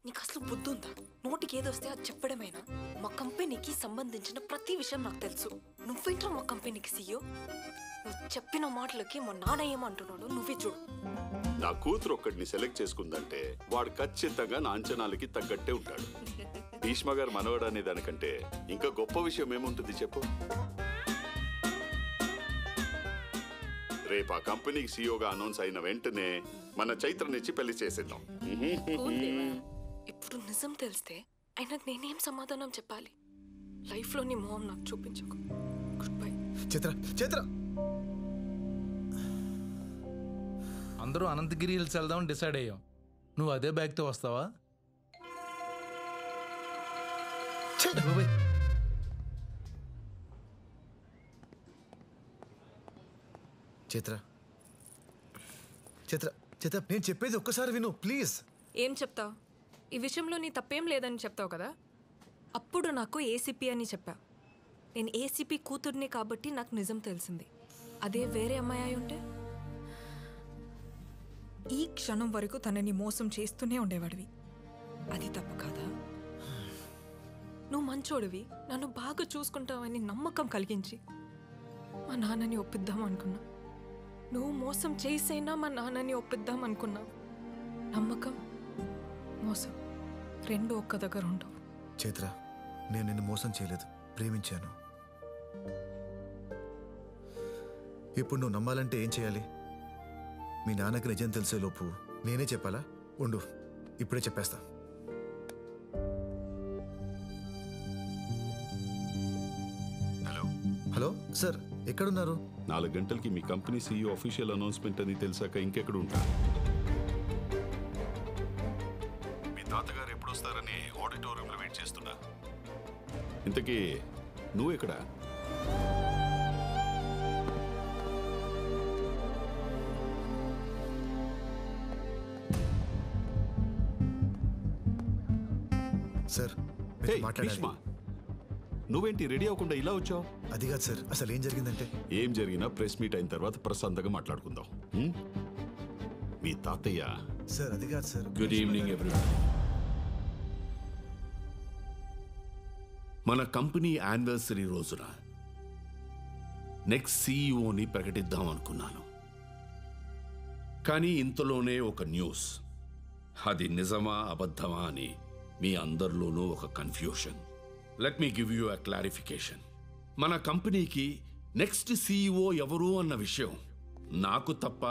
నీకు అసలు బుద్ధి ఉందా? నోటికి ఏదొస్తే అది చెప్పడమేనా? మా కంపెనీకి సంబంధించిన ప్రతి విషయం నాకు తెలుసు. నువ్వేంట్రా మా కంపెనీకి సీఈఓ? నువ్వు చెప్పిన మాటలకి మా నాన్న ఏమంటున్నాడు నువ్వే చూడు. నా కూతురు ఒక్కడిని సెలెక్ట్ చేసుకుందంటే వాడు ఖచ్చితంగా నా అంచనాలకి తగ్గట్టే ఉంటాడు. భీష్మ గారు మనవడు అనే దానికంటే ఇంకా గొప్ప విషయం ఏముంటుంది చెప్పు? రేపు ఆ కంపెనీకి సీఈఓగా అనౌన్స్ అయిన వెంటనే మన చైత్రనిచ్చి పెళ్లి చేసేద్దాం. ఇప్పుడు నిజం తెలిస్తే ఆయనకు నేనేం సమాధానం చెప్పాలి? లైఫ్ లో నీ మొహం నాకు చూపించకు. Good bye. చిత్ర అందరూ అనంతగిరి హిల్స్ వెళ్దామని డిసైడ్ అయ్యాం. నువ్వు అదే బ్యాగ్తో వస్తావా? చిత్ర చిత్ర చిత్ర నేను చెప్పేది ఒక్కసారి విను ప్లీజ్. ఏం చెప్తావు? ఈ విషయంలో నీ తప్పేం లేదని చెప్తావు కదా. అప్పుడు నాకు ఏసీపీ అని చెప్పా. నేను ఏసీపీ కూతుర్ని కాబట్టి నాకు నిజం తెలిసింది. అదే వేరే అమ్మాయి అయి ఉంటే ఈ క్షణం వరకు తనని మోసం చేస్తూనే ఉండేవాడివి. అది తప్పు కాదా? నువ్వు మంచోడివి, నన్ను బాగా చూసుకుంటావని నమ్మకం కలిగించి మా నాన్నని ఒప్పిద్దాం అనుకున్నా. నువ్వు మోసం చేసైనా మా నాన్నని ఒప్పిద్దాం అనుకున్నావు. నమ్మకం, మోసం రెండు ఒక్క దగ్గర ఉండవు. చైత్ర, నేను నిన్ను మోసం చేయలేదు, ప్రేమించాను. ఇప్పుడు నువ్వు నమ్మాలంటే ఏం చేయాలి? మీ నాన్నకి నిజం తెలిసే లోపు నేనే చెప్పాలా? ఉండు, ఇప్పుడే చెప్పేస్తా. హలో హలో సార్, ఎక్కడున్నారు? 4 గంటలకి మీ కంపెనీ CEO అఫీషియల్ అనౌన్స్మెంట్ అని తెలిసాక ఇంకెక్కడ ఉంటారు? మీ తాతగారు ఎప్పుడు వస్తారని ఆడిటోరియంలో వెయిట్ చేస్తున్నా. ఇంతకీ నువ్వు ఎక్కడ? సార్ భీష్మ, నువ్వేంటి రెడీ అవ్వకుండా ఇలా వచ్చావు? అది కాదు సార్, అసలు ఏం జరిగిందంటే ఏం జరిగినా ప్రెస్ మీట్ అయిన తర్వాత ప్రశాంతంగా మాట్లాడుకుందాం. మీ తాతయ్య. సార్ అది కాదు సార్. Good evening everyone. మన కంపెనీ యానివర్సరీ రోజున నెక్స్ట్ సీఈఓని ప్రకటిద్దాం అనుకున్నాను. కానీ ఇంతలోనే ఒక న్యూస్. అది నిజమా అబద్ధమా అని మీ అందరిలోనూ ఒక confusion. Let me give you a clarification. మన కంపెనీకి నెక్స్ట్ సీఈఓ ఎవరు అన్న విషయం నాకు తప్ప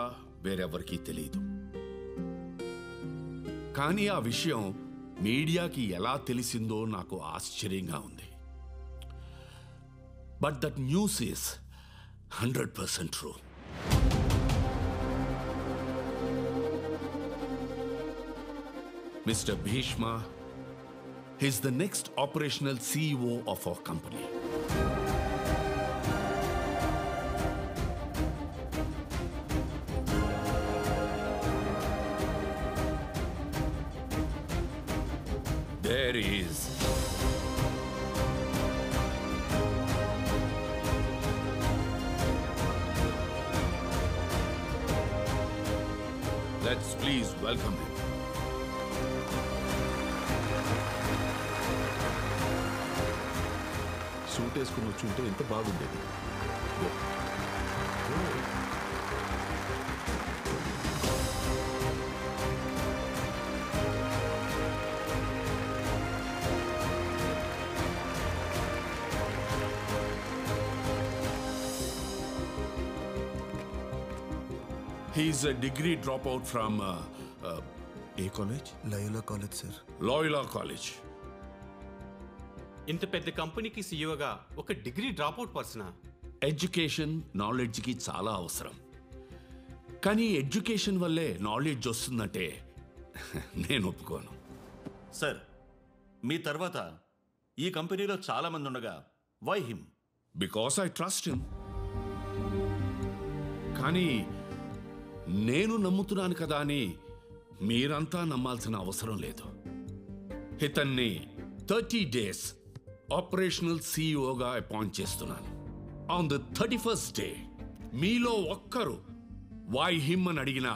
వేరెవరికీ తెలియదు. కానీ ఆ విషయం మీడియాకి ఎలా తెలిసిందో నాకు ఆశ్చర్యంగా ఉంది. But that news is 100% true. Mr. Bhishma is the next operational CEO of our company. There is let's please welcome him. Suit వేసుకుని వచ్చి ఉంటే ఎంత బాగుండేది. He's a degree dropout from a college? Loyola College, sir. Loyola College. ఇంత పెద్ద కంపెనీకి సీఈఓగా ఒక degree dropout పర్సనా? Education నాలెడ్జ్కి చాలా అవసరం. కానీ ఎడ్యుకేషన్ వల్లే నాలెడ్జ్ వస్తుందంటే నేను ఒప్పుకోను. సార్, మీ తర్వాత ఈ కంపెనీలో చాలా మంది ఉండగా why him? Because I trust him. కానీ నేను నమ్ముతున్నాను కదా అని మీరంతా నమ్మాల్సిన అవసరం లేదు. ఇతన్ని 30 days ఆపరేషనల్ సీఈఓగా అపాయింట్ చేస్తున్నాను. ఆన్ ద 31st day మీలో ఒక్కరు వై హిమ్ అని అడిగినా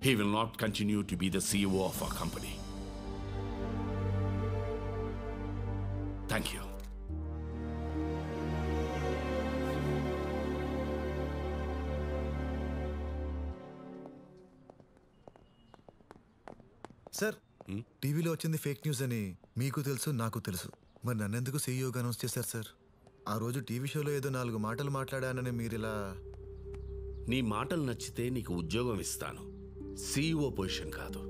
he will not continue to be the CEO of our company. Thank you. Sir, టీవీలో వచ్చింది ఫేక్ న్యూస్ అని మీకు తెలుసు, నాకు తెలుసు. మరి నన్నెందుకు సీఈఓగా అనౌన్స్ చేశారు సార్? ఆ రోజు టీవీ షోలో ఏదో 4 మాటలు మాట్లాడానని మీరిలా. నీ మాటలు నచ్చితే నీకు ఉద్యోగం ఇస్తాను, సీఈఓ పొజిషన్ కాదు.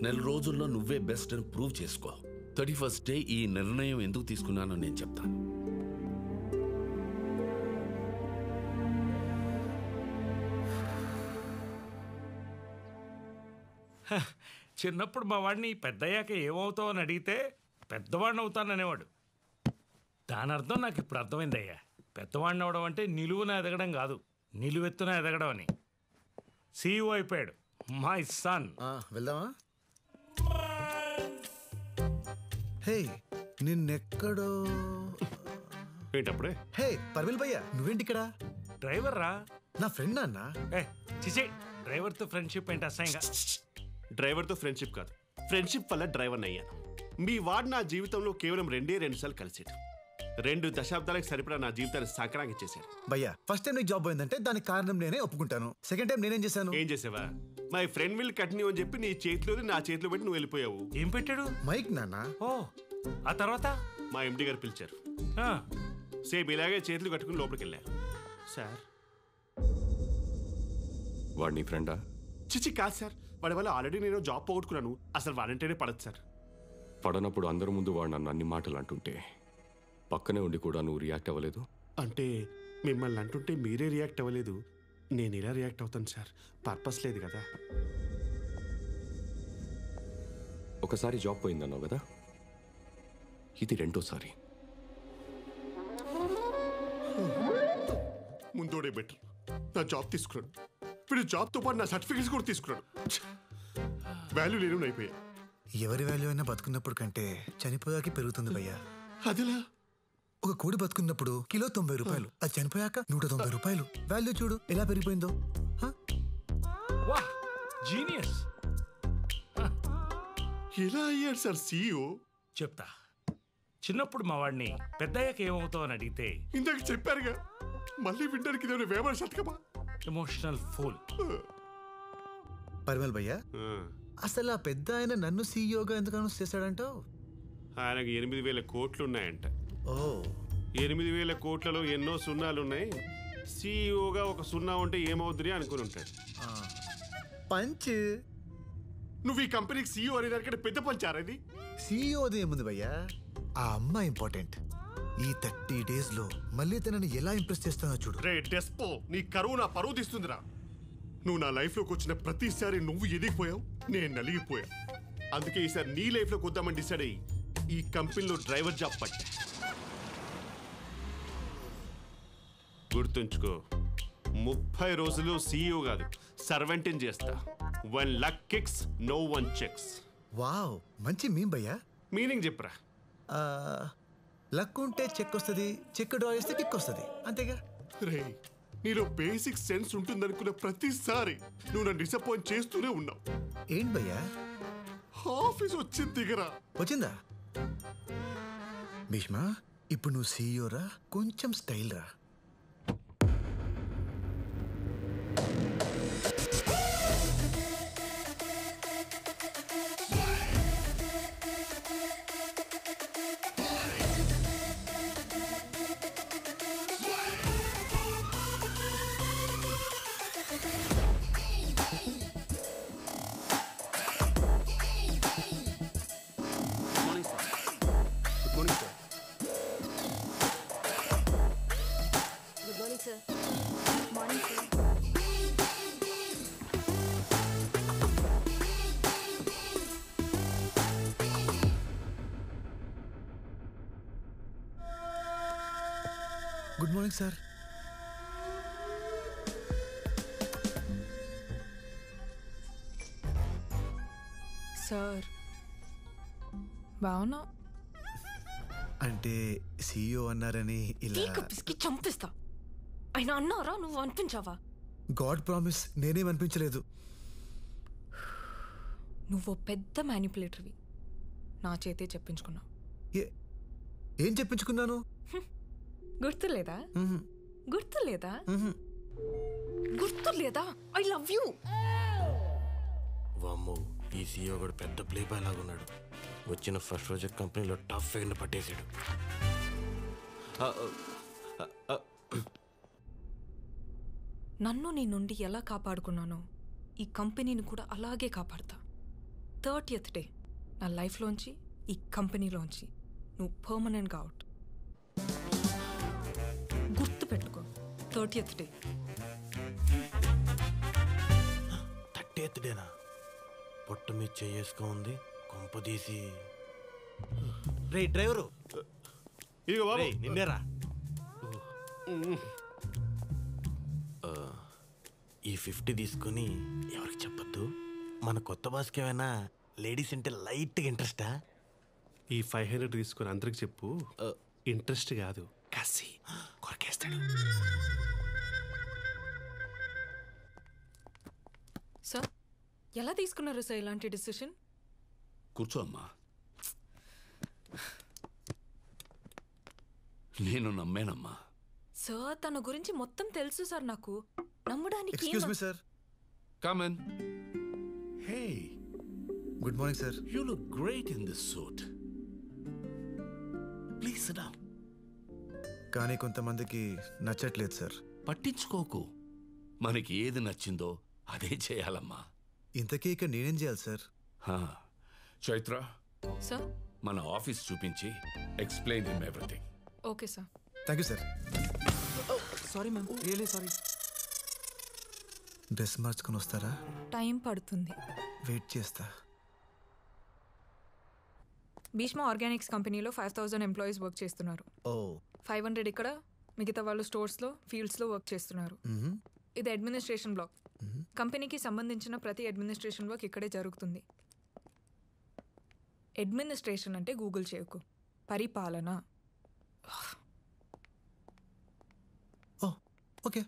4 రోజుల్లో నువ్వే బెస్ట్ అని ప్రూవ్ చేసుకో. 31st day ఈ నిర్ణయం ఎందుకు తీసుకున్నానో నేను చెప్తాను. చిన్నప్పుడు మా వాడిని పెద్దయ్యాక ఏమవుతావు అని అడిగితే పెద్దవాడిని అవుతాననేవాడు. దాని అర్థం నాకు ఇప్పుడు అర్థమైందయ్యా. పెద్దవాడిని అవడం అంటే నిలువున ఎదగడం కాదు, నిలువెత్తున ఎదగడం అని. సీఈఓ అయిపోయాడు మై సన్. వెళ్దామా? హే నిన్నెక్కడో ఏంటప్పుడే? హే పర్విల్ భయ్యా, నువ్వేంటి ఇక్కడ? డ్రైవర్ రా. నా ఫ్రెండ్ అన్న. చిచి, డ్రైవర్తో ఫ్రెండ్షిప్ ఏంటి అసహ్యంగా? డ్రైవర్తో ఫ్రెండ్షిప్ కాదు, ఫ్రెండ్షిప్ వల్ల డ్రైవర్ని అయ్యాను. మీ వాడు నా జీవితంలో కేవలం 2 సార్లు కలిసాడు. 2 దశాబ్దాలకు సరిపడా నా జీవితాన్ని సంక్రాంతి చేశాడు. భయ్యా, ఫస్ట్ టైం నీకు జాబ్ పోయిందంటే దానికి కారణం నేనే ఒప్పుకుంటాను. సెకండ్ టైం నేనేం చేశాను? ఏం చేసావా? మై ఫ్రెండ్ విల్ కంటిన్యూ అని చెప్పి నీ చేతిలో నా చేతిలో పెట్టి నువ్వు వెళ్ళిపోయావు. ఏం పెట్టాడు? మైక్ నాన్న. ఓ, ఆ తర్వాత మా ఎండి గారు పిలిచారు. సేమ్ ఇలాగే చేతులు కట్టుకుని లోపలికి వెళ్ళారు. సార్, వాడు నీ ఫ్రెండా? చిచి కాదు సార్, వాడి వల్ల ఆల్రెడీ నేను జాబ్ పోగొట్టుకున్నాను. అసలు వాడంటేనే పడదు సార్. పడనప్పుడు అందరి ముందు వాడు నన్ను అన్ని మాటలు అంటుంటే పక్కనే ఉండి కూడా నువ్వు రియాక్ట్ అవ్వలేదు. అంటే మిమ్మల్ని అంటుంటే మీరే రియాక్ట్ అవ్వలేదు, నేను ఇలా రియాక్ట్ అవుతాను సార్. పర్పస్ లేదు కదా. ఒకసారి జాబ్ పోయిందన్నావు కదా, ఇది 2వ సారి. ముందోడే బెటర్. నా జాబ్ తీసుకున్నాడు, వీడు జాబ్తో పాటు నా సర్టిఫికేట్స్ కూడా తీసుకున్నాడు. వాల్యూ లేను అయిపోయా. ఎవరి వాల్యూ అయినా బతుకున్నప్పుడు కంటే చనిపోయాక పెరుగుతుంది భయ్యా. అదిలా? ఒక కోడి బతుకున్నప్పుడు కిలో 90 రూపాయలు, అది చనిపోయాక 190 రూపాయలు. వాల్యూ చూడు ఎలా పెరిగిపోయిందో. జీనియస్. ఎలా అయ్యాడు సార్ సీఈఓ? చెప్తా. చిన్నప్పుడు మా వాడిని పెద్దయ్యాక ఏమవుతావు అని అడిగితే ఇందాక చెప్పారుగా, మళ్ళీ వింటానికి ఇదేమైనా వేమన శతకమా? Emotional fool. పరిమల్ భయ్యా, అసలు ఆ పెద్ద ఆయన నన్ను సీఈఓగా ఎందుకు అనౌన్స్ చేశాడంటావు? ఆయనకు 8,000 కోట్లు ఉన్నాయంట. ఓ, 8,000 కోట్లలో ఎన్నో సున్నాలున్నాయి. సీఈఓగా ఒక సున్నా ఉంటే ఏమవుతుంది అనుకుని ఉంటాడు. పంచ్. నువ్వు ఈ కంపెనీకి సీఈఓ అనే దానికంటే పెద్ద పంచారది. సీఈఓది ఏముంది భయ్యా, ఆ అమ్మాయి ఇంపార్టెంట్. ఈ 30 days లో మళ్ళీ తనని ఎలా ఇంప్రెస్ చేస్తానో చూడు. రే డెస్పో, నీ కరువు నా పరువు తీస్తుందిరా. నువ్వు నా లైఫ్లోకి వచ్చిన ప్రతిసారి నువ్వు ఎదిగిపోయావు, నేను నలిగిపోయా. అందుకే ఈసారి నీ లైఫ్లోకి వద్దామని డిసైడ్ అయ్యి ఈ కంపెనీలో డ్రైవర్ జాబ్ పట్టా. గుర్తుంచుకో, 30 రోజులు సీఈఓ కాదు, సర్వెంట్ని చేస్తా. 1 luck kicks, no one checks. Wow, మంచి మీమ్ భయ్యా. మీనింగ్ చెప్పరా? లక్ ఉంటే చెక్ వస్తుంది, చెక్ డ్రా చేస్తే కిక్ వస్తుంది, అంతేగా. రే, నీలో బేసిక్ సెన్స్ ఉంటుందనుకున్న ప్రతిసారి నువ్వు నన్ను డిసప్పాయింట్ చేస్తూనే ఉన్నావు. ఏంటి భయ్యా? ఆఫీస్ వచ్చింది దిగరా. వచ్చిందా? భీష్మా, ఇప్పుడు నువ్వు సీఈఓ రా, కొంచెం స్టైల్ రా. Good morning sir. సార్ బావునా? అంటే సీఈఓ అన్నారని ఇలా పిసికి చంపిస్తా. ఆయన అన్నారా, నువ్వు అనిపించావా? God promise, నేనేమనిపించలేదు. నువ్వు పెద్ద మ్యానిపులేటర్వి. నా చేతే చెప్పించుకున్నావు. ఏం చెప్పించుకున్నాను? గుర్తులేదా? గుర్తులేదా? గుర్తులేదా? I love you. వామ్మో, ఈ సీఈఓ కూడా పెద్ద ప్లే బాయ్ లాగా ఉన్నాడు. వచ్చిన ఫస్ట్ రోజు కంపెనీలో టఫ్ ఫైర్ని పట్టేశాడు. నన్ను నీ నుండి ఎలా కాపాడుకున్నానో ఈ కంపెనీని కూడా అలాగే కాపాడతా. 30th డే నా లైఫ్లోంచి, ఈ కంపెనీలోంచి నువ్వు పర్మనెంట్గా అవుట్. గుర్తు పెట్టుకో, 30th డే. 30th డేనా? పొట్ట మీద చేసుకొని ఉంది, కొంపదీసి. రే డ్రైవరు, ఇదిగో బాబు, నిన్నేరా? 50 తీసుకొని ఎవరికి చెప్పొద్దు. మన కొత్త బాస్కి ఏమైనా లేడీస్ అంటే లైట్గా ఇంట్రెస్టా? ఈ 500 తీసుకొని అందరికి చెప్పు. ఇంట్రెస్ట్ కాదు, కసి కొరకేస్తాడు. సార్ ఎలా తీసుకున్నారు సార్ ఇలాంటి డిసిషన్? కూర్చో అమ్మా. నేను నమ్మేనమ్మా. సార్ తన గురించి మొత్తం తెలుసు సార్ నాకు. నమ్మడానికి excuse me sir. Come in. Hey, good morning sir. You look great in this suit. Please SIT down. కానీ కొంతమందికి నచ్చట్లేదు సార్. పట్టించుకోకు. మనకి ఏది నచ్చిందో అదే చేయాలమ్మా. ఇంతకీ ఇక నేనేం చేయాలి సార్? చైత్ర సార్, మన ఆఫీస్ చూపించి explain him everything. Okay sir. Thank you sir. Sorry ma'am, really sorry. Dress మార్చుకొని వస్తారా? టైం పడుతుంది. వెయిట్ చేస్తా. భీష్మ ఆర్గానిక్స్ కంపెనీలో 5000 ఎంప్లాయీస్ వర్క్ చేస్తున్నారు. 500 ఇక్కడ, మిగతా వాళ్ళు స్టోర్స్లో, ఫీల్డ్స్లో వర్క్ చేస్తున్నారు. ఇది అడ్మినిస్ట్రేషన్ బ్లాక్. కంపెనీకి సంబంధించిన ప్రతి అడ్మినిస్ట్రేషన్ వర్క్ ఇక్కడే జరుగుతుంది. అడ్మినిస్ట్రేషన్ అంటే గూగుల్ చేయకు, పరిపాలన. ఓకే.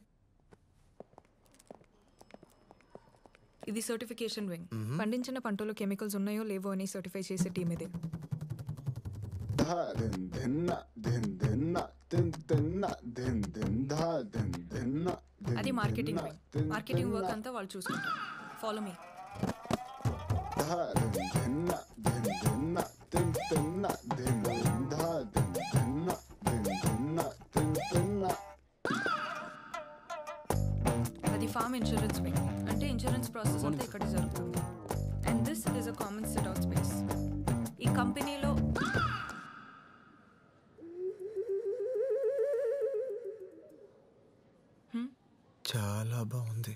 ఇది సర్టిఫికేషన్ వింగ్. పండించిన పంటలో కెమికల్స్ ఉన్నాయో లేవో అని సర్టిఫై చేసే టీమ్ ఇదే. అది మార్కెటింగ్ వింగ్. మార్కెటింగ్ వర్క్ అంతా వాళ్ళు చూసుకుంటారు. Follow me. అది ఫార్మ్ ఇన్సూరెన్స్ వింగ్. అంటే ఇన్సూరెన్స్ ప్రాసెస్ అంతా ఇక్కడ జరుగుతుంది. And this is a common set out space. ఈ కంపెనీలో చాలా బాగుంది.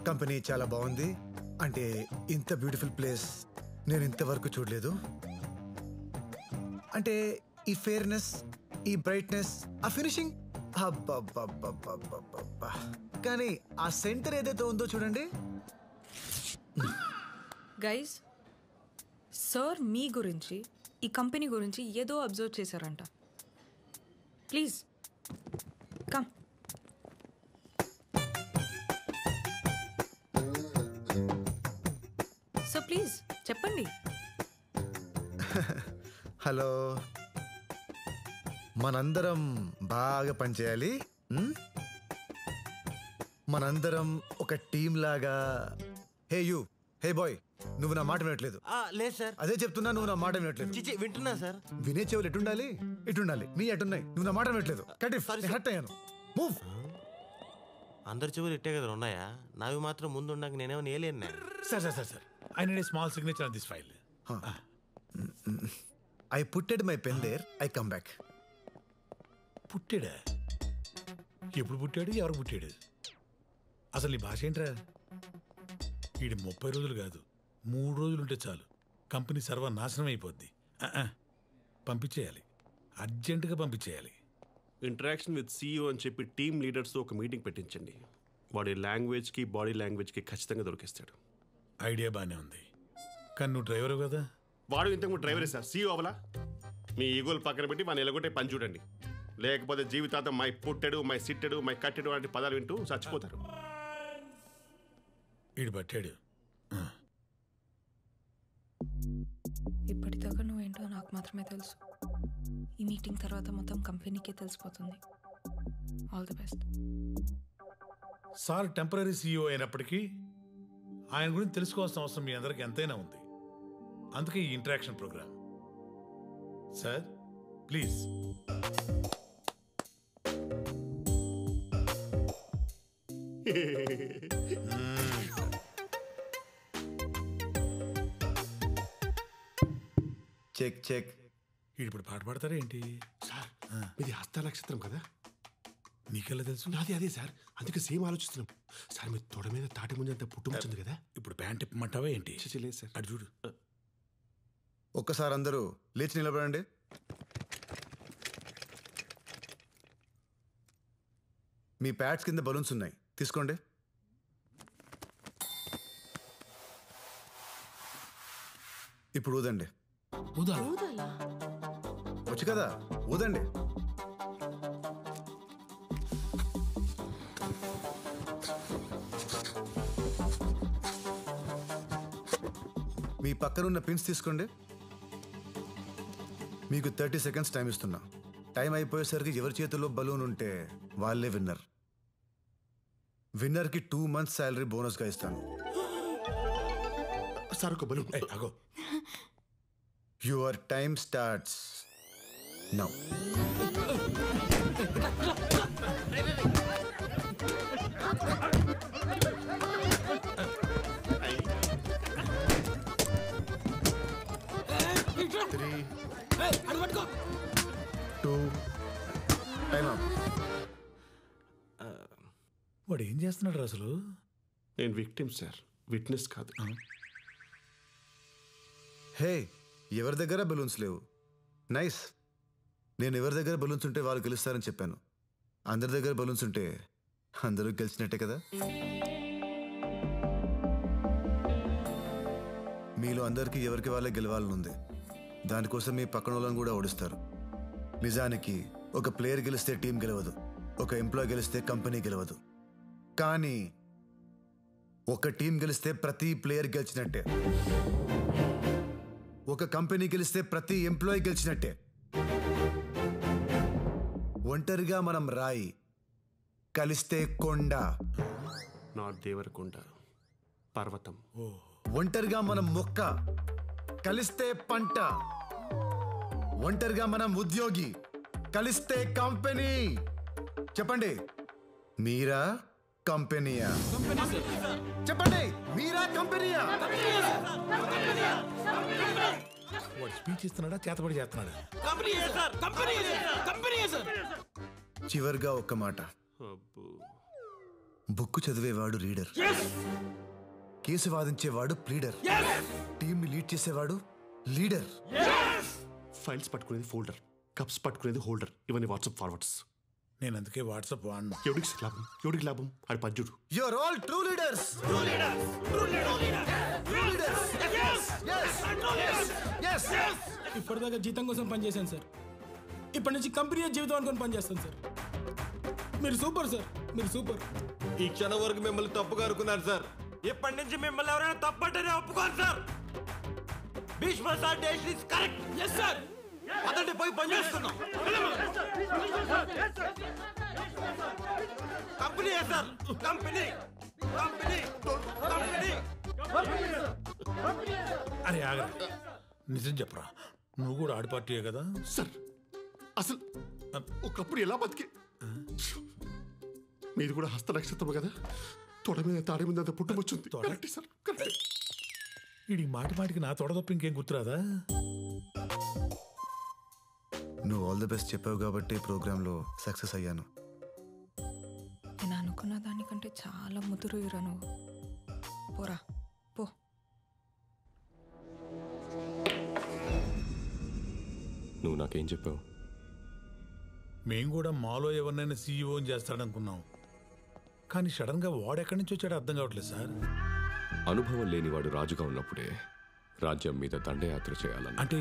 కంపెనీ చాలా బాగుంది. అంటే ఇంత బ్యూటిఫుల్ ప్లేస్ నేను ఇంతవరకు చూడలేదు. అంటే ఈ ఫేర్నెస్, ఈ బ్రైట్నెస్, ఆ ఫినిషింగ్, కానీ ఆ సెంటర్ ఏదైతే ఉందో చూడండి. గైస్, సార్ మీ గురించి, ఈ కంపెనీ గురించి ఏదో అబ్జర్వ్ చేశారంట. Please come. సో ప్లీజ్ చెప్పండి. హలో, మనందరం బాగా పనిచేయాలి. మనందరం ఒక టీం లాగా. హే యూ, హే బాయ్, నువ్వు నా మాట వినట్లేదు. లేదు సార్. అదే చెప్తున్నా, నువ్వు నా మాట వినట్లేదు. వింటున్నా సార్. వినే చెవులు ఎటుండాలి? ఇటుండాలి. నీ ఎటున్నాయి? నువ్వు నా మాట వినట్లేదు. హర్ట్ అయ్యాను. మూవ్. అందరి చెవులు ఇట్టే కదా ఉన్నాయా? నావి మాత్రం ముందు ఉన్నాక నేనేమో నేలేను. Sir I need a small signature on this file. I putted my pen there. I come back. పుట్టాడా? ఎప్పుడు పుట్టాడు? ఎవరు పుట్టాడు? అసలు నీ భాష ఏంట్రా? వీడి 30 రోజులు కాదు, 3 రోజులు ఉంటే చాలు కంపెనీ సర్వనాశనం అయిపోద్ది. పంపించేయాలి, అర్జెంటుగా పంపించేయాలి. ఇంటరాక్షన్ విత్ CEO అని చెప్పి టీమ్ లీడర్స్తో ఒక మీటింగ్ పెట్టించండి. వాడి లాంగ్వేజ్కి, బాడీ లాంగ్వేజ్కి ఖచ్చితంగా దొరికిస్తాడు. ఐడియా బాగానే ఉంది, కానీ నువ్వు డ్రైవరు కదా. వాడు ఇంతకు డ్రైవరే సార్, CEO అవలా. మీ ఈగోలు పక్కన పెట్టి వాడిని ఎలాగొట్టే పని చూడండి. లేకపోతే జీవితాంతం మై పుట్టెడు, మై సిట్టెడు, మై కట్టెడు వంటి పదాలు వింటూ చచ్చిపోతారు. వీడు పట్టాడు. ఇప్పటిదాకా నువ్వేంటో నాకు మాత్రమే తెలుసు. ఈ మీటింగ్ తర్వాత మొత్తం కంపెనీకే తెలిసిపోతుంది. All the best. Sir temporary CEO అయినప్పటికీ ఆయన గురించి తెలుసుకోవాల్సిన అవసరం మీ అందరికి ఎంతైనా ఉంది. అందుకే ఈ interaction program. Sir please. Check check. ఇప్పుడు పాట పాడతారా ఏంటి? సార్ ఇది హస్త నక్షత్రం కదా. నీకెలా తెలుసు? నాది అదే సార్, అందుకే సేమ్ ఆలోచిస్తున్నాం. సార్ మీ తొడ మీద తాటి ముంజంత పుట్టుముచ్చింది కదా. ఇప్పుడు ప్యాంట్ ఇప్పమంటావా ఏంటి? లేదు సార్. అటు చూడు. ఒక్కసారి అందరూ లేచి నిలబడండి. మీ ప్యాడ్స్ కింద బలూన్స్ ఉన్నాయి, తీసుకోండి. ఇప్పుడు ఊదండి. వచ్చు కదా, ఊదండి. మీ పక్కనున్న పిన్స్ తీసుకోండి. మీకు 30 seconds టైం ఇస్తున్నా. టైం అయిపోయేసరికి ఎవరి చేతిలో బలూన్ ఉంటే వాళ్ళే విన్నర్. విన్నర్కి 2 months శాలరీ బోనస్గా ఇస్తాను. సార్ ఒక balloon. Your time starts now. వాడు ఏం చేస్తున్నాడు అసలు? నేను విక్టిమ్ సార్, విట్నెస్ కాదు. హే, ఎవరి దగ్గర బలూన్స్ లేవు. నైస్. నేను ఎవరి దగ్గర బలూన్స్ ఉంటే వాళ్ళు గెలుస్తారని చెప్పాను. అందరి దగ్గర బలూన్స్ ఉంటే అందరూ గెలిచినట్టే కదా. మీలో అందరికీ ఎవరికి వాళ్ళే గెలవాలని ఉంది. దానికోసం మీ పక్కన వాళ్ళని కూడా ఓడిస్తారు. నిజానికి ఒక ప్లేయర్ గెలిస్తే టీం గెలవదు, ఒక ఎంప్లాయ్ గెలిస్తే కంపెనీ గెలవదు. కానీ ఒక టీం గెలిస్తే ప్రతి ప్లేయర్ గెలిచినట్టే, ఒక కంపెనీ గెలిస్తే ప్రతి ఎంప్లాయీ గెలిచినట్టే. ఒంటరిగా మనం రాయి, కలిస్తే కొండ. నాట్ దేవరకొండ, పర్వతం. ఒంటరిగా మనం మొక్క, కలిస్తే పంట. ఒంటరిగా మనం ఉద్యోగి, కలిస్తే కంపెనీ. చెప్పండి, మీరా కంపెనీయా? చెప్పండి, మీరా కంపెనీయా? వాడు స్పీచ్ ఇస్తున్నాడా, చేతబడి చేస్తున్నాడా? చివరిగా ఒక్క మాట. బుక్ చదివేవాడు రీడర్, కేసు వాదించేవాడు ప్లీడర్, టీంని లీడ్ చేసేవాడు లీడర్. ఫైల్స్ పట్టుకునేది ఫోల్డర్, కప్స్ పట్టుకునేది హోల్డర్. ఇవన్నీ వాట్సాప్ ఫార్వర్డ్స్. నేను అందుకే వాట్సాప్ వాడినా. ఎవడికి లాభం, ఎవడికి లాభం? అది పద్యుడు. You are all true leaders. ఇప్పటిదాకా జీతం కోసం పనిచేశాను సార్. ఇప్పటి నుంచి కంపెనీ జీవితం అనుకుని పనిచేస్తాను సార్. మీరు సూపర్ సార్, మీరు సూపర్. ఈ క్షణం వరకు మిమ్మల్ని తప్పుగా అనుకున్నారు సార్. ఇప్పటి నుంచి మిమ్మల్ని ఎవరైనా తప్పంటేనే ఒప్పుకోను sir. Bhishma sir decision is correct. yes sir. అదండి పోయి పని చేస్తున్నాం. Company sir, company company company. అరే ఆగరా, నిజం చెప్పరా, నువ్వు కూడా ఆడి పార్టీయే కదా సార్? అసలు ఒకప్పుడు ఎలా బతికి, మీది కూడా హస్త నక్షత్రం కదా, తొడ మీద తాడే మీద అంత పుట్టుమొచ్చింది. Correct sir, correct. ఈ మాటి మాటికి నా తొడ తప్ప ఇంకేం గుర్తురాదా? నువ్వు ఆల్ ది బెస్ట్ చెప్పావు కాబట్టి ప్రోగ్రాంలో సక్సెస్ అయ్యాను. నేను అనుకున్న దానికంటే చాలా ముదురు ఇరా నువ్వు. పోరా పో. నువ్వు నాకేం చెప్పావు? మేము కూడా మాలో ఎవరినైనా సీఈఓని చేస్తాడనుకున్నాం, కానీ సడన్ గా వాడెక్కడి నుంచి వచ్చాడో అర్థం కావట్లేదు సార్. అనుభవం లేనివాడు రాజుగా ఉన్నప్పుడే రాజ్యం మీద దండయాత్ర చేయాలని. అంటే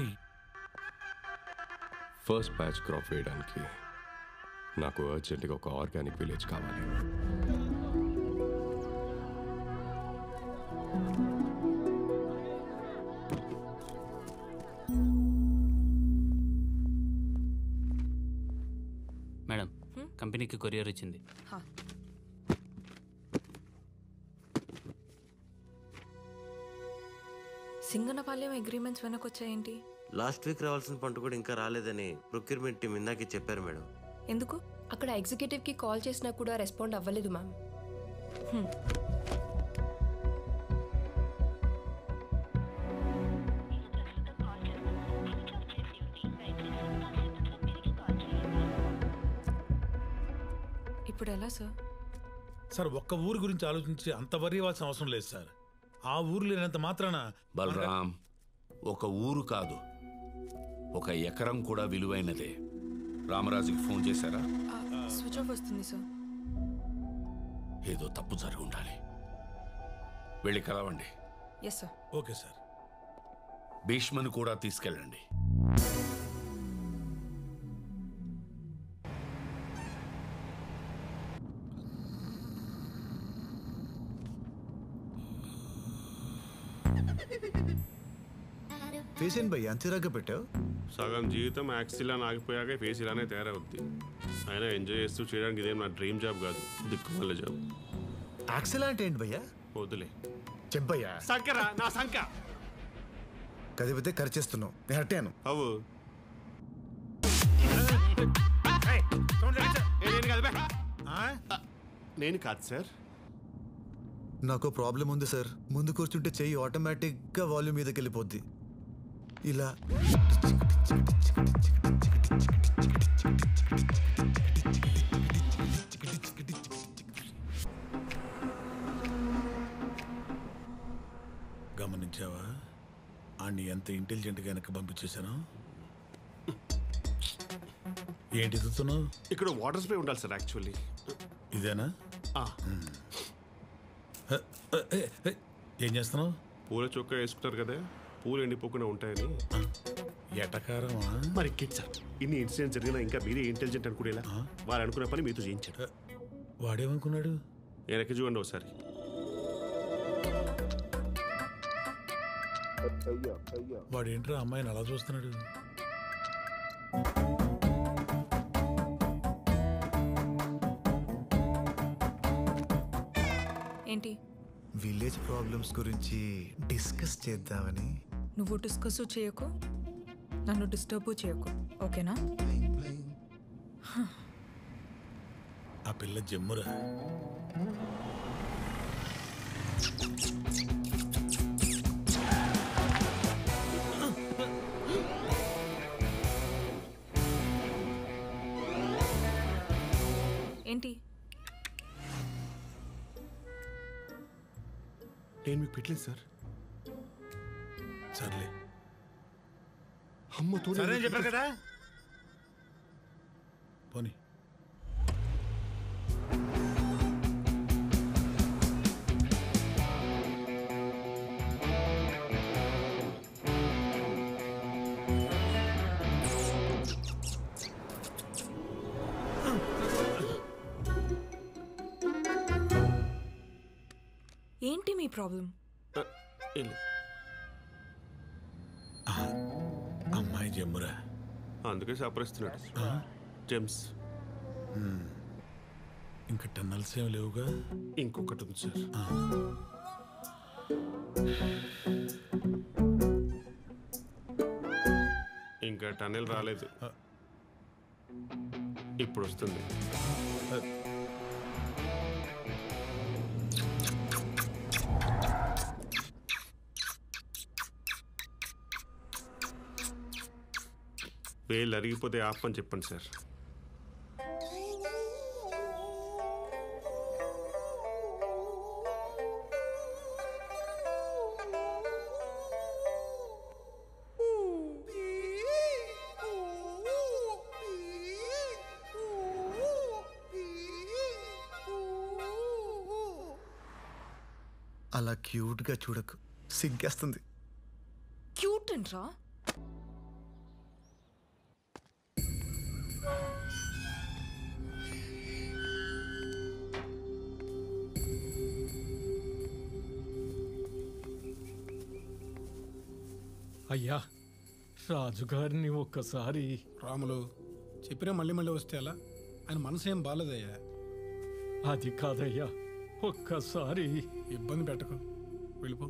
ఫస్ట్ బ్యాచ్ క్రాప్ వేయడానికి నాకు అర్జెంటుగా ఒక ఆర్గానిక్ విలేజ్ కావాలి. మేడం, కంపెనీకి కొరియర్ వచ్చింది. సింగనపాలెం అగ్రిమెంట్స్ వెనకొచ్చాయేంటి? లాస్ట్ వీక్ రావాల్సిన పంట కూడా ఇంకా రాలేదని ప్రొక్యూర్మెంట్ టీం ఇందాకే చెప్పారు మేడం. ఎందుకు? అక్కడ ఎగ్జిక్యూటివ్కి కాల్ చేసినా కూడా రెస్పాండ్ అవ్వలేదు మ్యామ్. ఇప్పుడు ఎలా సార్? సార్ ఒక్క ఊరు గురించి ఆలోచించి అంత వరి ఇవ్వాల్సిన అవసరం లేదు సార్. ఆ ఊరు లేనంత మాత్రాన. బలరాం, ఒక ఊరు కాదు, ఒక ఎకరం కూడా విలువైనదే. రామరాజుకి ఫోన్ చేశారా? స్విచ్ ఆఫ్ వస్తుంది సార్. ఏదో తప్పు జరిగి ఉండాలి. వెళ్ళి కలవండి. Yes sir. Okay sir. భీష్మను కూడా తీసుకెళ్ళండి. ఫేస్ ఏంటి భయ్య అంత చిరాగ్గా పెట్టావు? సగం జీవితం యాక్సిలా ఆగిపోయాక ఫేస్ ఇలానే తయారవుద్ది. అయినా ఎంజాయ్ చేస్తూ చేయడానికి ఇదేం నా డ్రీమ్ జాబ్ కాదు, దిక్కుమల్ల జాబ్. యాక్సిలా అంటే ఏంటి భయ్యా? వద్దులే చెప్పయ్యా. సంకరా నా సంక కదిపితే ఖర్చేస్తున్నావు. నేను అట్టాను. అవు నేను కాదు సార్. నాకు ప్రాబ్లం ఉంది సార్. ముందు కూర్చుంటే చెయ్యి ఆటోమేటిక్గా వాల్యూమ్ మీదకి వెళ్ళిపోద్ది. ఇలా గమనించావా ఆడిని ఎంత ఇంటెలిజెంట్గా వెనక్కి పంపించేశాను? ఏంటి ఎదుగుతున్నావు? ఇక్కడ వాటర్ స్ప్రే ఉండాలి సార్. యాక్చువల్లీ ఇదేనా? ఏం చేస్తున్నావు? పూల చొక్కా వేసుకుంటారు కదా, పూలు ఎండిపోకుండా ఉంటాయని. ఎటకారమా? మరి కిడ్ సార్, ఇన్ని ఇన్సిడెంట్స్ జరిగినా ఇంకా మీరే ఇంటెలిజెంట్ అనుకునేలా వారు అనుకున్న పని మీతో చేయించాడు. వాడేమనుకున్నాడు? వెనక్కి చూడండి ఒకసారి. వాడేంట్రా అమ్మాయిని అలా చూస్తున్నాడు? ఏంటి? విలేజ్ ప్రాబ్లమ్స్ గురించి డిస్కస్ చేద్దామని. నువ్వు డిస్కస్ చేయకు, నన్ను డిస్టర్బ్ చేయకు, ఓకేనా? ఆ పిల్ల జమ్మురా. ఏంటి? నేను మీకు పెట్టలేదు సార్. సర్లే అమ్మతో సరే అని చెప్పారు కదా. పోనీ ఏంటి మీ ప్రాబ్లం? అమ్మాయి జమ్మురా. అందుకే సపరిస్తున్నాడు. జెమ్స్. ఇంకా టన్నల్స్ ఏం లేవుగా? ఇంకొకటి ఉంది సార్. ఇంకా టన్నెల్ రాలేదు, ఇప్పుడు వస్తుంది. వేలు అరిగిపోతే ఆపని చెప్పండి సార్. అలా క్యూట్గా చూడకు, సిగ్గేస్తుంది. క్యూట్ అంట్రా? అయ్యా, రాజుగారిని ఒక్కసారి. రాములు చెప్పినా మళ్ళీ మళ్ళీ వస్తే ఎలా? ఆయన మనసు ఏం బాలేదయ్యా. అది కాదయ్యా, ఒక్కసారి. ఇబ్బంది పెట్టకు, వెళ్ళిపో.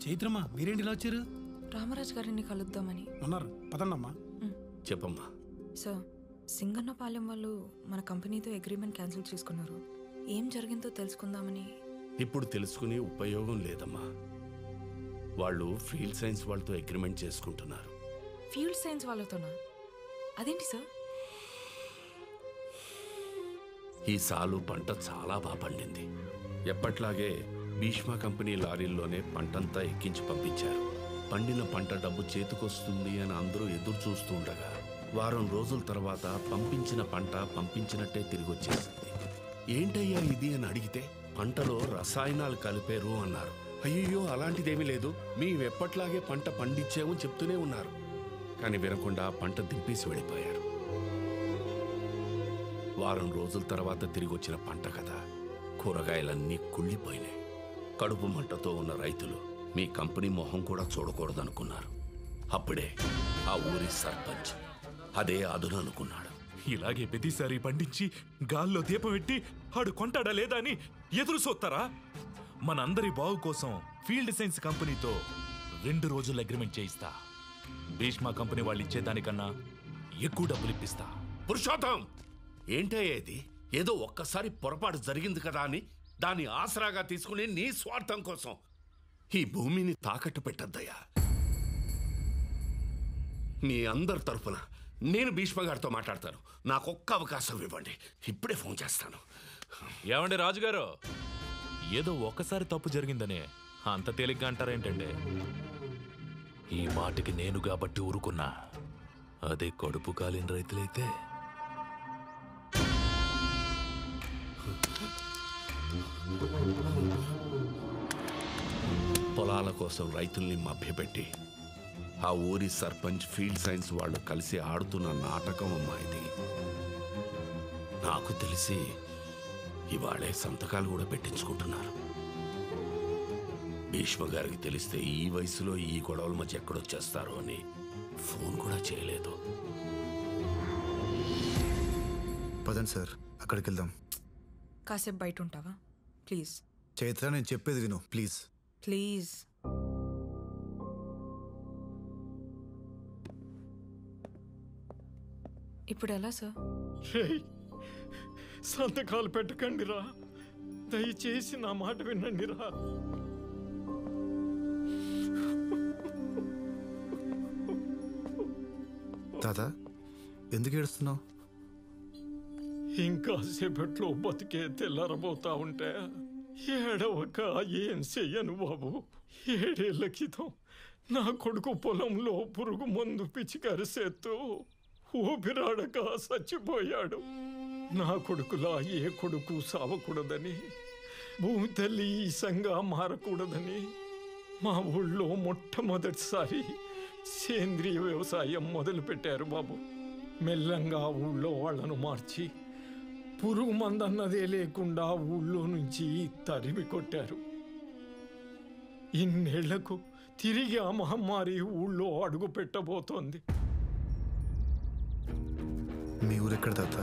చైత్రమ్మా, మీరేంటి ఇలా వచ్చారు? రామరాజు గారిని కలుద్దామని. ఉన్నారు, పదండమ్మా. చెప్పమ్మా. సార్, సింగన్నపాలెం వాళ్ళు మన కంపెనీతో అగ్రిమెంట్ క్యాన్సిల్ చేసుకున్నారు. ఏం జరిగిందో తెలుసుకుందామని. ఇప్పుడు తెలుసుకుని ఉపయోగం లేదమ్మా. వాళ్ళు ఫీల్డ్ సైన్స్ వాళ్ళతో అగ్రిమెంట్ చేసుకుంటున్నారు. ఫీల్డ్ సైన్స్ వాళ్ళతోనా? అదేంటి సార్? ఈసారి పంట చాలా బాగా పండింది. ఎప్పట్లాగే భీష్మ కంపెనీ లారీల్లోనే పంటంతా ఎక్కించి పంపించారు. పండిన పంట డబ్బు చేతికొస్తుంది అని అందరూ ఎదురు చూస్తూ ఉండగా వారం రోజుల తర్వాత పంపించిన పంట పంపించినట్టే తిరిగి వచ్చేసింది. ఏంటయ్యా ఇది అని అడిగితే పంటలో రసాయనాలు కలిపారు అన్నారు. అయ్యో అలాంటిదేమీ లేదు, మేమెప్పట్లాగే పంట పండించాము చెప్తూనే ఉన్నారు. కానీ వినకుండా పంట దింపేసి వెళ్ళిపోయారు. వారం రోజుల తర్వాత తిరిగి వచ్చిన పంట కదా, కూరగాయలన్నీ కుళ్ళిపోయినాయి. కడుపు మంటతో ఉన్న రైతులు మీ కంపెనీ మొహం కూడా చూడకూడదనుకున్నారు. అప్పుడే ఆ ఊరి సర్పంచ్ అదే అదును అనుకున్నాడు. ఇలాగే ప్రతిసారి పండించి గాల్లో దీపం పెట్టి ఆడు కొంటాడా లేదా అని ఎదురు చూస్తారా? మనందరి బాగు కోసం ఫీల్డ్ సైన్స్ కంపెనీతో 2 రోజులు అగ్రిమెంట్ చేయిస్తా. భీష్మ కంపెనీ వాళ్ళు ఇచ్చేదానికన్నా ఎక్కువ డబ్బులు ఇప్పిస్తా. పురుషోత్తం, ఏంటయ్యేది? ఏదో ఒక్కసారి పొరపాటు జరిగింది కదా అని దాన్ని ఆసరాగా తీసుకుని నీ స్వార్థం కోసం ఈ భూమిని తాకట్టు పెట్టద్దయ్యా. మీ అందరి తరఫున నేను భీష్మ గారితో మాట్లాడతాను. నాకొక్క అవకాశం ఇవ్వండి, ఇప్పుడే ఫోన్ చేస్తాను. ఏమండి రాజుగారు, ఏదో ఒక్కసారి తప్పు జరిగిందనే అంత తేలిగ్గా అంటారేంటండి? ఈ మాటకి నేను కాబట్టి ఊరుకున్నా. అదే కడుపు కాలిన రైతులైతే పొలాల కోసం రైతుల్ని మభ్యపెట్టి ఆ ఊరి సర్పంచ్ ఫీల్డ్ సైన్స్ వాళ్ళు కలిసి ఆడుతున్న నాటకం అమ్మా ఇది. నాకు తెలిసి ఇవాళే సంతకాలు కూడా పెట్టించుకుంటున్నారు. భీష్మ గారికి తెలిస్తే ఈ వయసులో ఈ గొడవల మధ్య ఎక్కడొచ్చేస్తారో అని ఫోన్ కూడా చేయలేదు. పదండి సార్, అక్కడికి వెళ్దాం. కాసేపు బయట ఉంటావా ప్లీజ్? చైత్ర, నేను చెప్పేది విను ప్లీజ్. ప్లీజ్. ఇప్పుడు ఎలా సార్? సంతకాలు పెట్టకండి రా, దయచేసి నా మాట వినండి రా. తాత, ఎందుకు ఏడుస్తున్నావు? ఇంకా సేపట్లో బతికే తెల్లారబోతా ఉంటే ఏడవక ఏం చెయ్యను బాబు. 7 ఏళ్ల క్రితం నా కొడుకు పొలంలో పురుగు మందు పిచికరిసేత్తూ ఊపిరాడక చచ్చిపోయాడు. నా కొడుకులా ఏ కొడుకు సావకూడదని, భూమి తల్లి ఈసంగా మారకూడదని మా ఊళ్ళో మొట్టమొదటిసారి సేంద్రియ వ్యవసాయం మొదలుపెట్టారు బాబు. మెల్లంగా ఊళ్ళో వాళ్లను మార్చి పురుగు మందన్నదే లేకుండా ఊళ్ళో నుంచి తరిమి కొట్టారు. ఇన్నేళ్లకు తిరిగి ఆ మహమ్మారి ఊళ్ళో అడుగు పెట్టబోతోంది. మీ ఊరెక్కడ తాత?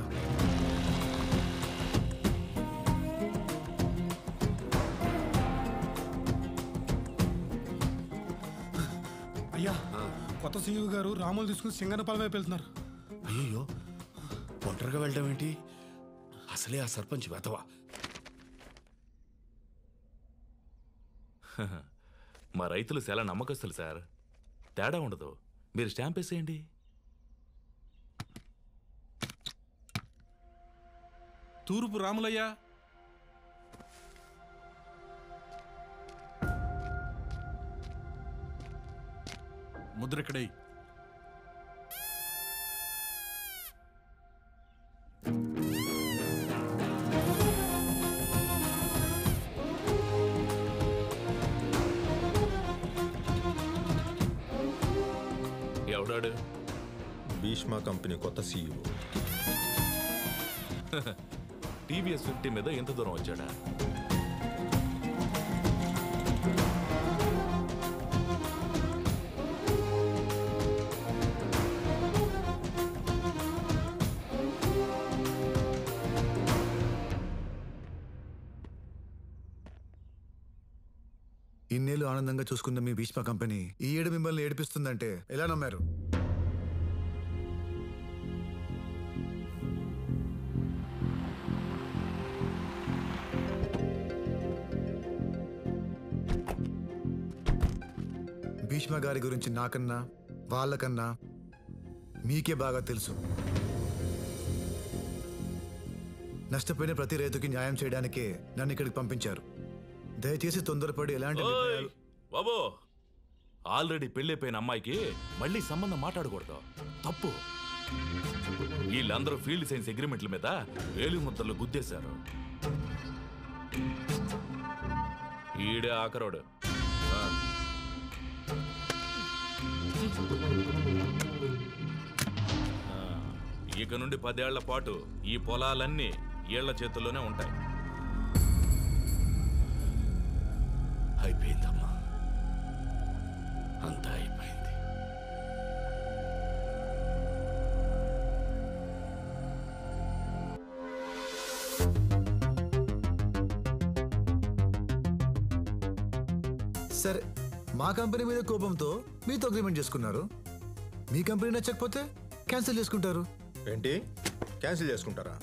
అయ్యా, కొత్త సీఈఓ గారు రాములు తీసుకుని సింగనపాలెం వైపు వెళ్తున్నారు. అయ్యో, ఒంటరిగా వెళ్ళడం ఏంటి? అసలే ఆ సర్పంచ్ వెతవా. మా రైతులు చాలా నమ్మకస్తులు సార్, తేడా ఉండదు. మీరు స్టాంప్ వేసేయండి. తూర్పు రాములయ్య. ముద్రెక్కడై. ఎవడాడు? భీష్మ కంపెనీ కొత్త సీఈఓ. టీవీఎస్ 50 మీద ఎంత దూరం వచ్చాడా? ఇన్నేళ్ళు ఆనందంగా చూసుకున్న మీ భీష్మ కంపెనీ ఈ ఏడు మిమ్మల్ని ఏడిపిస్తుందంటే ఎలా నమ్మారు? భీష్మ గారి గురించి నాకన్నా వాళ్ళకన్నా మీకే బాగా తెలుసు. నష్టపోయిన ప్రతి రైతుకి న్యాయం చేయడానికే నన్ను ఇక్కడికి పంపించారు. దయచేసి తొందరపడి ఎలాంటి నిర్ణయాలు. బాబు, ఆల్రెడీ పెళ్ళైపోయిన అమ్మాయికి మళ్ళీ సంబంధం మాట్లాడకూడదు, తప్పు. వీళ్ళందరూ ఫీల్డ్ సైన్స్ అగ్రిమెంట్ల మీద వేలు ముద్రలు గుద్దేశారు. ఈడే ఆఖరోడు. ఇక నుండి 10 ఏళ్ల పాటు ఈ పొలాలన్నీ ఏళ్ల చేతుల్లోనే ఉంటాయి. అయిపోయిందమ్మా, అంతా అయిపోయింది. సరే, మా కంపెనీ మీద కోపంతో మీతో అగ్రిమెంట్ చేసుకున్నారు. మీ కంపెనీ నచ్చకపోతే క్యాన్సిల్ చేసుకుంటారు. ఏంటి క్యాన్సిల్ చేసుకుంటారా?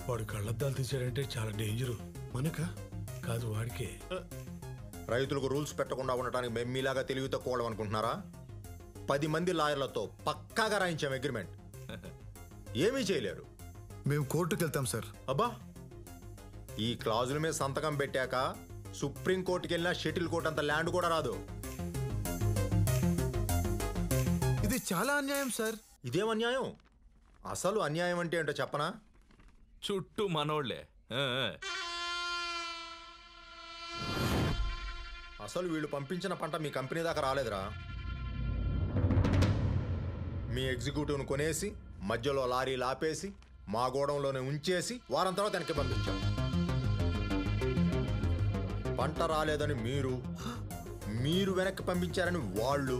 వాడు కళ్ళద్దాలు తీసాడంటే చాలా డేంజరు. మనకా కాదు, వాడికే. రైతులకు రూల్స్ పెట్టకుండా ఉండటానికి మేము మీలాగా తెలివి తక్కువ అనుకుంటున్నారా? 10 మంది లాయర్లతో పక్కాగా రాయించాం అగ్రిమెంట్. ఏమీ చేయలేరు. మేము కోర్టుకు వెళ్తాం సార్. అబ్బా, ఈ క్లాజుల మీద సంతకం పెట్టాక సుప్రీం కోర్టుకి వెళ్ళినా షటిల్ కోర్టు అంత ల్యాండ్ కూడా రాదు. ఇది చాలా అన్యాయం సార్. ఇదేం అన్యాయం? అసలు అన్యాయం అంటే ఏంటో చెప్పనా? చుట్టూ మనోళ్లే. అసలు వీళ్ళు పంపించిన పంట మీ కంపెనీ దాకా రాలేదురా. మీ ఎగ్జిక్యూటివ్ను కొనేసి మధ్యలో లారీ లాపేసి మా గోడంలోనే ఉంచేసి వారం తర్వాత వెనక్కి పంపించాం. పంట రాలేదని మీరు వెనక్కి పంపించారని వాళ్ళు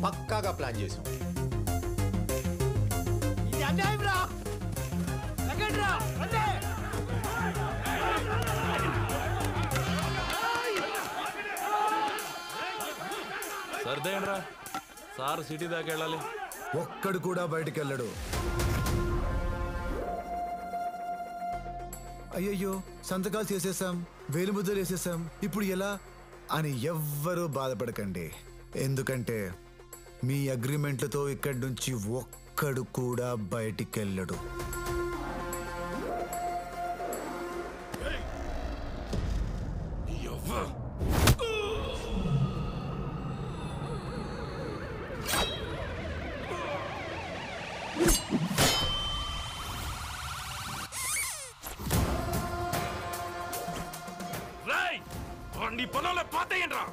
పక్కాగా ప్లాన్ చేశాం. సర్దేయండ్రా, సార్ సిటీ దాకా వెళ్ళాలి. ఒక్కడు కూడా బయటికి వెళ్ళడు. అయ్యయ్యో, సంతకాలు చేసేసాం, వేలిముద్రలు వేసేసాం, ఇప్పుడు ఎలా అని ఎవ్వరూ బాధపడకండి. ఎందుకంటే మీ అగ్రిమెంట్లతో ఇక్కడి నుంచి ఒక్కడు కూడా బయటికి వెళ్ళడు. నీ పొలంలో పాతేయండ్రా.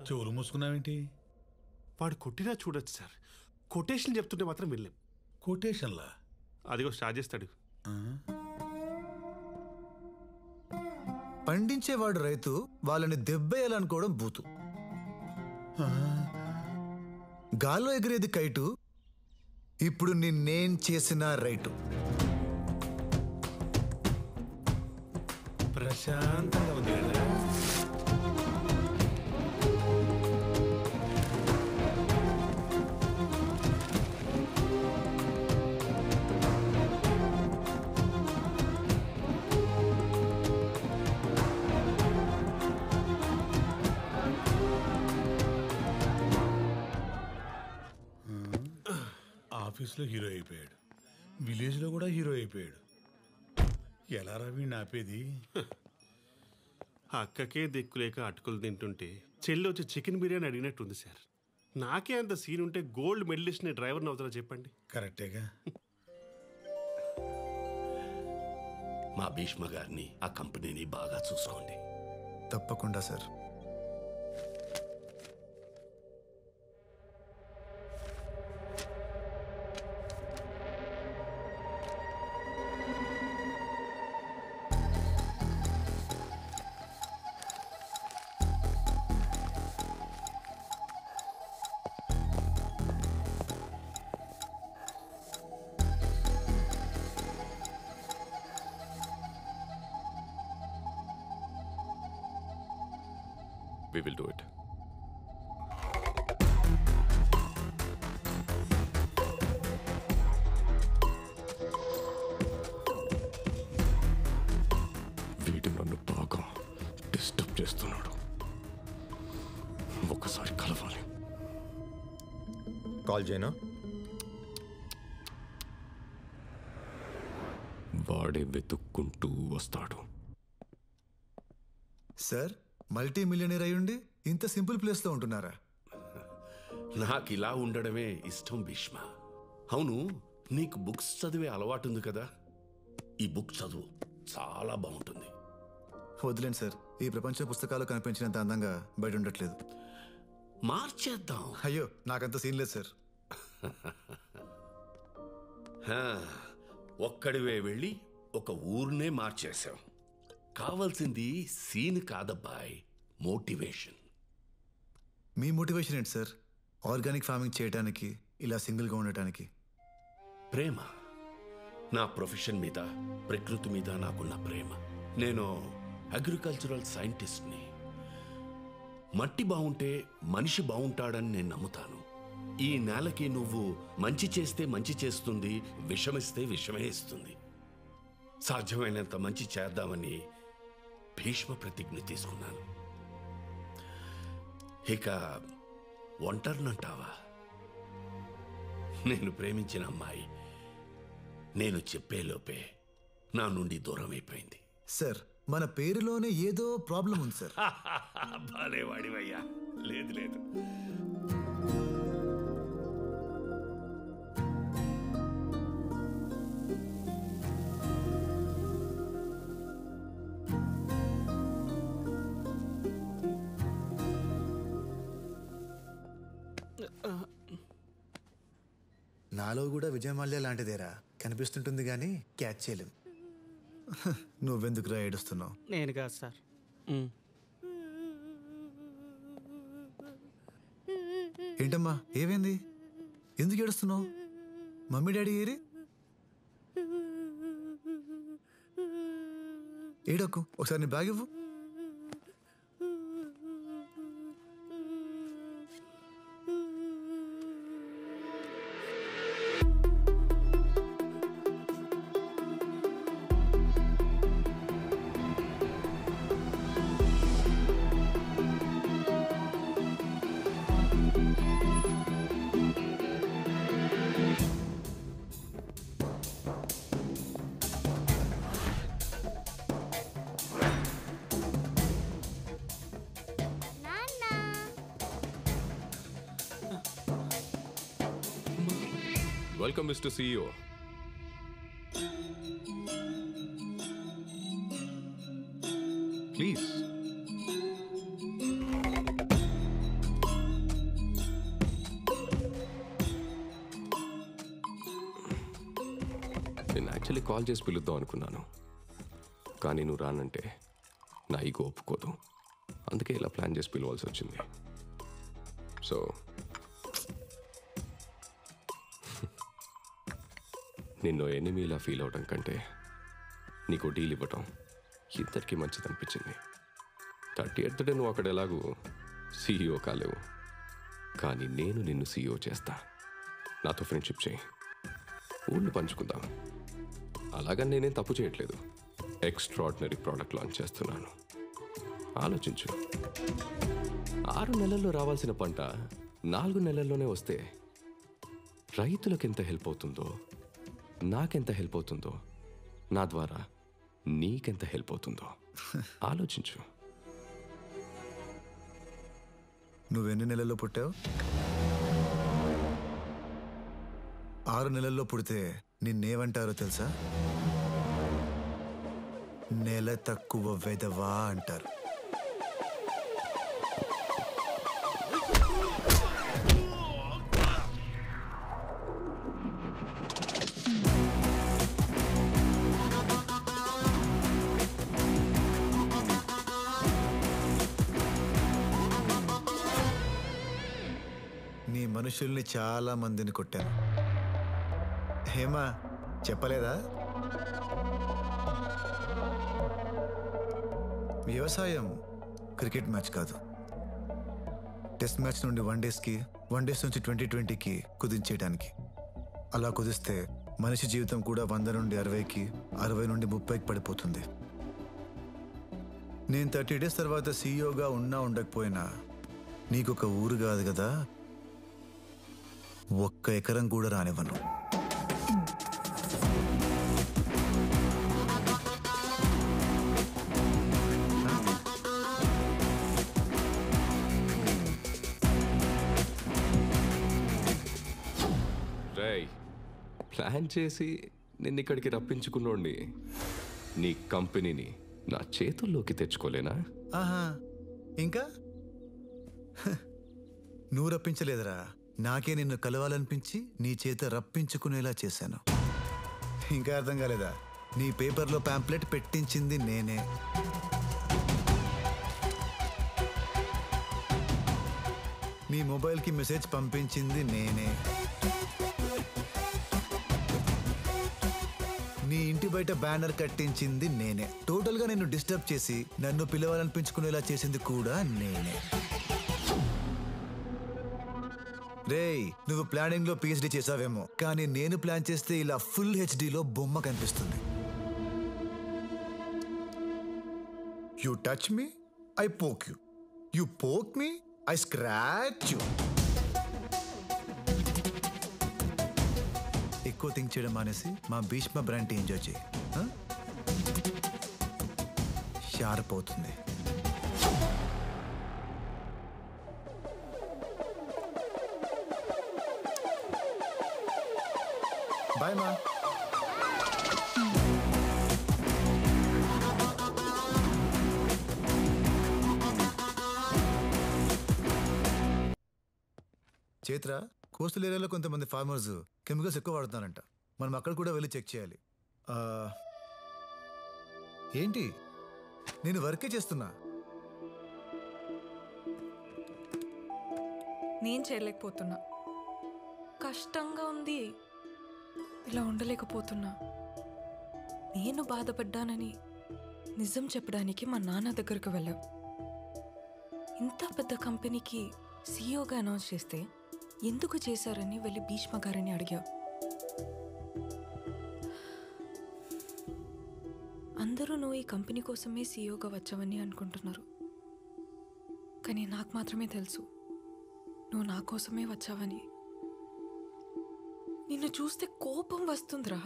చెవులు మూసుకున్నావేంటి? వాడు కొట్టినా చూడొచ్చు సార్. కొటేషన్ చెప్తుంటే మాత్రం వెళ్ళాం. కొటేషన్లా? అదిగో స్టార్ట్ చేస్తాడు. పండించేవాడు రైతు, వాళ్ళని దెబ్బేయాలనుకోవడం బూతు. గాల్లో ఎగిరేది కైటు, ఇప్పుడు నిన్నేం చేసినా రైటు. ప్రశాంతంగా ఉంది కదా. ఆఫీస్లో హీరో అయిపోయాడు, విలేజ్లో కూడా హీరో అయిపోయాడు. ఎలా రవి ఆపేది? అక్కకే దిక్కులేక అటుకులు తింటుంటే చెల్లి వచ్చి చికెన్ బిర్యానీ అడిగినట్టుంది సార్. నాకే అంత సీన్ ఉంటే గోల్డ్ మెడలిస్ట్ని డ్రైవర్ని అవుతారా చెప్పండి. కరెక్టేగా. మా భీష్మ గారిని ఆ కంపెనీని బాగా చూసుకోండి. తప్పకుండా sir. We will do it. వీడు నన్ను బాగా డిస్టర్బ్ చేస్తున్నాడు. ఒక్కసారి కలవాలి. కాల్ చేయనా? వాడే వెతుక్కుంటూ వస్తాడు. సార్, మల్టీ మిలియనర్ అయ్యుండి ఇంత సింపుల్ ప్లేస్లో ఉంటున్నారా? నాకు ఇలా ఉండడమే ఇష్టం భీష్మ. అవును, నీకు బుక్స్ చదివే అలవాటు ఉంది కదా, ఈ బుక్ చదువు, చాలా బాగుంటుంది. వదిలేండి సార్, ఈ ప్రపంచ పుస్తకాలు కనిపించినంత అందంగా బయట ఉండట్లేదు. మార్చేద్దాం. అయ్యో, నాకంత సీన్ లేదు సార్. ఒక్కడివే వెళ్ళి ఒక ఊరినే మార్చేశాం. కావాల్సింది సీన్ కాదబ్బాయ్, మోటివేషన్. మీ మోటివేషన్ ఏంటి సార్? ఆర్గానిక్ ఫార్మింగ్ చేయడానికి, ఇలా సింగిల్గా ఉండటానికి? ప్రేమ. నా ప్రొఫెషన్ మీద, ప్రకృతి మీద నాకున్న ప్రేమ. నేను అగ్రికల్చరల్ సైంటిస్ట్ని. మట్టి బాగుంటే మనిషి బాగుంటాడని నేను నమ్ముతాను. ఈ నేలకి నువ్వు మంచి చేస్తే మంచి చేస్తుంది, విషమిస్తే విషమే ఇస్తుంది. సాధ్యమైనంత మంచి చేద్దామని భీష్మ ప్రతిజ్ఞ తీసుకున్నాను. ఇక ఒంటరినంటావా? నేను ప్రేమించిన అమ్మాయి నేను చెప్పేలోపే నా నుండి దూరం అయిపోయింది. సార్, మన పేరులోనే ఏదో ప్రాబ్లం ఉంది సార్. బాలేవాడివయ్యా. లేదు లేదు, నాలో కూడా విజయమాల్య లాంటిదేరా కనిపిస్తుంటుంది కానీ క్యాచ్ చేయలేం. నువ్వెందుకురా ఏడుస్తున్నావు? నేను కాదు సార్. ఏంటమ్మా, ఏమైంది? ఎందుకు ఏడుస్తున్నావు? మమ్మీ డాడీ ఏరి? ఏడకు, ఒకసారి నీ బ్యాగ్ ఇవ్వు. Welcome, Mr. CEO. Please. నేను యాక్చువల్లీ కాల్ చేసి పిలుద్దాం అనుకున్నాను, కానీ నువ్వు రానంటే నా ఈగో ఒప్పుకోదు. అందుకే ఇలా ప్లాన్ చేసి పిలవాల్సి వచ్చింది. సో నిన్ను ఎనిమీలా ఫీల్ అవడం కంటే నీకు డీల్ ఇవ్వటం ఇద్దరికి మంచిది అనిపించింది. 30th డే నువ్వు అక్కడ ఎలాగూ సీఈఓ కాలేవు, కానీ నేను నిన్ను సీఈఓ చేస్తా. నాతో ఫ్రెండ్షిప్ చేయి, ఊళ్ళు పంచుకుందాం. అలాగని నేనేం తప్పు చేయట్లేదు. ఎక్స్ట్రాడినరీ ప్రోడక్ట్ లాంచ్ చేస్తున్నాను. ఆలోచించు. 6 నెలల్లో రావాల్సిన పంట 4 నెలల్లోనే వస్తే రైతులకు ఎంత హెల్ప్ అవుతుందో, నాకెంత హెల్ప్ అవుతుందో, నా ద్వారా నీకెంత హెల్ప్ అవుతుందో ఆలోచించు. నువ్వెన్ని నెలల్లో పుట్టావు? 6 నెలల్లో పుడితే నిన్నేమంటారో తెలుసా? నెల తక్కువ వెదవా అంటారు. నీ మనుషుల్ని చాలా మందిని కొట్టాను. హేమా చెప్పలేదా? వ్యవసాయం క్రికెట్ మ్యాచ్ కాదు. టెస్ట్ మ్యాచ్ నుండి వన్డేస్కి, వన్డేస్ నుంచి 2020కి కుదించేయడానికి. అలా కుదిస్తే మనిషి జీవితం కూడా 100 నుండి 60కి, 60 నుండి 30కి పడిపోతుంది. నేను 30 days తర్వాత సీఈఓగా ఉన్నా ఉండకపోయినా నీకొక ఊరు కాదు కదా, 1 ఎకరం కూడా రానివ్వను. ప్లాన్ చేసి నిన్ను ఇక్కడికి రప్పించుకున్నోండి నీ కంపెనీని నా చేతుల్లోకి తెచ్చుకోలేనా? ఆహా, ఇంకా నువ్వు రప్పించలేదురా, నాకే నిన్ను కలవాలనిపించి నీ చేత రప్పించుకునేలా చేశాను. ఇంకా అర్థం కాలేదా? నీ పేపర్లో ప్యాంప్లెట్ పెట్టించింది నేనే. నీ మొబైల్కి మెసేజ్ పంపించింది నేనే. నీ ఇంటి బయట బ్యానర్ కట్టించింది నేనే. టోటల్గా నిన్ను డిస్టర్బ్ చేసి నన్ను పిలవాలనిపించుకునేలా చేసింది కూడా నేనే. రేయ్, నువ్వు ప్లానింగ్ లో PhD చేసావేమో, కానీ నేను ప్లాన్ చేస్తే ఇలా ఫుల్ HDలో బొమ్మ కనిపిస్తుంది. You touch me, I poke you. You poke me, I scratch you. ఎక్కువ థింక్ చేయడం మానేసి మా భీష్మ బ్రాండ్ ఎంజాయ్ చేయి. షార్ప్ అవుతుంది. బాయ్ మా. చైత్ర, కోస్టల్ ఏరియాలో కొంతమంది ఫార్మర్స్ కెమికల్స్ ఎక్కువ వాడుతున్నారంట. మనం అక్కడ కూడా వెళ్ళి చెక్ చేయాలి. ఏంటి, నేను వర్కే చేస్తున్నా. నేను చేయలేకపోతున్నా, కష్టంగా ఉంది, ఇలా ఉండలేకపోతున్నా. నేను బాధపడ్డానని నిజం చెప్పడానికి మా నాన్న దగ్గరకు వెళ్ళావు. ఇంత పెద్ద కంపెనీకి సీఈఓగా అనౌన్స్ చేస్తే ఎందుకు చేశారని వెళ్ళి భీష్మ గారిని అడిగావు. అందరూ నువ్వు ఈ కంపెనీ కోసమే సీఈఓగా వచ్చావని అనుకుంటున్నారు, కానీ నాకు మాత్రమే తెలుసు నువ్వు నా కోసమే వచ్చావని. నిన్ను చూస్తే కోపం వస్తుందిరా.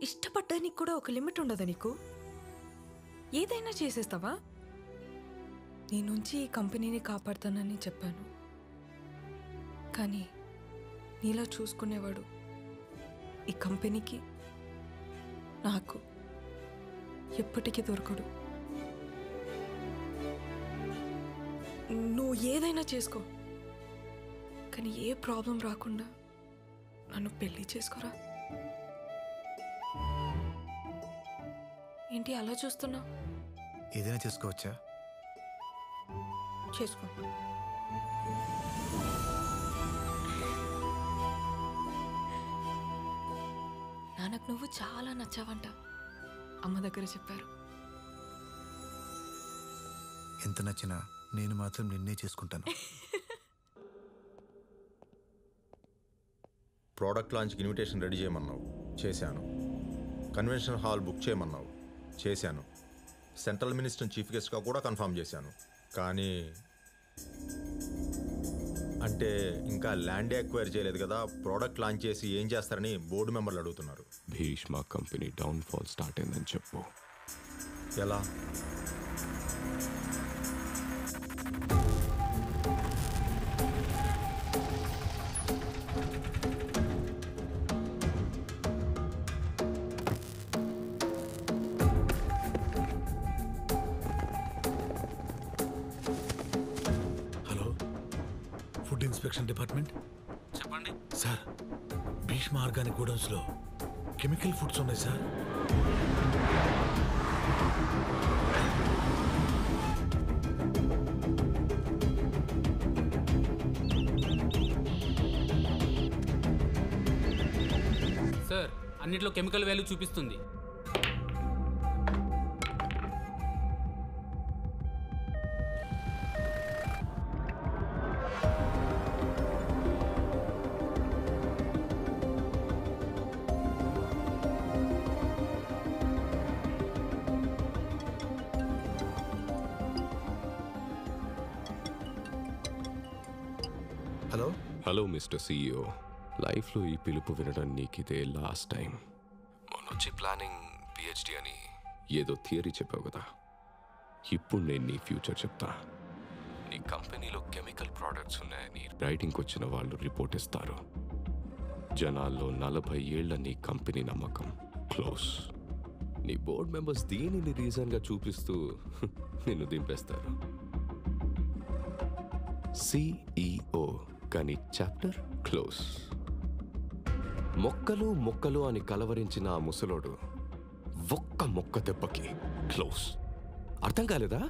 ఇష్టపడ్డానికి కూడా ఒక లిమిట్ ఉండదా నీకు? ఏదైనా చేసేస్తావా? నీ నుంచి ఈ కంపెనీని కాపాడుతానని చెప్పాను, కానీ నీలా చూసుకునేవాడు ఈ కంపెనీకి, నాకు ఎప్పటికీ దొరకడు. నువ్వు ఏదైనా చేసుకో, కానీ ఏ ప్రాబ్లం రాకుండా నన్ను పెళ్లి చేసుకోరా. ఏంటి అలా చూస్తున్నావు? ఏదైనా చేసుకోవచ్చా? చేసుకో. నాన్నకు నువ్వు చాలా నచ్చావంట, అమ్మ దగ్గర చెప్పారు. ఎంత నచ్చినా నేను మాత్రం నిన్నే చేసుకుంటాను. ప్రోడక్ట్ లాంచ్కి ఇన్విటేషన్ రెడీ చేయమన్నావు, చేశాను. కన్వెన్షన్ హాల్ బుక్ చేయమన్నావు, చేశాను. సెంట్రల్ మినిస్టర్ చీఫ్ గెస్ట్గా కూడా కన్ఫర్మ్ చేశాను. కానీ అంటే ఇంకా ల్యాండ్ ఎక్వైర్ చేయలేదు కదా, ప్రోడక్ట్ లాంచ్ చేసి ఏం చేస్తారని బోర్డు మెంబర్లు అడుగుతున్నారు. భీష్మ కంపెనీ డౌన్ఫాల్ స్టార్ట్ అయిందని చెప్పు. ఎలా? ఫుడ్ ఇన్స్పెక్షన్ డిపార్ట్మెంట్ చెప్పండి సార్. భీష్మ ఆర్గానిక్ గోడౌన్స్లో కెమికల్ ఫుడ్స్ ఉన్నాయి సార్. సార్ అన్నిట్లో కెమికల్ వాల్యూ చూపిస్తుంది. హలో హలో మిస్టర్ CEO, లైఫ్లో ఈ పిలుపు వినడం నీకు ఇదే లాస్ట్ టైం. మొన్నొచ్చి ప్లానింగ్ PhD అని ఏదో థియరీ చెప్పావు కదా, ఇప్పుడు నేను నీ ఫ్యూచర్ చెప్తా. నీ కంపెనీలో కెమికల్ ప్రోడక్ట్స్ ఉన్నాయని రైటింగ్కి వచ్చిన వాళ్ళు రిపోర్ట్ ఇస్తారు. జనాల్లో 40 ఏళ్ల నీ కంపెనీ నమ్మకం క్లోజ్. నీ బోర్డ్ మెంబర్స్ దీనిని రీజన్గా చూపిస్తూ నిన్ను దింపేస్తారు. CEO కానీ చాప్టర్ క్లోజ్. మొక్కలు మొక్కలు అని కలవరించిన ఆ ముసలోడు ఒక్క మొక్క దెబ్బకి క్లోజ్. అర్థం కాలేదా?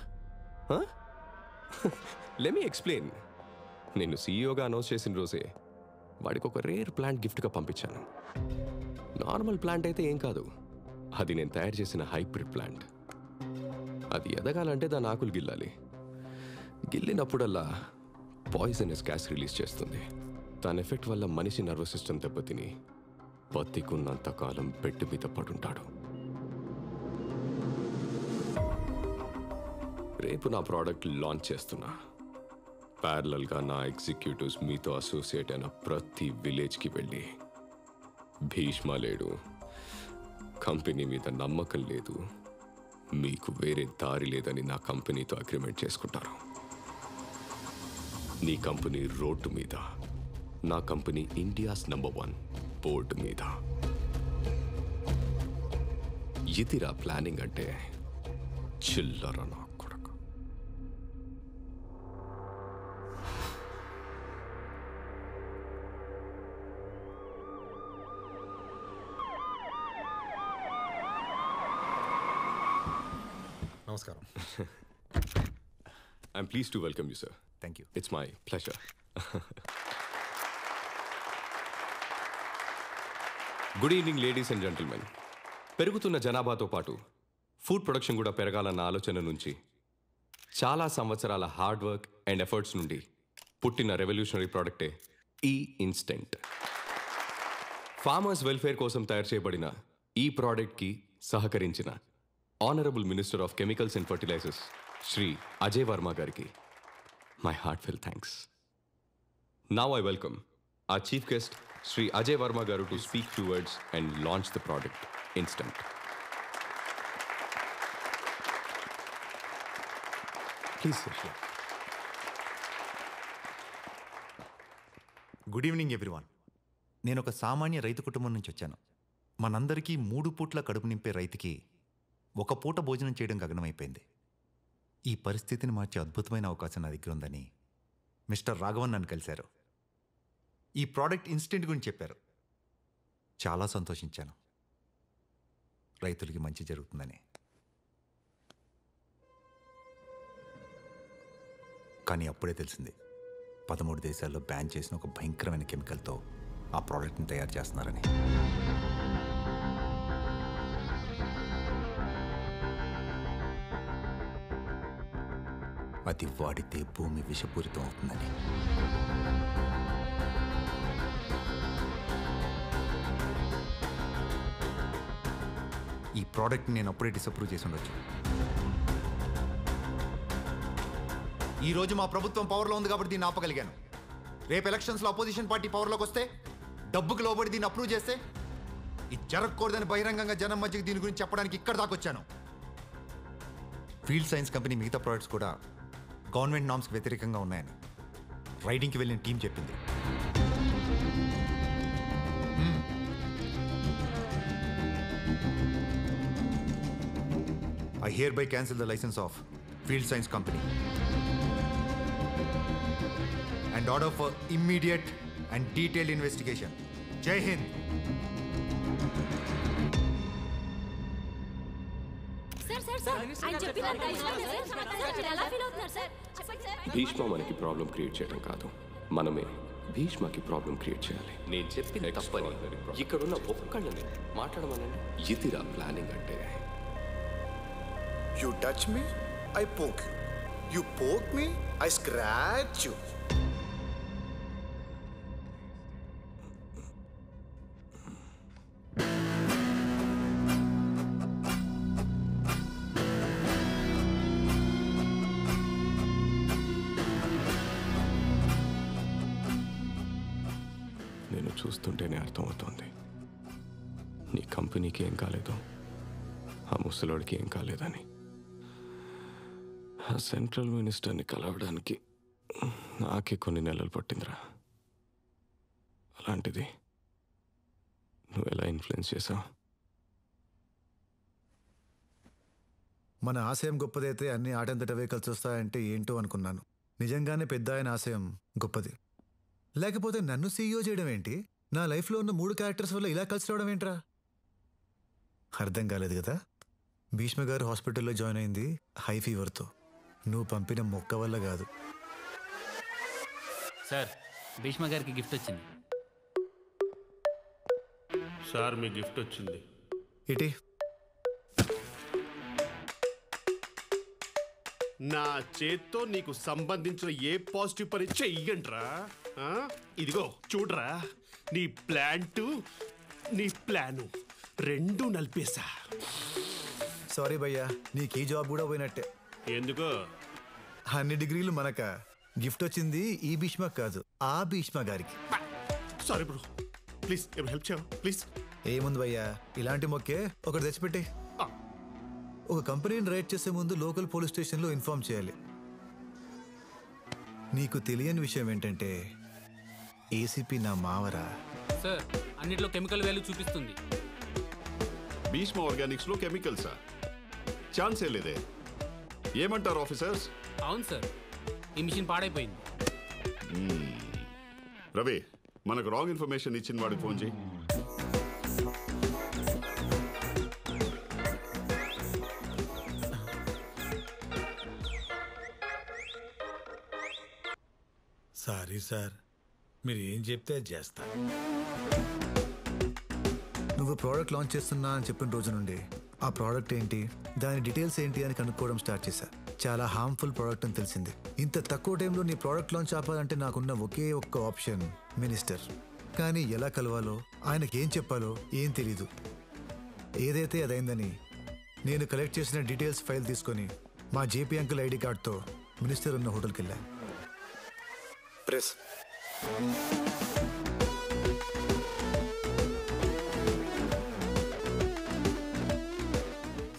Let me explain. నేను సీఈఓగా అనౌన్స్ చేసిన రోజే వాడికి ఒక రేర్ ప్లాంట్ గిఫ్ట్గా పంపించాను. నార్మల్ ప్లాంట్ అయితే ఏం కాదు, అది నేను తయారు చేసిన హైబ్రిడ్ ప్లాంట్. అది ఎదగాలంటే దాని ఆకులు గిల్లాలి. గిల్లినప్పుడల్లా పాయిజనస్ గ్యాస్ రిలీజ్ చేస్తుంది. దాని ఎఫెక్ట్ వల్ల మనిషి నర్వస్ సిస్టమ్ దెబ్బతిని బతికున్నంతకాలం బెడ్ మీద పడుంటాడు. రేపు నా ప్రోడక్ట్ లాంచ్ చేస్తున్నా. ప్యారలల్గా నా ఎగ్జిక్యూటివ్స్ మీతో అసోసియేట్ అయిన ప్రతి విలేజ్కి వెళ్ళి భీష్మ లేడు, కంపెనీ మీద నమ్మకం లేదు, మీకు వేరే దారి లేదని నా కంపెనీతో అగ్రిమెంట్ చేసుకుంటారు. నీ కంపెనీ రోడ్డు మీద, నా కంపెనీ ఇండియాస్ #1 బోర్డు మీద. ఇదిరా ప్లానింగ్ అంటే. చిల్లర నా కొడుకు. నమస్కారం. I'm pleased to welcome you, sir. Thank you. It's my pleasure. Good evening ladies and gentlemen. పెరుగుతున్న జనాభాతో పాటు ఫుడ్ ప్రొడక్షన్ కూడా పెరగాలన్న ఆలోచన నుంచి చాలా సంవత్సరాల హార్డ్ వర్క్ అండ్ ఎఫర్ట్స్ నుండి పుట్టిన రెవల్యూషనరీ ప్రోడక్టే ఈ ఇన్స్టెంట్. ఫార్మర్స్ వెల్ఫేర్ కోసం తయారు చేయబడిన ఈ ప్రోడక్ట్కి సహకరించిన honourable minister of chemicals and fertilisers Shri Ajay Varma గారికి my heartfelt thanks. Now I welcome our chief guest, Sri Ajay Varma Garu, to speak few words and launch the product Instant. Please, sir. Good evening everyone. నేను ఒక సామాన్య రైతు కుటుంబం నుంచి వచ్చాను. మనందరికీ 3 పూట్ల కడుపు నింపే రైతుకి ఒక పూట భోజనం చేయడం గగనమైపోయింది. ఈ పరిస్థితిని మార్చే అద్భుతమైన అవకాశం నా దగ్గర ఉందని మిస్టర్ రాఘవన్ నన్ను కలిశారు. ఈ ప్రోడక్ట్ ఇన్స్టెంట్ గురించి చెప్పారు. చాలా సంతోషించాను. రైతులకి మంచి జరుగుతుందని. కానీ అప్పుడే తెలిసింది 13 దేశాల్లో బ్యాన్ చేసిన ఒక భయంకరమైన కెమికల్తో ఆ ప్రోడక్ట్ని తయారు చేస్తున్నారని. అది వాడితే భూమి విషపూరితం అవుతుందని. ఈ ప్రోడక్ట్ నేను అప్పుడే డిసప్రూవ్ చేసి ఉండొచ్చు. ఈరోజు మా ప్రభుత్వం పవర్లో ఉంది కాబట్టి దీన్ని ఆపగలిగాను. రేపు ఎలక్షన్స్లో అపోజిషన్ పార్టీ పవర్లోకి వస్తే డబ్బుకి లోబడి దీన్ని అప్రూవ్ చేస్తే ఇది జరగకూడదని బహిరంగంగా జనం మధ్యకి దీని గురించి చెప్పడానికి ఇక్కడ దాకా వచ్చాను. ఫీల్డ్ సైన్స్ కంపెనీ మిగతా ప్రోడక్ట్స్ కూడా గవర్నమెంట్ నామ్స్కి వ్యతిరేకంగా ఉన్నాయని రైడింగ్కి వెళ్ళిన టీం చెప్పింది. I hereby cancel the license of Field Science Company and order for immediate and detailed investigation. Jai Hind. Bhishma మనకి ప్రాబ్లం క్రియేట్ చేయడం కాదు, మనమే భీష్మకి ప్రాబ్లం క్రియేట్ చేయాలి. నేను చెప్పిన తప్పని ఇక్కడున్న ఒక్కళ్ళని మాట్లాడమనండి. ఇదిరా ప్లానింగ్ అంటే. You touch me, I poke you. You poke me, I scratch you. నేను చూస్తుంటేనే అర్థమవుతోంది నీ కంపెనీకి ఏం కాలేదో ఆ ముసలోడికి ఏం కాలేదని. ఆ సెంట్రల్ మినిస్టర్ని కలవడానికి నాకే కొన్ని నెలలు పట్టిందిరా. అలాంటిది నువ్వు ఎలా ఇన్ఫ్లుయెన్స్ చేసావు? మన ఆశయం గొప్పదైతే అన్ని ఆటంతటవే కలిసి వస్తాయంటే ఏంటో అనుకున్నాను. నిజంగానే పెద్ద ఆయన ఆశయం గొప్పది. లేకపోతే నన్ను సీఈఓ చేయడం ఏంటి? నా లైఫ్లో ఉన్న 3 క్యారెక్టర్స్ వల్ల ఇలా కలిసి రావడం ఏంట్రా? అర్థం కాలేదు కదా. భీష్మ గారు హాస్పిటల్లో జాయిన్ అయింది హై ఫీవర్తో. నువ్వు పంపిన మొక్క వల్ల కాదు. సార్, భీష్మ గారికి గిఫ్ట్ వచ్చింది. సార్, మీ గిఫ్ట్ వచ్చింది. ఇటీ. నా చేత్తో నీకు సంబంధించిన ఏ పాజిటివ్ పని చెయ్యంట్రా. ఇదిగో చూడరా, నీ ప్లాంటు నీ ప్లాను రెండు నలిపేశా. సారీ భయ్యా, నీకు ఈ జాబ్ కూడా పోయినట్టే. ఎందుకో? అన్ని డిగ్రీలు మనక. గిఫ్ట్ వచ్చింది ఈ భీష్మ కాదు, ఆ భీష్మ గారికి. సారీ బ్రో, ప్లీజ్ హెల్ప్ చేయవు ప్లీజ్. ఏముంది భయ్యా, ఇలాంటి మొక్కే ఒకటి తెచ్చిపెట్టి. ఒక కంపెనీని రైడ్ చేసే ముందు లోకల్ పోలీస్ స్టేషన్లో ఇన్ఫార్మ్ చేయాలి. నీకు తెలియని విషయం ఏంటంటే ఏసీపీ నా మావరా. సార్, అన్నిట్లో కెమికల్ వాల్యూ చూపిస్తుంది. భీష్మ ఆర్గానిక్స్ లో కెమికల్సా? ఛాన్సే లేదే. ఏమంటారు ఆఫీసర్స్? అవును సార్, ఈ మిషన్ పాడైపోయింది. రవి, మనకు రాంగ్ ఇన్ఫర్మేషన్ ఇచ్చిన వాడికి ఫోన్ చేయి. సారీ సార్, మీరు ఏం చెప్తే అది చేస్తా. నువ్వు ప్రోడక్ట్ లాంచ్ చేస్తున్నా అని చెప్పిన రోజు నుండి ఆ ప్రోడక్ట్ ఏంటి, దాని డీటెయిల్స్ ఏంటి అని కనుక్కోవడం స్టార్ట్ చేశా. చాలా హార్మ్ఫుల్ ప్రోడక్ట్ అని తెలిసింది. ఇంత తక్కువ టైంలో నీ ప్రోడక్ట్ లాంచ్ ఆపాలంటే నాకున్న ఒకే ఒక్క ఆప్షన్ మినిస్టర్. కానీ ఎలా కలవాలో, ఆయనకి ఏం చెప్పాలో ఏం తెలీదు. ఏదైతే అదైందని నేను కలెక్ట్ చేసిన డీటెయిల్స్ ఫైల్ తీసుకొని మా జేపీ అంకుల్ ఐడి కార్డ్తో మినిస్టర్ ఉన్న హోటల్కి వెళ్ళా. ప్రెస్.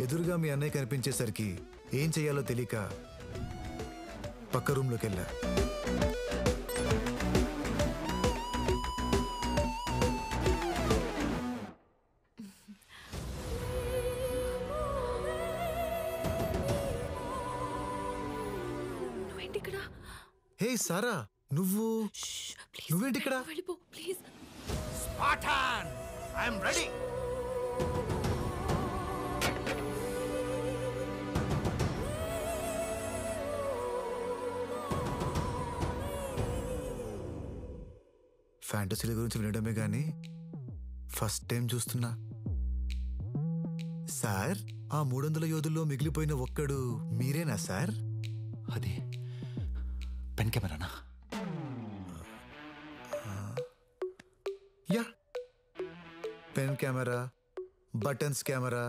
ఎదురుగా మీ అన్నయ్య కనిపించేసరికి ఏం చెయ్యాలో తెలియక పక్క రూమ్లోకి వెళ్ళా. హే సారా, నువ్వేంటి ఇక్కడ? Spartan, I am ready. ఫ్యాంటసీల గురించి వినడమే కానీ ఫస్ట్ టైం చూస్తున్నా. సార్, ఆ 300 యోధుల్లో మిగిలిపోయిన ఒక్కడు మీరేనా సార్? అదే పెన్ కెమెరానా? Yeah, pen camera, buttons camera,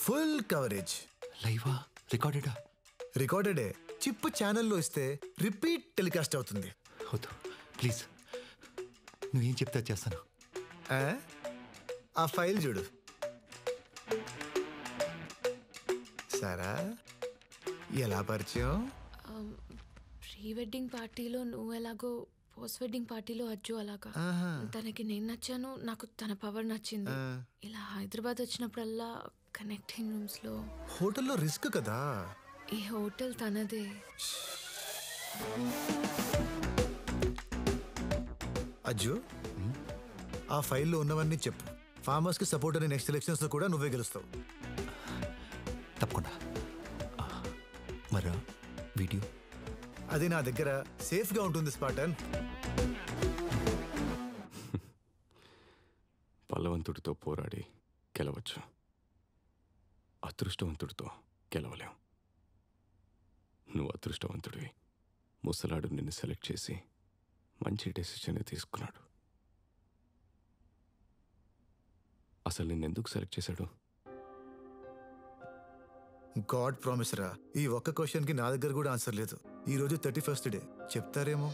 full coverage. లైవా? రికార్డెడా? రికార్డెడే. చిప్ ఛానల్లో ఇస్తే రిపీట్ టెలికాస్ట్ అవుతుంది. వద్దు ప్లీజ్, నువ్వేం చెప్తే చేస్తాను. ఆ ఫైల్ చూడు. సరా ఎలా పరిచయం? ప్రీ వెడ్డింగ్ పార్టీలో నువ్వు ఎలాగో, పోస్ట్ వెడ్డింగ్ పార్టీలో అజ్జు అలాగా. తనకి నేను నచ్చాను, నాకు తన పవర్ నచ్చింది. ఇలా హైదరాబాద్ వచ్చినప్పుడల్లా కనెక్టింగ్ రూమ్స్ లో. హోటల్లో రిస్క్ కదా. ఈ హోటల్ తనదే. అజ్జు, ఆ ఫైల్లో ఉన్నవన్నీ చెప్పు. ఫార్మర్స్ కి సపోర్ట్ అనే నెక్స్ట్ ఎలక్షన్స్ లో కూడా నువ్వే గెలుస్తావు. తప్పకుండా. మరా వీడియో? అది నా దగ్గర సేఫ్ గా ఉంటుంది స్పాటన్. బలవంతుడితో పోరాడి గెలవచ్చు, అదృష్టవంతుడితో గెలవలేం. నువ్వు అదృష్టవంతుడివి. ముసలాడు నిన్ను సెలెక్ట్ చేసి మంచి డెసిషన్ తీసుకున్నాడు. అసలు నిన్నెందుకు సెలెక్ట్ చేశాడు? గాడ్ ప్రామిస్ రా. ఈ ఒక్క క్వశ్చన్ కి నా దగ్గర కూడా ఆన్సర్ లేదు. ఈ రోజు 31st డే, చెప్తారేమో.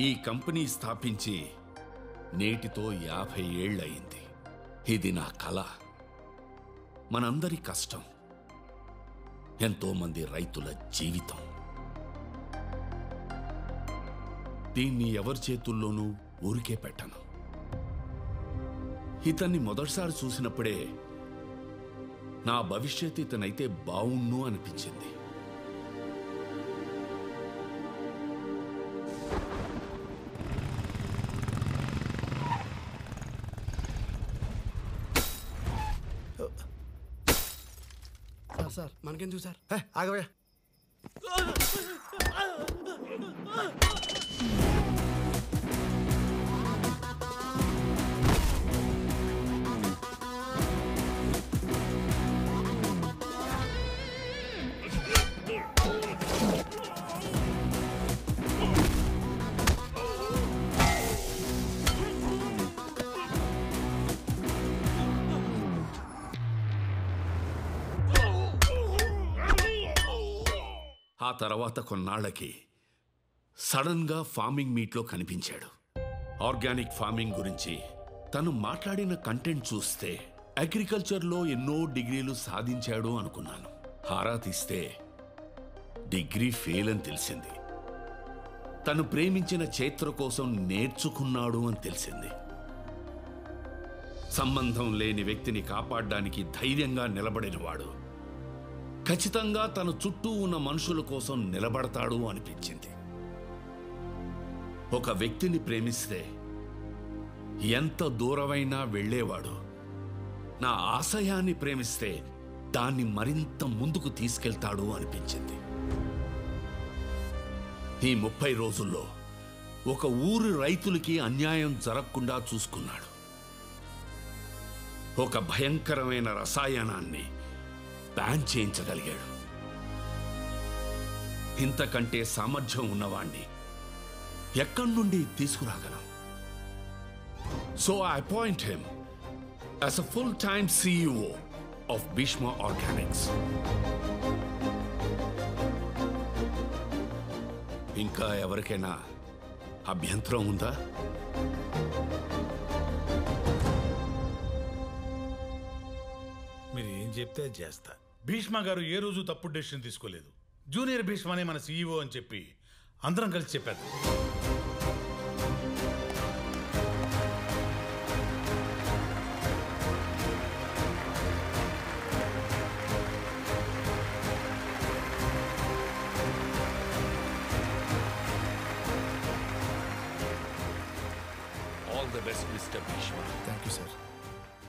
ఈ కంపెనీ స్థాపించి నేటితో 50 ఏళ్ళయింది. ఇది నా కళ, మనందరి కష్టం, ఎంతో మంది రైతుల జీవితం. దీన్ని ఎవరి చేతుల్లోనూ ఊరికే పెట్టను. ఇతన్ని మొదటిసారి చూసినప్పుడే నా భవిష్యత్తు ఇతనైతే బావుణ్ణు అనిపించింది. సార్ మనకెందుకు సార్? ఆగవే. ఆ తర్వాత కొన్నాళ్లకి సడన్గా ఫార్మింగ్ మీట్లో కనిపించాడు. ఆర్గానిక్ ఫార్మింగ్ గురించి తను మాట్లాడిన కంటెంట్ చూస్తే అగ్రికల్చర్లో ఎన్నో డిగ్రీలు సాధించాడు అనుకున్నాను. ఆరా తీస్తే డిగ్రీ ఫెయిల్ అని తెలిసింది. తను ప్రేమించిన చైత్ర కోసం నేర్చుకున్నాడు అని తెలిసింది. సంబంధం లేని వ్యక్తిని కాపాడడానికి ధైర్యంగా నిలబడినవాడు ఖచ్చితంగా తన చుట్టూ ఉన్న మనుషుల కోసం నిలబడతాడు అనిపించింది. ఒక వ్యక్తిని ప్రేమిస్తే ఎంత దూరమైనా వెళ్ళేవాడు. నా ఆశయాన్ని ప్రేమిస్తే దాన్ని మరింత ముందుకు తీసుకెళ్తాడు అనిపించింది. ఈ 30 రోజుల్లో ఒక ఊరి రైతులకి అన్యాయం జరగకుండా చూసుకున్నాడు. ఒక భయంకరమైన రసాయనాన్ని బ్యాన్ చేయించగలిగాడు. ఇంతకంటే సామర్థ్యం ఉన్నవాణ్ణి ఎక్కడి నుండి తీసుకురాగలం? So I appoint him as a full-time CEO of Bhishma Organics. ఇంకా ఎవరికైనా అభ్యంతరం ఉందా? మీరు ఏం చెప్తే చేస్తా. భీష్మ గారు ఏ రోజు తప్పుడు డెసిషన్ తీసుకోలేదు. జూనియర్ భీష్మనే మన CEO అని చెప్పి అందరం కలిసి చెప్పారు. All the best, Mr. Bhishma. Thank you, sir.